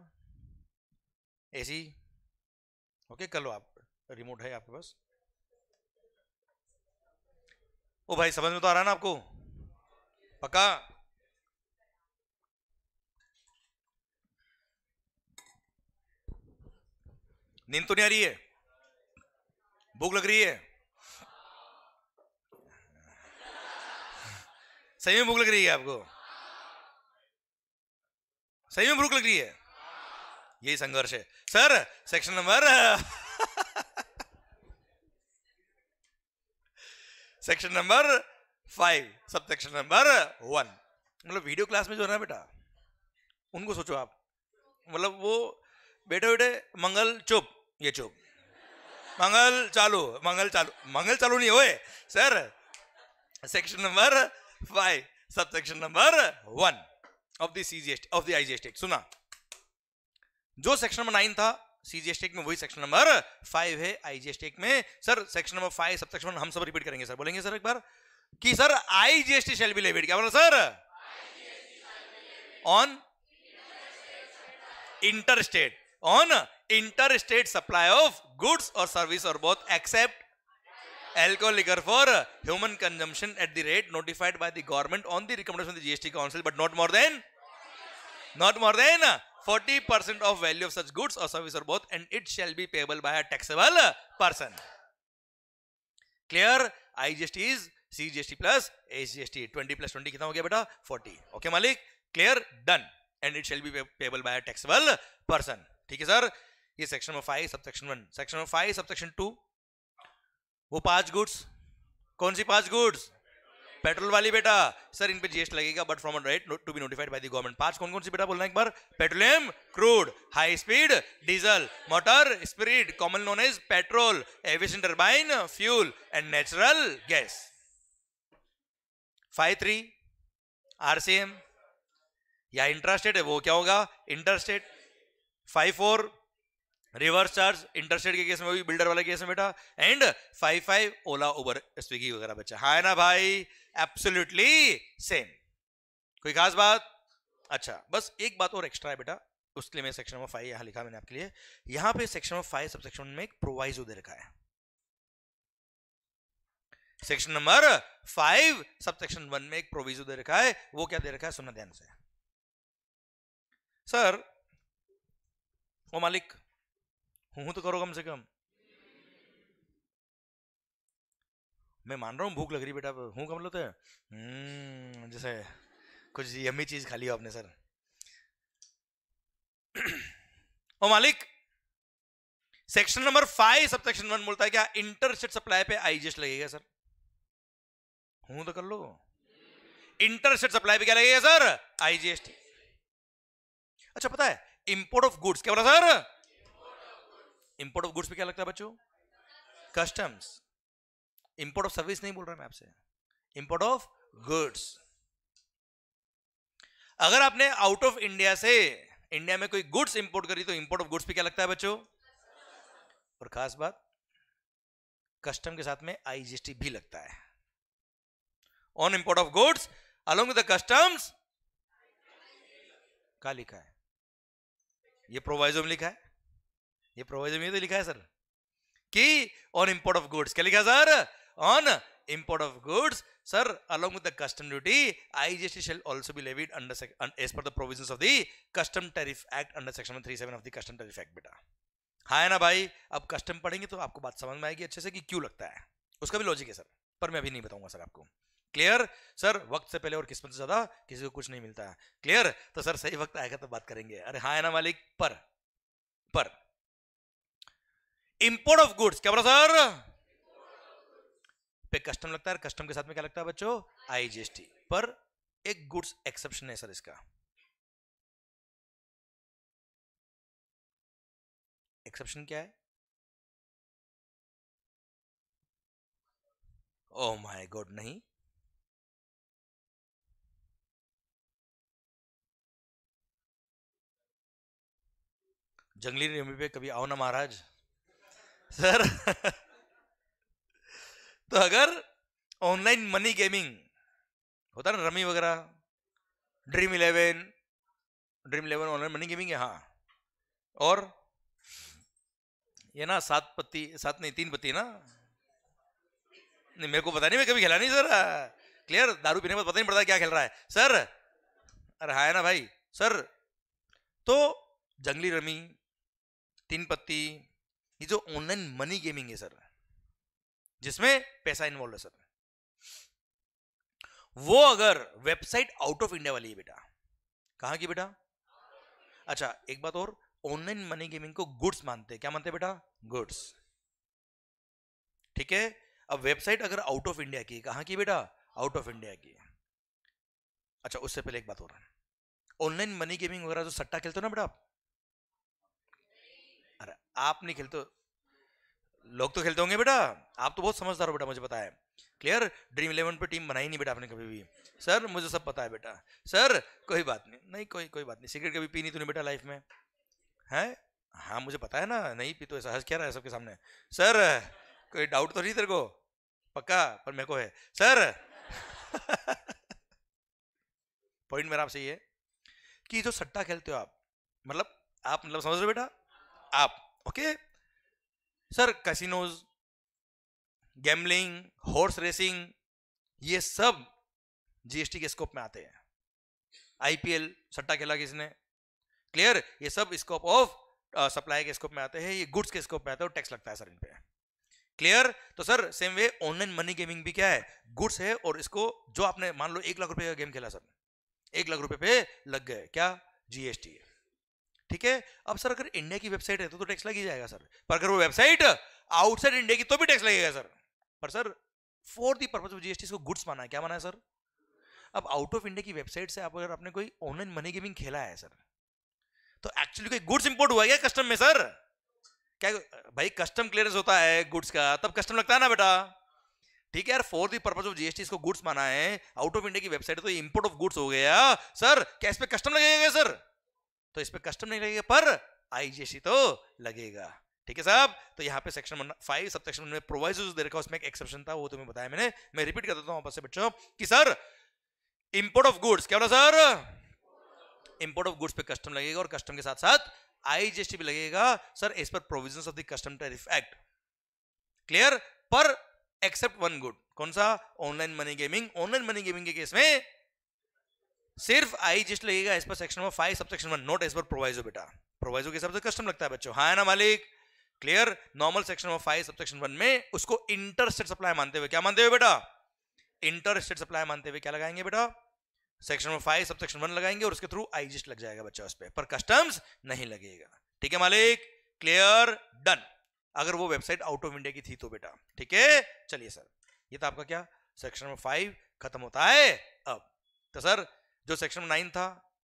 S1: एसी ओके कर लो आप, रिमोट है आपके पास। ओ भाई समझ में तो आ रहा है ना आपको, पक्का? नींद तो नहीं आ रही है? भूख लग रही है? सही में भूख लग रही है आपको? सही में भूख लग रही है? यही संघर्ष है sir. Section number section number 5 sub section number 1। मतलब वीडियो क्लास में जो है ना बेटा, उनको सोचो आप, मतलब वो बैठे बैठे मंगल चुप, ये चुप, मंगल चालू, मंगल चालू, मंगल चालू नहीं होए sir. Section number 5 sub section number 1 of the CGST of the IGST act. सुना, जो सेक्शन नंबर 9 था सीजीएसटी एक्ट में, वही सेक्शन नंबर 5 है आईजीएसटी एक्ट में। Sir section number 5 sub section 1 हम सब रिपीट करेंगे सर, बोलेंगे सर एक बार कि sir IGST shall be levied, क्या बोला sir? On interstate, on interstate supply of goods और सर्विस और both except alcohol liquor for human consumption at the rate notified by the government on the recommendation of the GST Council, but not more than 40% of value of such goods or service or both, and it shall be payable by a taxable person. Clear? IGST is CGST plus AGST. 20 plus 20 कितना हो गया बेटा? 40. Okay मालिक? Clear? Done. And it shall be payable by a taxable person. ठीक है sir? ये section number 5 sub section 1। Section number 5 sub section 2, वो 5 goods, कौन सी 5 गुड्स? पेट्रोल वाली बेटा। सर इन पे जीएसटी लगेगा but from a rate to be notified by the government. 5 कौन कौन सी बेटा बोलना एक बार? Petroleum crude, high speed diesel, motor spirit common known as petrol, aviation turbine fuel and natural gas. 5(3) RCM या इंट्रास्टेट है, वो क्या होगा? इंटरस्टेट। 5(4) रिवर्स चार्ज, इंटरस्टेट के केस में, भी बिल्डर वाले केस में बेटा। एंड 5(5) ओला उबर स्विगी वगैरह बच्चा। हाँ है ना भाई? Absolutely same. कोई खास बात? अच्छा, बस एक बात और एक्स्ट्रा है बेटा, उसके लिए मैं सेक्शन नंबर 5 यहां लिखा मैंने आपके लिए। यहां पे सेक्शन नंबर 5 सब सेक्शन में एक प्रोवाइजो दे रखा है। सेक्शन नंबर 5 सब सेक्शन 1 में एक प्रोविजो दे रखा है। वो क्या दे रखा है? सुनना ध्यान से सर। ओ मालिक, हूं तो करो कम से कम। मैं मान रहा हूं भूख लग रही बेटा, हूं कम लेते हैं जैसे कुछ यम्मी चीज खा लिया आपने सर। ओ मालिक, सेक्शन नंबर 5 सब सेक्शन 1 बोलता है क्या? इंटरस्टेट सप्लाई पे आईजीएसटी लगेगा सर। हूं तो कर लो। इंटरस्टेट सप्लाई पे क्या लगेगा सर? आईजीएसटी। अच्छा पता है इंपोर्ट ऑफ गुड्स क्या बोला सर? इंपोर्ट ऑफ गुड्स पे क्या लगता है बच्चों? कस्टम्स। इंपोर्ट ऑफ सर्विस नहीं बोल रहा मैं आपसे, इंपोर्ट ऑफ गुड्स। अगर आपने आउट ऑफ इंडिया से इंडिया में कोई गुड्स इंपोर्ट करी तो इंपोर्ट ऑफ गुड्स पे क्या लगता है बच्चों? और खास बात, कस्टम के साथ में आईजीएसटी भी लगता है on import of goods along with the customs. क्या लिखा है? ये प्रोवाइजो में लिखा है, ये प्रोवाइजो में तो लिखा है सर कि ऑन इंपोर्ट ऑफ गुड्स। क्या लिखा है sir? On import of goods sir along with the custom duty IGST shall also be levied under as per the provisions of the custom tariff act under section 37 of the custom tariff act बेटा। हाँ है ना भाई? अब custom पढ़ेंगे तो आपको बात समझ में आएगी अच्छे से कि क्यों लगता है, उसका भी लॉजिक है सर, पर मैं अभी नहीं बताऊंगा सर आपको। Clear sir? वक्त से पहले और किस्मत से ज्यादा किसी को कुछ नहीं मिलता है। क्लियर? तो सर सही वक्त आएगा तो बात करेंगे। अरे हाँ है ना मालिक? पर इंपोर्ट ऑफ गुड्स क्या बोला सर? पे कस्टम लगता है, कस्टम के साथ में क्या लगता है बच्चों? आईजीएसटी। पर एक गुड्स एक्सेप्शन है सर इसका। एक्सेप्शन क्या है? ओह माय गॉड, नहीं जंगली रेमी पे कभी आओ ना महाराज सर। तो अगर ऑनलाइन मनी गेमिंग होता है ना रमी वगैरह, ड्रीम 11 ऑनलाइन मनी गेमिंग है। हाँ, और ये ना 3 पत्ती ना, नहीं मेरे को पता नहीं, मैं कभी खेला नहीं सर। क्लियर, दारू पीने के बाद पता नहीं पड़ता क्या खेल रहा है सर। अरे हाँ है ना भाई सर। तो जंगली रमी, 3 पत्ती, ये जो ऑनलाइन मनी गेमिंग है सर, जिसमें पैसा इन्वॉल्व है सर, वो अगर वेबसाइट आउट ऑफ इंडिया वाली है बेटा, कहां की बेटा? अच्छा एक बात और, ऑनलाइन मनी गेमिंग को गुड्स मानते हैं। क्या मानते हैं बेटा? गुड्स। ठीक है, अब वेबसाइट अगर आउट ऑफ इंडिया की, कहां की बेटा? आउट ऑफ इंडिया की। अच्छा उससे पहले एक बात और, ऑनलाइन मनी गेमिंग वगैरह जो सट्टा खेलते हो ना बेटा आप, अरे आप नहीं खेलते, लोग तो खेलते होंगे बेटा, आप तो बहुत समझदार हो बेटा, मुझे पता है। क्लियर, ड्रीम 11 पे टीम बनाई नहीं बेटा आपने कभी भी सर, मुझे सब पता है बेटा सर। कोई बात नहीं, नहीं कोई बात नहीं, सिगरेट कभी पी नहीं तूने बेटा लाइफ में है? हाँ मुझे पता है ना, नहीं पी तो ऐसा हंस क्या रहा है सबके सामने सर? कोई डाउट तो नहीं तेरे को? पक्का? पर मेरे को है सर। पॉइंट मेरा आपसे ये कि जो सट्टा खेलते हो आप, मतलब समझ रहे हो बेटा आप? Okay sir, casinos, gambling, horse racing, ये सब जीएसटी के स्कोप में आते हैं। आईपीएल सट्टा खेला किसने? क्लियर, ये सब स्कोप ऑफ सप्लाई के स्कोप में आते हैं, ये गुड्स के स्कोप में आते हैं और टैक्स लगता है सर इन पे। क्लियर, तो sir same way online money gaming भी क्या है? गुड्स है, और इसको जो आपने मान लो 1 लाख रुपए का गेम खेला सर, 1 लाख रुपए पे लग गए क्या? जीएसटी। ठीक है, अब सर अगर इंडिया की वेबसाइट है तो टैक्स लग ही जाएगा सर, पर अगर वो वेबसाइट आउटसाइड इंडिया की तो भी टैक्स लगेगा सर। पर sir for the purpose of GST इसको गुड्स माना है। क्या माना है सर? अब आउट ऑफ इंडिया की वेबसाइट से आप अगर आपने कोई ऑनलाइन मनी गेमिंग खेला है सर, तो एक्चुअली कोई गुड्स इंपोर्ट हुआ है क्या कस्टम में सर? क्या भाई, कस्टम क्लियरेंस होता है गुड्स का, तब कस्टम लगता है ना बेटा। ठीक है यार, for the purpose of GST इसको गुड्स माना है। आउट ऑफ इंडिया की वेबसाइट है तो इंपोर्ट ऑफ गुड्स हो गया सर, क्या इस पे कस्टम लगेगा सर? तो इस पे कस्टम नहीं लगेगा, पर आईजीएसटी तो लगेगा। ठीक है साहब, तो यहाँ पे सेक्शन 5 सब सेक्शन में प्रोवाइजोस दे रखा, उसमें एक एक्सेप्शन था, वो तुम्हें बताया मैंने, मैं रिपीट कर देता हूँ वापस से बच्चों कि सर इंपोर्ट ऑफ गुड्स, क्या बोला सर? इंपोर्ट ऑफ गुड्स पे कस्टम लगेगा, और कस्टम के साथ साथ आईजीएसटी भी लगेगा sir, as per provisions of the custom tariff act. Clear, पर एक्सेप्ट वन गुड, कौन सा? Online money gaming. Online money gaming के केस में सिर्फ आईजीएसटी लगेगा as per section number 5 sub section 1, not as per proviso बेटा। Proviso के हिसाब से कस्टम लगता है बच्चों, हाँ है ना मालिक? Clear, normal section number 5 sub section 1 में उसको इंटर स्टेट सप्लाई मानते हुए, क्या मानते हुए बेटा? इंटर स्टेट सप्लाई मानते हुए क्या लगाएंगे बेटा? सेक्शन नंबर 5 सब सेक्शन 1 लगाएंगे, और उसके थ्रू आईजीएसटी लग जाएगा बच्चा उस पर कस्टम्स नहीं लगेगा। ठीक है मालिक? Clear, done. अगर वो वेबसाइट आउट ऑफ इंडिया की थी तो बेटा, ठीक है। चलिए सर, ये तो आपका क्या सेक्शन नंबर 5 खत्म होता है। अब तो सर जो सेक्शन 9 था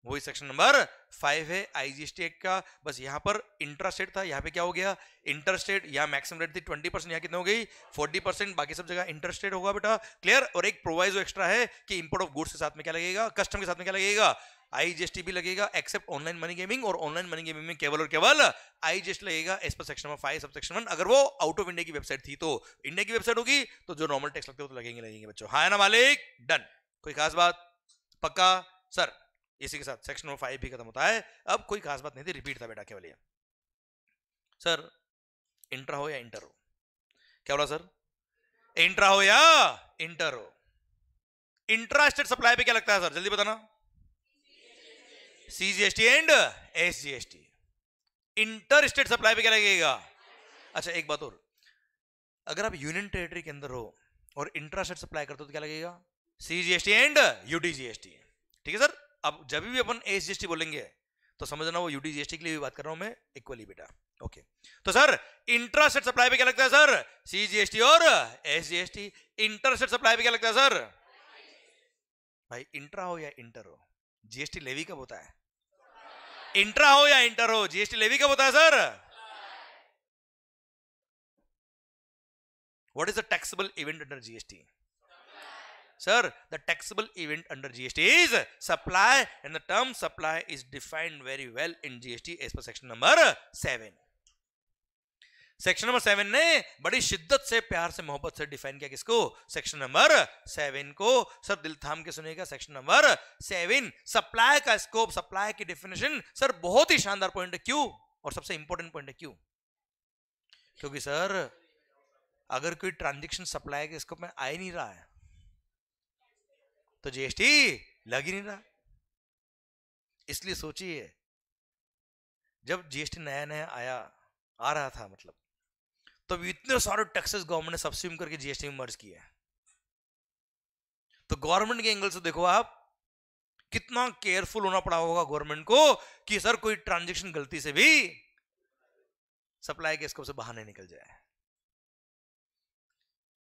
S1: वही सेक्शन नंबर 5 है आईजीएसटी एक्ट का, बस यहाँ पर इंट्रा स्टेट था, यहाँ पे क्या हो गया? Inter state. यहाँ मैक्सिमम रेट थी 20%, यहाँ कितने हो गई? 40%, बाकी सब जगह इंटर स्टेट होगा बेटा। क्लियर, और एक प्रोवाइजो एक्स्ट्रा है कि इंपोर्ट ऑफ गुड्स के साथ में क्या लगेगा? कस्टम के साथ में क्या लगेगा? आईजीएसटी भी लगेगा, एक्सेप्ट ऑनलाइन मनी गेमिंग, और ऑनलाइन मनी गेमिंग में केवल और केवल आईजीएसटी लगेगा as per section number 5 sub section 1। अगर वो आउट ऑफ इंडिया की वेबसाइट थी तो इंडिया की वेबसाइट होगी तो जो नॉर्मल टैक्स लगते हो तो लगेंगे बच्चों, हाँ है ना मालिक? डन, कोई खास बात? पक्का सर? इसी के साथ सेक्शन नंबर 5 भी खत्म होता है। अब कोई खास बात नहीं थी, रिपीट था बेटा केवल ये। सर इंट्रा हो या इंटर हो? क्या बोला सर? इंट्रा हो या इंटर हो? इंट्रा स्टेट सप्लाई पे क्या लगता है सर, जल्दी बताना? CGST and SGST. Inter state supply पे क्या लगेगा? अच्छा एक बात और, अगर आप यूनियन टेरिटरी के अंदर हो और इंट्रा स्टेट सप्लाई करते हो तो क्या लगेगा? CGST and UTGST. ठीक है सर, अब जब भी अपन एसजीएसटी बोलेंगे तो समझना वो यूटीजीएसटी के लिए भी बात कर रहा हूं मैं इक्वली बेटा। ओके, तो सर इंट्रा स्टेट सप्लाई पे क्या लगता है सर? सीजीएसटी और एसजीएसटी। इंटर स्टेट सप्लाई पे क्या लगता है सर? भाई इंट्रा हो या इंटर हो, जीएसटी लेवी कब होता है? इंट्रा हो या इंटर हो, जीएसटी लेवी कब होता है sir? What is the taxable event under GST? Sir, the taxable event under GST is supply, and the term supply is defined very well in GST as per section number 7. Section number 7 ने बड़ी शिद्दत से, प्यार से, मोहब्बत से define किया किसको? सेक्शन नंबर 7 को। सर दिल थाम के सुनिएगा, सेक्शन नंबर 7 सप्लाई का स्कोप, सप्लाई की डेफिनेशन। सर बहुत ही शानदार पॉइंट है। क्यों? और सबसे इंपॉर्टेंट पॉइंट है। क्यों? क्योंकि सर अगर कोई ट्रांजैक्शन सप्लाई के स्कोप में आ ही नहीं रहा है तो जीएसटी लग ही नहीं रहा। इसलिए सोचिए, जब जीएसटी नया नया आ रहा था, मतलब तो इतने सारे टैक्सेस गवर्नमेंट ने सब्सिट्यूट करके जीएसटी में मर्ज किया है। तो गवर्नमेंट के एंगल से देखो आप, कितना केयरफुल होना पड़ा होगा गवर्नमेंट को कि सर कोई ट्रांजैक्शन गलती से भी सप्लाई के स्कोप से बाहर नहीं निकल जाए।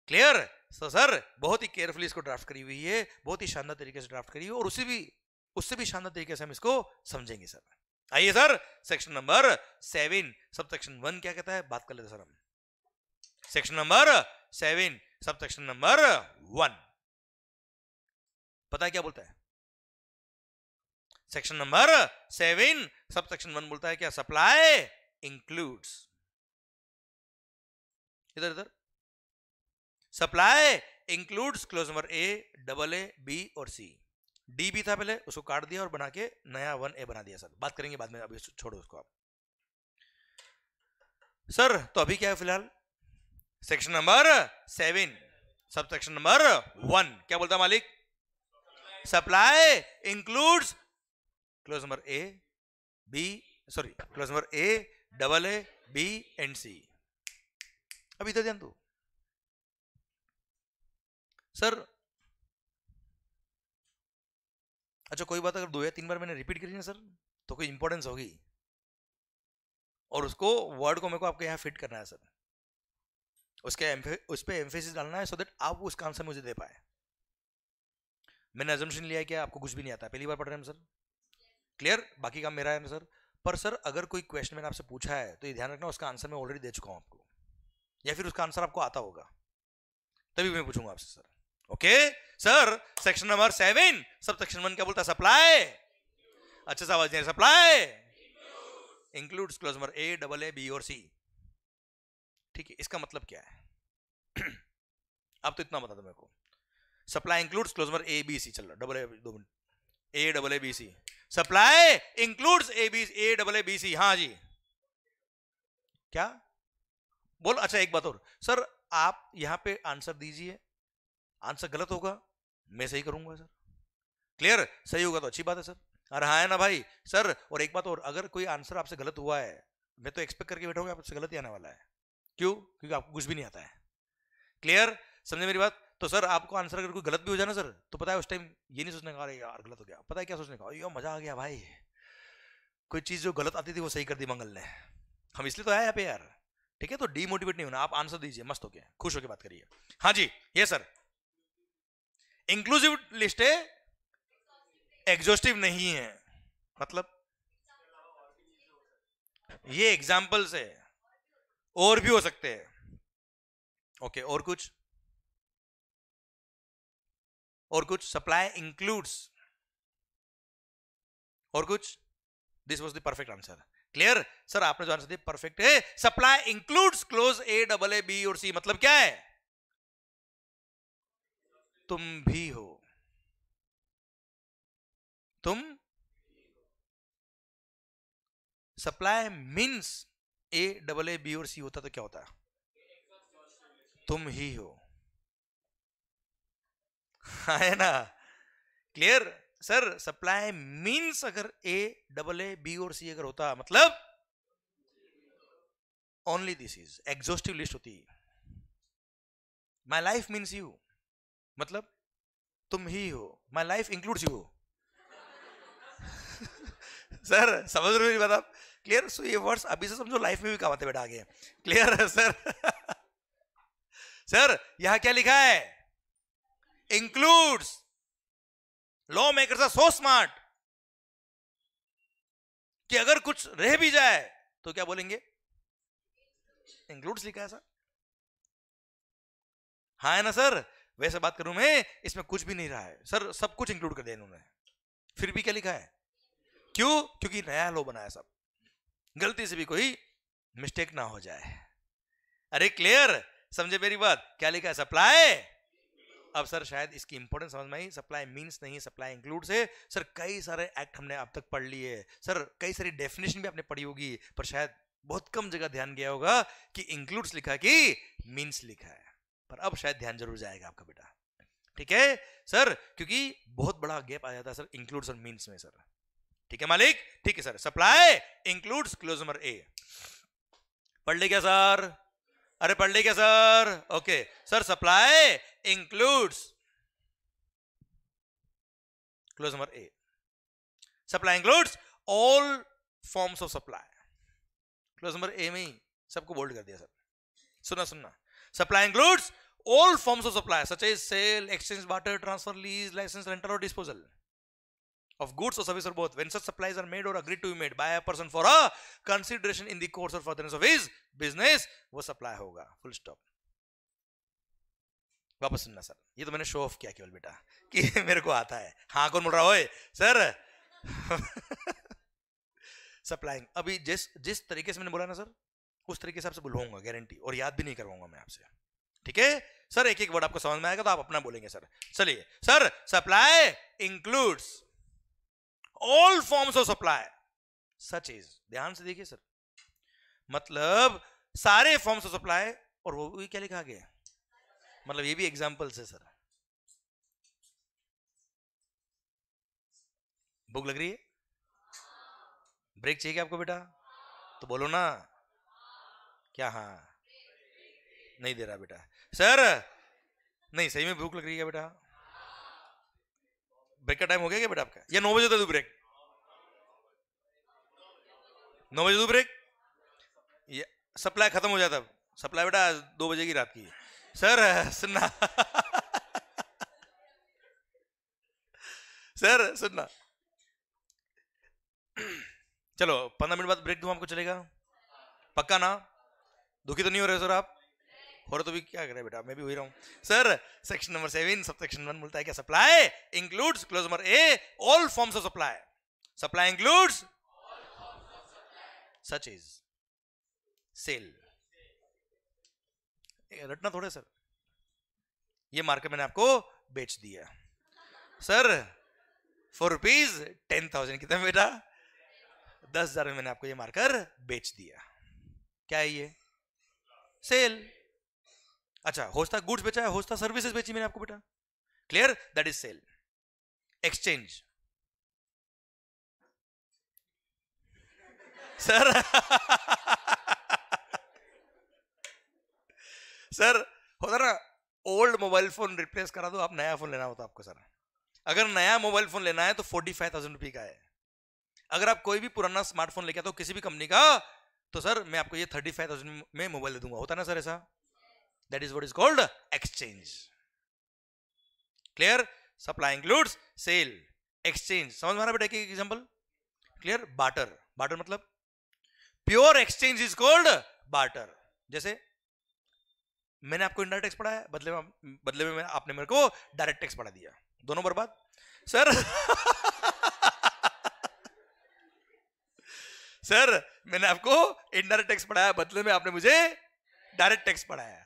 S1: क्लियर? तो सर बहुत ही केयरफुली इसको ड्राफ्ट करी हुई है, बहुत ही शानदार तरीके से ड्राफ्ट करी हुई है, और उससे भी शानदार तरीके से हम इसको समझेंगे सर। आइए सर, सेक्शन नंबर 7 सब सेक्शन 1 क्या कहता है, बात कर लेते सर हम। Section number 7 sub section number 1 पता है क्या बोलता है? सेक्शन नंबर 7 सब सेक्शन 1 बोलता है क्या? सप्लाई इंक्लूड्स, इधर supply includes clause number A, double A, B और सी। डी भी था पहले, उसको काट दिया और बना के नया 1A बना दिया सर। बात करेंगे बाद में, अभी छोड़ो उसको आप सर। तो अभी क्या है फिलहाल? Section number 7 sub section number 1 क्या बोलता है मालिक? Supply includes clause number A, B, sorry clause number A, double A, B and C. अब इधर ध्यान दो सर। अच्छा, कोई बात अगर 2 या 3 बार मैंने रिपीट करी ना सर, तो कोई इंपॉर्टेंस होगी, और उसको वर्ड को मेरे को आपके यहाँ फिट करना है सर। उस पर एम्फेसिस डालना है, सो दैट आप उसका आंसर मुझे दे पाए। मैंने अजम्पशन लिया है कि आपको कुछ भी नहीं आता, पहली बार पढ़ रहे हैं सर। क्लियर? बाकी काम मेरा है ना सर। पर सर अगर कोई क्वेश्चन मैंने आपसे पूछा है तो ये ध्यान रखना, उसका आंसर मैं ऑलरेडी दे चुका हूं आपको, या फिर उसका आंसर आपको आता होगा, तभी मैं पूछूंगा आपसे sir. Okay sir, section number 7 सब सेक्शन 1 क्या बोलता है? सप्लाई, अच्छे से आवाज दे, supply includes clause number A, double A, B और सी। ठीक है, इसका मतलब क्या है? अब तो इतना बता दो मेरे को। Supply includes clause number A, B, C, चल रहा, double A, 2 minute, A, double A, B, C. Supply includes A, B, A, double A, B, C. हाँ जी, क्या बोल? अच्छा एक बात और सर, आप यहां पे आंसर दीजिए, आंसर गलत होगा मैं सही करूंगा सर। क्लियर? सही होगा तो अच्छी बात है सर। अरे हाँ है ना भाई सर। और एक बात और, अगर कोई आंसर आपसे गलत हुआ है, मैं तो एक्सपेक्ट करके बैठा हूँ आपसे गलत ही आने वाला है। क्यों? क्योंकि आपको कुछ भी नहीं आता है। क्लियर? समझे मेरी बात? तो सर आपको आंसर अगर कोई गलत भी हो जाए ना सर, तो पता है उस टाइम ये नहीं सोचने का अरे यार गलत हो गया, पता है क्या सोचने का? यो मजा आ गया भाई, कोई चीज जो गलत आती थी वो सही कर दी मंगल ने, हम इसलिए तो आए यहाँ पे यार। ठीक है, तो डीमोटिवेट नहीं होना, आप आंसर दीजिए मस्त होके, खुश होके बात करिए। हाँ जी, ये सर इंक्लूसिव लिस्ट है, एग्जॉस्टिव नहीं है। मतलब ये एग्जाम्पल्स है, और भी हो सकते हैं। ओके, और कुछ? और कुछ? सप्लाई इंक्लूड्स, और कुछ? This was the perfect answer. Clear? Sir आपने जो आंसर दिया परफेक्ट है। Supply includes clause A, double A, B और सी, मतलब क्या है? तुम भी हो, तुम। Supply means A, double A, B और सी होता तो क्या होता? तुम ही हो, है ना? क्लियर? सर सप्लाई मीन्स अगर ए, डबल ए, बी और सी अगर होता, मतलब only this is exhaustive list होती। माई लाइफ मीन्स यू, मतलब तुम ही हो, my life includes you. Sir समझ रहे हो मेरी बात आप? क्लियर? सो ये वर्ड्स अभी से समझो, लाइफ में भी काम आते बेटा आगे। क्लियर है सर? सर यहां क्या लिखा है? Includes. Law makers are so smart कि अगर कुछ रह भी जाए तो क्या बोलेंगे? इंक्लूड्स लिखा है सर। हाँ है ना सर? वैसे बात करूं मैं, इसमें कुछ भी नहीं रहा है सर, सब कुछ इंक्लूड कर दिया इन्होंने, फिर भी क्या लिखा है? क्यों? क्योंकि नया लॉ बनाया, सब गलती से भी कोई मिस्टेक ना हो जाए। अरे क्लियर, समझे मेरी बात? क्या लिखा है? सप्लाई। अब सर शायद इसकी इंपॉर्टेंस समझ में आई। सप्लाई मींस नहीं, सप्लाई इंक्लूड्स है। सर कई सारे एक्ट हमने अब तक पढ़ लिए, सर कई सारी डेफिनेशन भी आपने पढ़ी होगी, पर शायद बहुत कम जगह ध्यान गया होगा कि इंक्लूड्स लिखा कि मींस लिखा है। पर अब शायद ध्यान जरूर जाएगा आपका बेटा, ठीक है सर, क्योंकि बहुत बड़ा गैप आ जाता है सर इंक्लूड्स और मींस में सर। ठीक है मालिक? ठीक है sir. Supply includes clause number ए। पढ़ ले क्या सर? अरे पढ़ ले क्या sir? Okay sir, supply includes clause number A. Supply includes all forms of supply. Close number ए में ही सबको बोल्ड कर दिया सर। सुनना, supply includes all forms of supply such as sale, exchange, barter, transfer, lease, license, rental or disposal of goods or service or both, when such supplies are made or agreed to be made by a person for a consideration in the course or furtherance of his business, वो supply होगा। full stop। वापस सुनना sir, ये तो मैंने show off किया केवल बेटा कि मेरे को आता है। हाँ कौन बोल रहा है सर? सप्लाइंग। अभी जिस तरीके से मैंने बोला ना सर, उस तरीके से आपसे बुलवाऊंगा गारंटी, और याद भी नहीं करवाऊंगा मैं आपसे। ठीक है सर? एक एक वर्ड आपको समझ में आएगा तो आप अपना बोलेंगे सर। चलिए sir, supply includes all forms of supply such is, ध्यान से देखिए सर, मतलब सारे फॉर्म्स ऑफ सप्लाई, और वो भी क्या लिखा गया, मतलब ये भी एग्जांपल्स है सर। भूख लग रही है? ब्रेक चाहिए क्या आपको बेटा? तो बोलो ना क्या? हाँ नहीं दे रहा बेटा सर? नहीं सही में भूख लग रही है बेटा? ब्रेक का टाइम हो गया क्या बेटा आपका? या 9 बजे दो ब्रेक? 9 बजे दो ब्रेक? ये सप्लाई खत्म हो जाता। सप्लाई बेटा 2 बजे की रात की सर। सुनना सर सुनना, चलो 15 मिनट बाद ब्रेक दूं आपको, चलेगा? पक्का ना? दुखी तो नहीं हो रहे सर आप? हो रहा तो भी क्या करे बेटा, मैं भी हो ही रहा हूं सर। सेक्शन नंबर 7 सब सेक्शन 1 बोलता है क्या? Supply includes clause number A all forms of supply. Supply includes such is sale. रटना थोड़े सर, ये मार्केट मैंने आपको बेच दिया सर फॉर रुपीज 10,000। कितना बेटा? 10,000 में मैंने आपको ये मार्कर बेच दिया। क्या है ये? सेल। अच्छा, होस्ता गुड्स बेचा है, होस्ता सर्विसेज बेची मैंने आपको बेटा। Clear? That is sale. Exchange sir sir होता ना, ओल्ड मोबाइल फोन रिप्लेस करा दो, आप नया फोन लेना होता आपको सर। अगर नया मोबाइल फोन लेना है तो 45,000 रुपए का है। अगर आप कोई भी पुराना स्मार्टफोन लेके आते हो किसी भी कंपनी का, तो सर मैं आपको ये 35,000 में मोबाइल दे दूंगा। होता ना सर ऐसा? That is what is called exchange. Clear? Supply includes sale, exchange. समझ में आ रहा बेटा? एक एग्जांपल। क्लियर? बार्टर। बार्टर मतलब pure exchange is called barter. जैसे मैंने आपको इनडायरेक्ट टैक्स पढ़ाया, बदले में आपने मेरे को डायरेक्ट टैक्स पढ़ा दिया, दोनों बर्बाद सर। सर मैंने आपको इनडायरेक्ट टैक्स पढ़ाया, बदले में आपने मुझे डायरेक्ट टैक्स पढ़ाया।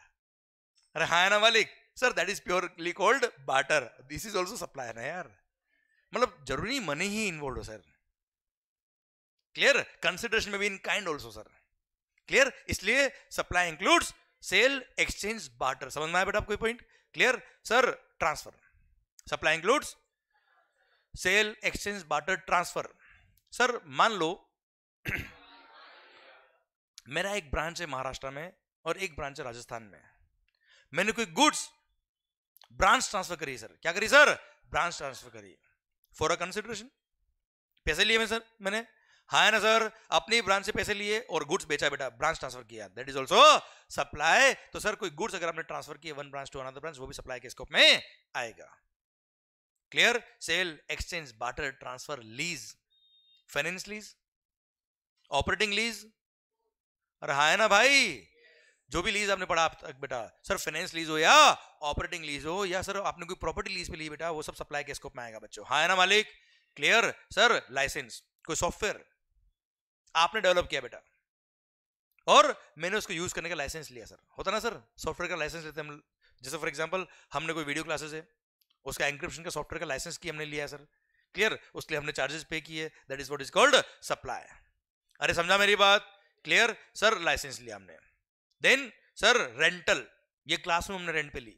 S1: अरे हाँ ना मालिक? Sir that is purely called barter. This is also supply ना यार, मतलब जरूरी मनी ही इन्वॉल्व हो सर। क्लियर? कंसिडरेशन में भी in kind also sir. Clear? इसलिए supply includes sale, exchange, barter. समझ में आया बेटा आपको point? Clear? Sir transfer. Supply includes sale, exchange, barter, transfer. Sir मान लो मेरा एक ब्रांच है महाराष्ट्र में और एक ब्रांच है राजस्थान में। मैंने कोई गुड्स ब्रांच ट्रांसफर करी सर। क्या करी सर? ब्रांच ट्रांसफर करी फॉर अ कंसिडरेशन। पैसे लिए मैं सर मैंने, हाँ है ना सर? अपनी ब्रांच से पैसे लिए और गुड्स बेचा बेटा, ब्रांच ट्रांसफर किया। That is also supply. तो सर कोई गुड्स अगर आपने ट्रांसफर किए one branch to another branch, वो भी सप्लाई के स्कोप में आएगा। Clear? Sale, exchange, barter, transfer, lease, finance lease, operating lease. अरे हाँ है ना भाई? जो भी लीज आपने पढ़ा आप तक बेटा, सर फाइनेंस लीज हो या ऑपरेटिंग लीज हो या सर आपने कोई प्रॉपर्टी लीज पे ली बेटा, वो सब सप्लाई के स्कोप में आएगा बच्चों। हाँ है ना मालिक? क्लियर? सर लाइसेंस, कोई सॉफ्टवेयर आपने डेवलप किया बेटा, और मैंने उसको यूज करने का लाइसेंस लिया सर, होता ना सर, सॉफ्टवेयर का लाइसेंस लेते हैं हम, जैसे फॉर एग्जांपल हमने कोई वीडियो क्लासेस है, उसका एंक्रिप्शन का सॉफ्टवेयर का लाइसेंस की हमने लिया है सर, क्लियर, उसके लिए हमने चार्जेस पे किए, that is what is called supply. अरे समझा मेरी बात, क्लियर सर, लाइसेंस लिया हमने। देन सर रेंटल, ये क्लासरूम हमने रेंट पे ली,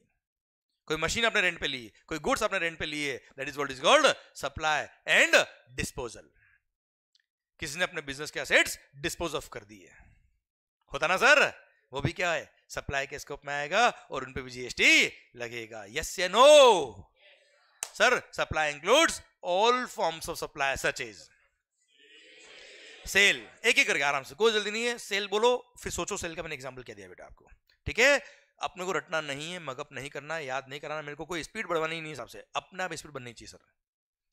S1: कोई मशीन आपने रेंट पे ली, कोई गुड्स आपने रेंट पे लिए, that is what is called supply and disposal. किसी ने अपने बिजनेस के एसेट्स डिस्पोज ऑफ कर दिए, होता ना सर, वो भी क्या है, सप्लाई के स्कोप में आएगा और उन पे भी जीएसटी लगेगा। यस या no sir? Supply includes all forms of supply such as sale. एक एक करके आराम से, कोई जल्दी नहीं है, सेल बोलो फिर सोचो सेल का मैंने एग्जांपल क्या दिया बेटा आपको, ठीक है? अपने को रटना नहीं है, मगअप नहीं करना है, याद नहीं कराना, मेरे को कोई स्पीड बढ़वानी नहीं, हिसाब से अपने आप स्पीड बननी चाहिए सर,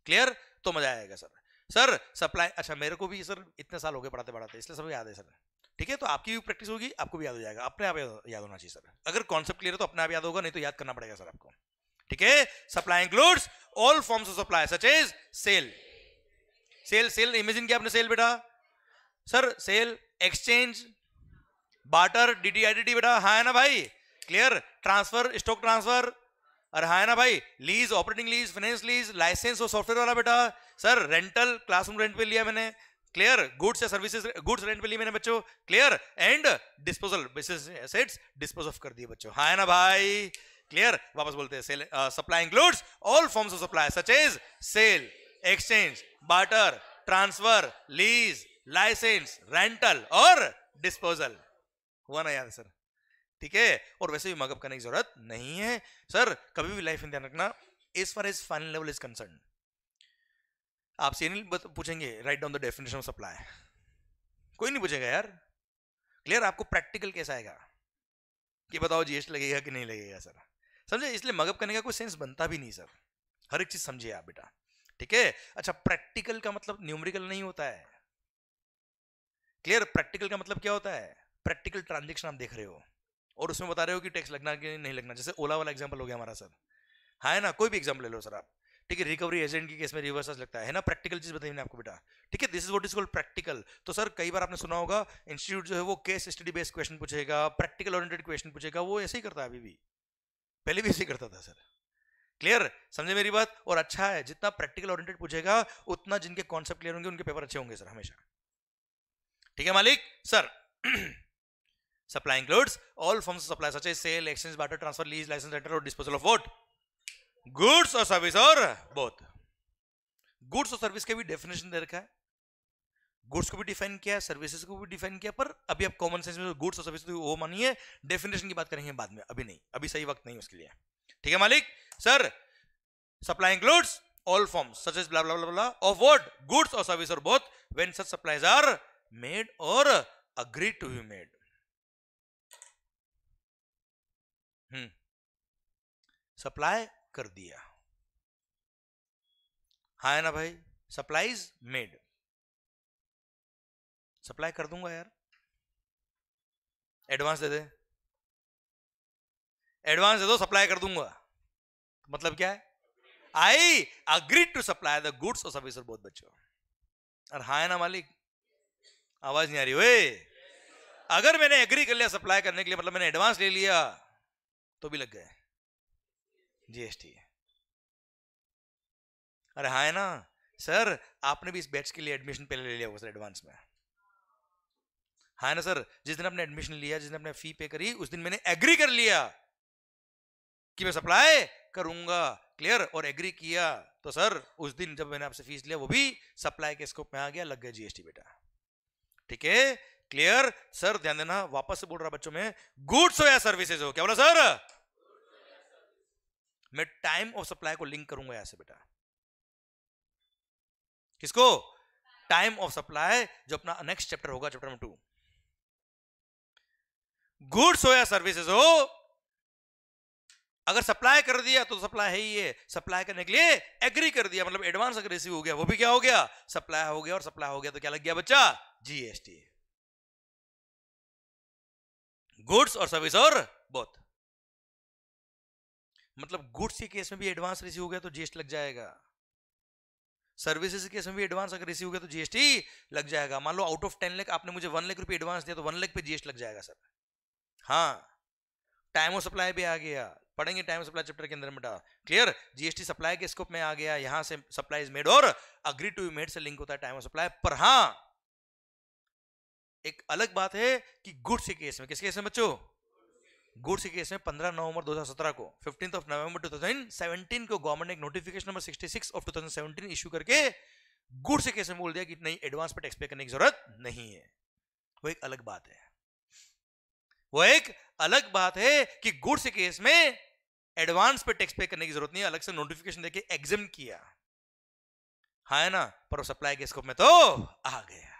S1: क्लियर? तो मजा आएगा सर। सर सप्लाई, अच्छा मेरे को भी सर इतने साल हो गए पढ़ाते पढ़ाते, इसलिए सब याद है सर, ठीक है? तो आपकी भी प्रैक्टिस होगी, आपको भी याद हो जाएगा, अपने आप याद होना चाहिए सर। अगर कॉन्सेप्ट क्लियर है तो अपने आप याद होगा, नहीं तो याद करना पड़ेगा सर आपको, ठीक है? Supply includes all forms of supply such as sale. Sale, sale imagine किया आपने सेल बेटा, सर सेल, एक्सचेंज, बार्टर, डीटीआईटी बेटा, हाँ है ना भाई, क्लियर? ट्रांसफर, स्टॉक ट्रांसफर, अरे हाँ है ना भाई, lease, operating lease, finance lease, license और सॉफ्टवेयर वाला बेटा, सर रेंटल, क्लासरूम रेंट पे लिया मैंने, क्लियर? गुड्स या सर्विसेज, गुड्स रेंट पे लिए मैंने बच्चों, क्लियर? And disposal, business assets dispose of कर दिए बच्चों, हाँ है ना भाई, क्लियर? वापस बोलते हैं, sale supply includes all forms of supply such as sale, exchange, barter, transfer, lease, license, rental और डिस्पोजल। हुआ ना याद सर? ठीक है? और वैसे भी मगअप करने की जरूरत नहीं है सर। कभी भी लाइफ में ध्यान रखना, as far as final level is concern, आपसे ये नहीं पूछेंगे write down the definition of supply, कोई नहीं पूछेगा यार, क्लियर? आपको प्रैक्टिकल कैसा आएगा कि बताओ जीएसटी लगेगा कि नहीं लगेगा सर, समझे? इसलिए मगअप करने का कोई सेंस बनता भी नहीं सर, हर एक चीज समझिए आप बेटा, ठीक है? अच्छा, प्रैक्टिकल का मतलब न्यूमेरिकल नहीं होता है, क्लियर? प्रैक्टिकल का मतलब क्या होता है? प्रैक्टिकल ट्रांजेक्शन आप देख रहे हो और उसमें बता रहे हो कि टैक्स लगना कि नहीं लगना, जैसे ओला वाला एग्जांपल हो गया हमारा सर, हाँ है ना? कोई भी एग्जांपल ले लो सर आप, ठीक है? रिकवरी एजेंट के केस में रिवर्स लगता है ना? प्रैक्टिकल चीज बताई मैंने आपको बेटा, ठीक है? This is what is called practical. तो सर कई बार आपने सुना होगा इंस्टीट्यूट जो है वो केस स्टडी बेस्ड क्वेश्चन पूछेगा, प्रैक्टिकल ओरिएंटेड क्वेश्चन पूछेगा, वो ऐसे ही करता है अभी भी, पहले भी ऐसे ही करता था सर, क्लियर? समझे मेरी बात? और अच्छा है, जितना प्रैक्टिकल ओरिएंटेड पूछेगा उतना जिनके कॉन्सेप्ट क्लियर होंगे उनके पेपर अच्छे होंगे सर हमेशा, ठीक है मालिक? Sir supply includes all forms of supply such as sale, exchange, barter, transfer, lease, license, rental और डिस्पोजल ऑफ व्हाट? गुड्स और सर्विस और बोथ। गुड्स और सर्विस के भी डेफिनेशन दे रखा है, गुड्स को भी डिफाइन किया, सर्विसेज को भी डिफाइन किया, पर अभी आप कॉमन सेंस में गुड्स और सर्विस तो वो मानिए, डेफिनेशन की बात करेंगे बाद में, अभी नहीं, अभी सही वक्त नहीं उसके लिए, ठीक है मालिक? Sir supply includes all forms such as blah blah blah blah of what? Goods और सर्विस और both when such supplies are made or agreed to be made. सप्लाई कर दिया, हाँ है ना भाई? सप्लाईज मेड, सप्लाई कर दूंगा यार, एडवांस दे दे, एडवांस दे दो, सप्लाई कर दूंगा, मतलब क्या है? I agreed to supply the goods और सर्विस बोथ बच्चों। और हाँ है ना मालिक? आवाज नहीं आ रही ओए? अगर मैंने एग्री कर लिया सप्लाई करने के लिए, मतलब मैंने एडवांस ले लिया, तो भी लग गए जीएसटी। अरे हाँ है ना सर? आपने भी इस बैच के लिए एडमिशन पहले ले लिया होगा सर एडवांस में, हाँ है ना सर? जिस दिन आपने एडमिशन लिया, जिस दिन आपने फी पे करी, उस दिन मैंने एग्री कर लिया कि मैं सप्लाई करूंगा, क्लियर? और एग्री किया तो सर उस दिन जब मैंने आपसे फीस लिया वो भी सप्लाई के स्कोप में आ गया, लग गया जीएसटी बेटा, ठीक है? क्लियर? सर ध्यान देना, वापस से बोल रहा बच्चों में, गुड्स हो या सर्विसेज हो, क्या बोला सर? मैं टाइम ऑफ सप्लाई को लिंक करूंगा यहां से बेटा, किसको? टाइम ऑफ सप्लाई, जो अपना नेक्स्ट चैप्टर होगा, चैप्टर नंबर 2। गुड्स हो या सर्विसेज हो, अगर सप्लाई कर दिया तो सप्लाई है ही है, सप्लाई करने के लिए एग्री कर दिया, मतलब एडवांस अगर रिसीव हो गया, वो भी क्या हो गया? सप्लाई हो गया। और सप्लाई हो गया तो क्या लग गया बच्चा? जीएसटी। गुड्स और सर्विस और बोथ, मतलब गुड्स के केस में भी एडवांस रिसीव हो गया तो जीएसटी लग जाएगा, सर्विसेज के केस में भी एडवांस अगर रिसीव हो गया तो जीएसटी लग जाएगा। मान लो आउट ऑफ 10 लाख आपने मुझे 1 लाख रुपए एडवांस दिया तो 1 लाख पे जीएसटी लग जाएगा सर। हाँ, टाइम ऑफ सप्लाई भी आ गया, पढ़ेंगे टाइम ऑफ सप्लाई चैप्टर के अंदर बेटा। क्लियर, जीएसटी सप्लाई के स्कोप में आ गया, यहां से supply is made or agree to made से लिंक होता है टाइम ऑफ सप्लाई। पर हाँ, एक अलग बात है कि गुड्स के केस में, किस केस में बच्चों? गुड्स के केस में 15 नवंबर 2017 को 15 ऑफ नवंबर 2017 को गवर्नमेंट ने एक नोटिफिकेशन नंबर 66 ऑफ 2017 इशू करके गुड्स के केस में बोल दिया कि नहीं, एडवांस पे टैक्स पे करने की जरूरत नहीं है। वो एक अलग बात है, वो एक अलग बात है कि गुड्स के केस में एडवांस पे टैक्स पे करने की जरूरत नहीं है, अलग से नोटिफिकेशन देके एग्जाम किया, हाँ है ना। पर सप्लाई के स्कोप में तो आ गया,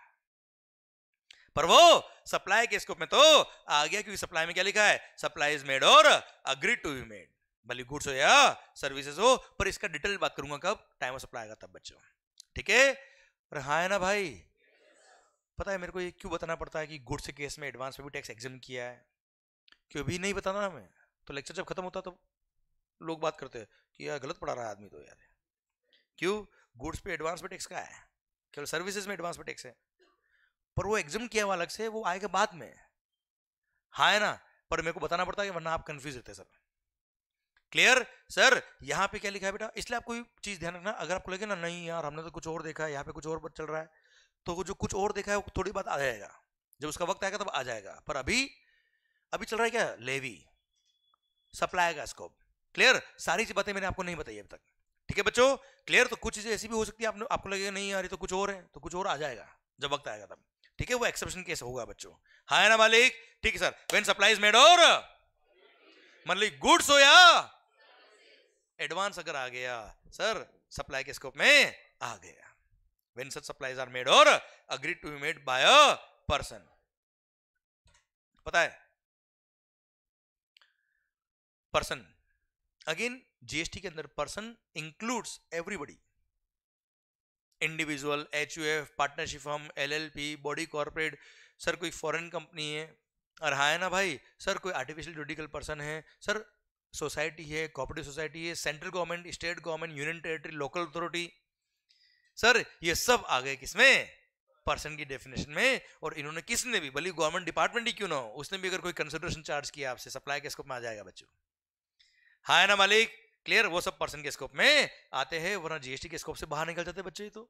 S1: पर वो सप्लाई के स्कोप में तो आ गया क्योंकि सप्लाई में क्या लिखा है? Supply is made or agree to be made, भले गुड्स हो या सर्विसेज हो। पर इसका डिटेल बात करूंगा कब? टाइम ऑफ सप्लाई आएगा तब बच्चों, ठीक है। और हाँ है ना भाई, पता है मेरे को ये क्यों बताना पड़ता है कि गुड्स के केस में एडवांस पे भी टैक्स एग्जाम किया है? क्यों भी नहीं बताना हमें, तो लेक्चर जब खत्म होता तो लोग बात करते हैं कि यार गलत पढ़ा रहा है आदमी तो यार। क्यों? गुड्स पे एडवांस पे टैक्स का है, केवल सर्विसेज में एडवांस पे टैक्स है, पर वो एग्जाम किया हुआ अलग से, वो आएगा बाद में, हाँ है ना। पर मेरे को बताना पड़ता है वरना आप कंफ्यूज रहते हैं सर। Clear sir? यहाँ पे क्या लिखा है बेटा, इसलिए आप कोई चीज ध्यान रखना, अगर आपको लगे ना नहीं यार हमने तो कुछ और देखा है, यहाँ पे कुछ और चल रहा है, तो जो कुछ और देखा है वो थोड़ी बात आ जाएगा, जब उसका वक्त आएगा तब आ जाएगा। पर अभी अभी चल रहा है क्या? लेवी, सप्लाई का स्कोप। क्लियर? सारी बातें मैंने आपको नहीं बताई अभी तक, ठीक है बच्चों? क्लियर? तो कुछ चीजें ऐसी भी हो सकती है आपको लगेगा नहीं यार ये तो कुछ और है, तो कुछ और आ जाएगा जब वक्त आएगा तब, ठीक है। वो एक्सेप्शन केस होगा बच्चों, हाँ है ना मालिक? ठीक है sir. When supply is made और मतलब गुड्स हो या एडवांस अगर आ गया सर, सप्लाई के स्कोप में आ गया। When such supplies are made or agree to be made by a person, पता है पर्सन, अगेन जीएसटी के अंदर person includes everybody, individual, HUF, partnership firm, LLP, body corporate, sir कोई फॉरेन कंपनी है, और हाँ है ना भाई सर कोई आर्टिफिशियल जुडिकल पर्सन है, सर सोसाइटी है, कोऑपरेटिव सोसाइटी है, central government, state government, union territory, local authority, sir ये सब आ गए किसमें? पर्सन की डेफिनेशन में। और इन्होंने किसने भी, भले गवर्नमेंट डिपार्टमेंट ही क्यों ना हो, उसने भी अगर कोई कंसिडरेशन चार्ज किया आपसे, सप्लाई के स्कोप में आ जाएगा बच्चों, हाँ है ना मालिक? क्लियर? वो सब पर्सन के स्कोप में आते हैं, वरना जीएसटी के स्कोप से बाहर निकल जाते बच्चे तो,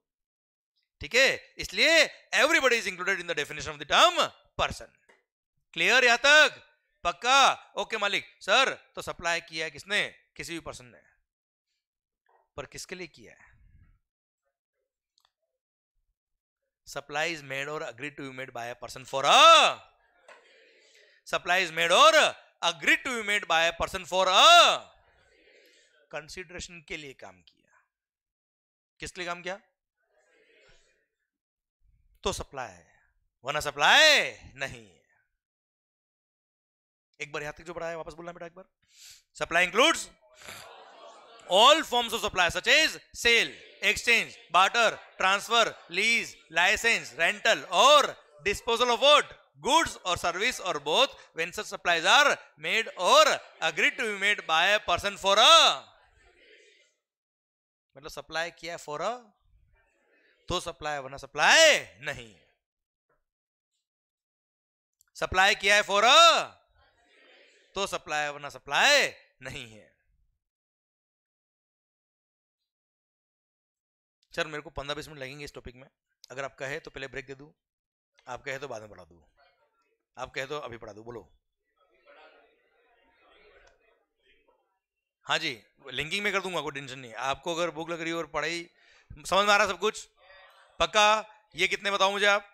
S1: ठीक है। इसलिए everybody is included in the definition of the term person. Clear यहां तक? पक्का? ओके मालिक। सर तो सप्लाई किया है किसने? किसी भी पर्सन ने, पर किसके लिए किया है? Supply is made or agree to be made by a person for a, supply is made or agree to be made by a person for a consideration के लिए काम किया। किस लिए काम किया? तो सप्लाई है, वरना सप्लाई नहीं है। एक बार यहां तक जो पढ़ा है वापस बोलना बेटा एक बार। Supply includes all forms of supply such as sale, exchange, barter, transfer, lease, license, rental or disposal of what? Goods or service or both when such supplies are made or agreed to be made by a person for a, मतलब supply किया for a तो supply, वरना supply नहीं। Supply किया है for a तो supply, वरना supply नहीं है। सर मेरे को 15-20 मिनट लगेंगे इस टॉपिक में, अगर आप कहे तो पहले ब्रेक दे दूं, आप कहे तो बाद में पढ़ा दूं, आप कहे तो अभी पढ़ा दूं, बोलो। हाँ जी, लिंकिंग में कर दूंगा, कोई टेंशन नहीं। आपको अगर भूख लग रही हो और पढ़ाई समझ में आ रहा सब कुछ, पक्का? ये कितने बताओ मुझे आप?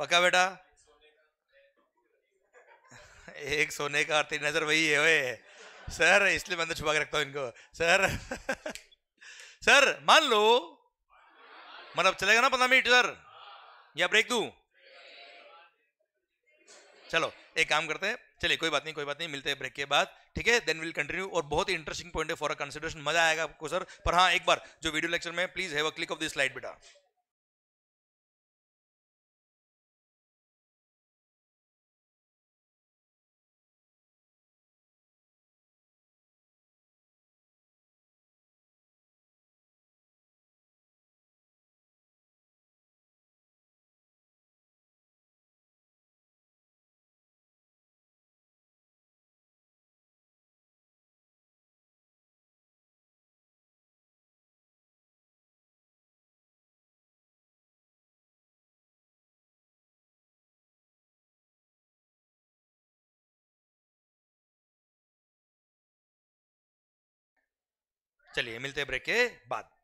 S1: पक्का बेटा? एक सोने का और तेरी नजर वही है वे सर, इसलिए मैं अंदर छुपा के रखता हूँ इनको सर। सर मान लो, मतलब चलेगा ना 15 मिनट सर, या ब्रेक दूं? चलो एक काम करते हैं, चलिए कोई बात नहीं, कोई बात नहीं, मिलते हैं ब्रेक के बाद, ठीक है। देन विल कंटिन्यू, और बहुत ही इंटरेस्टिंग पॉइंट है फॉर अ कंसिडरेशन, मजा आएगा आपको सर। पर हाँ एक बार जो वीडियो लेक्चर में, please have a click of this slide बेटा। चलिए मिलते हैं ब्रेक के बाद।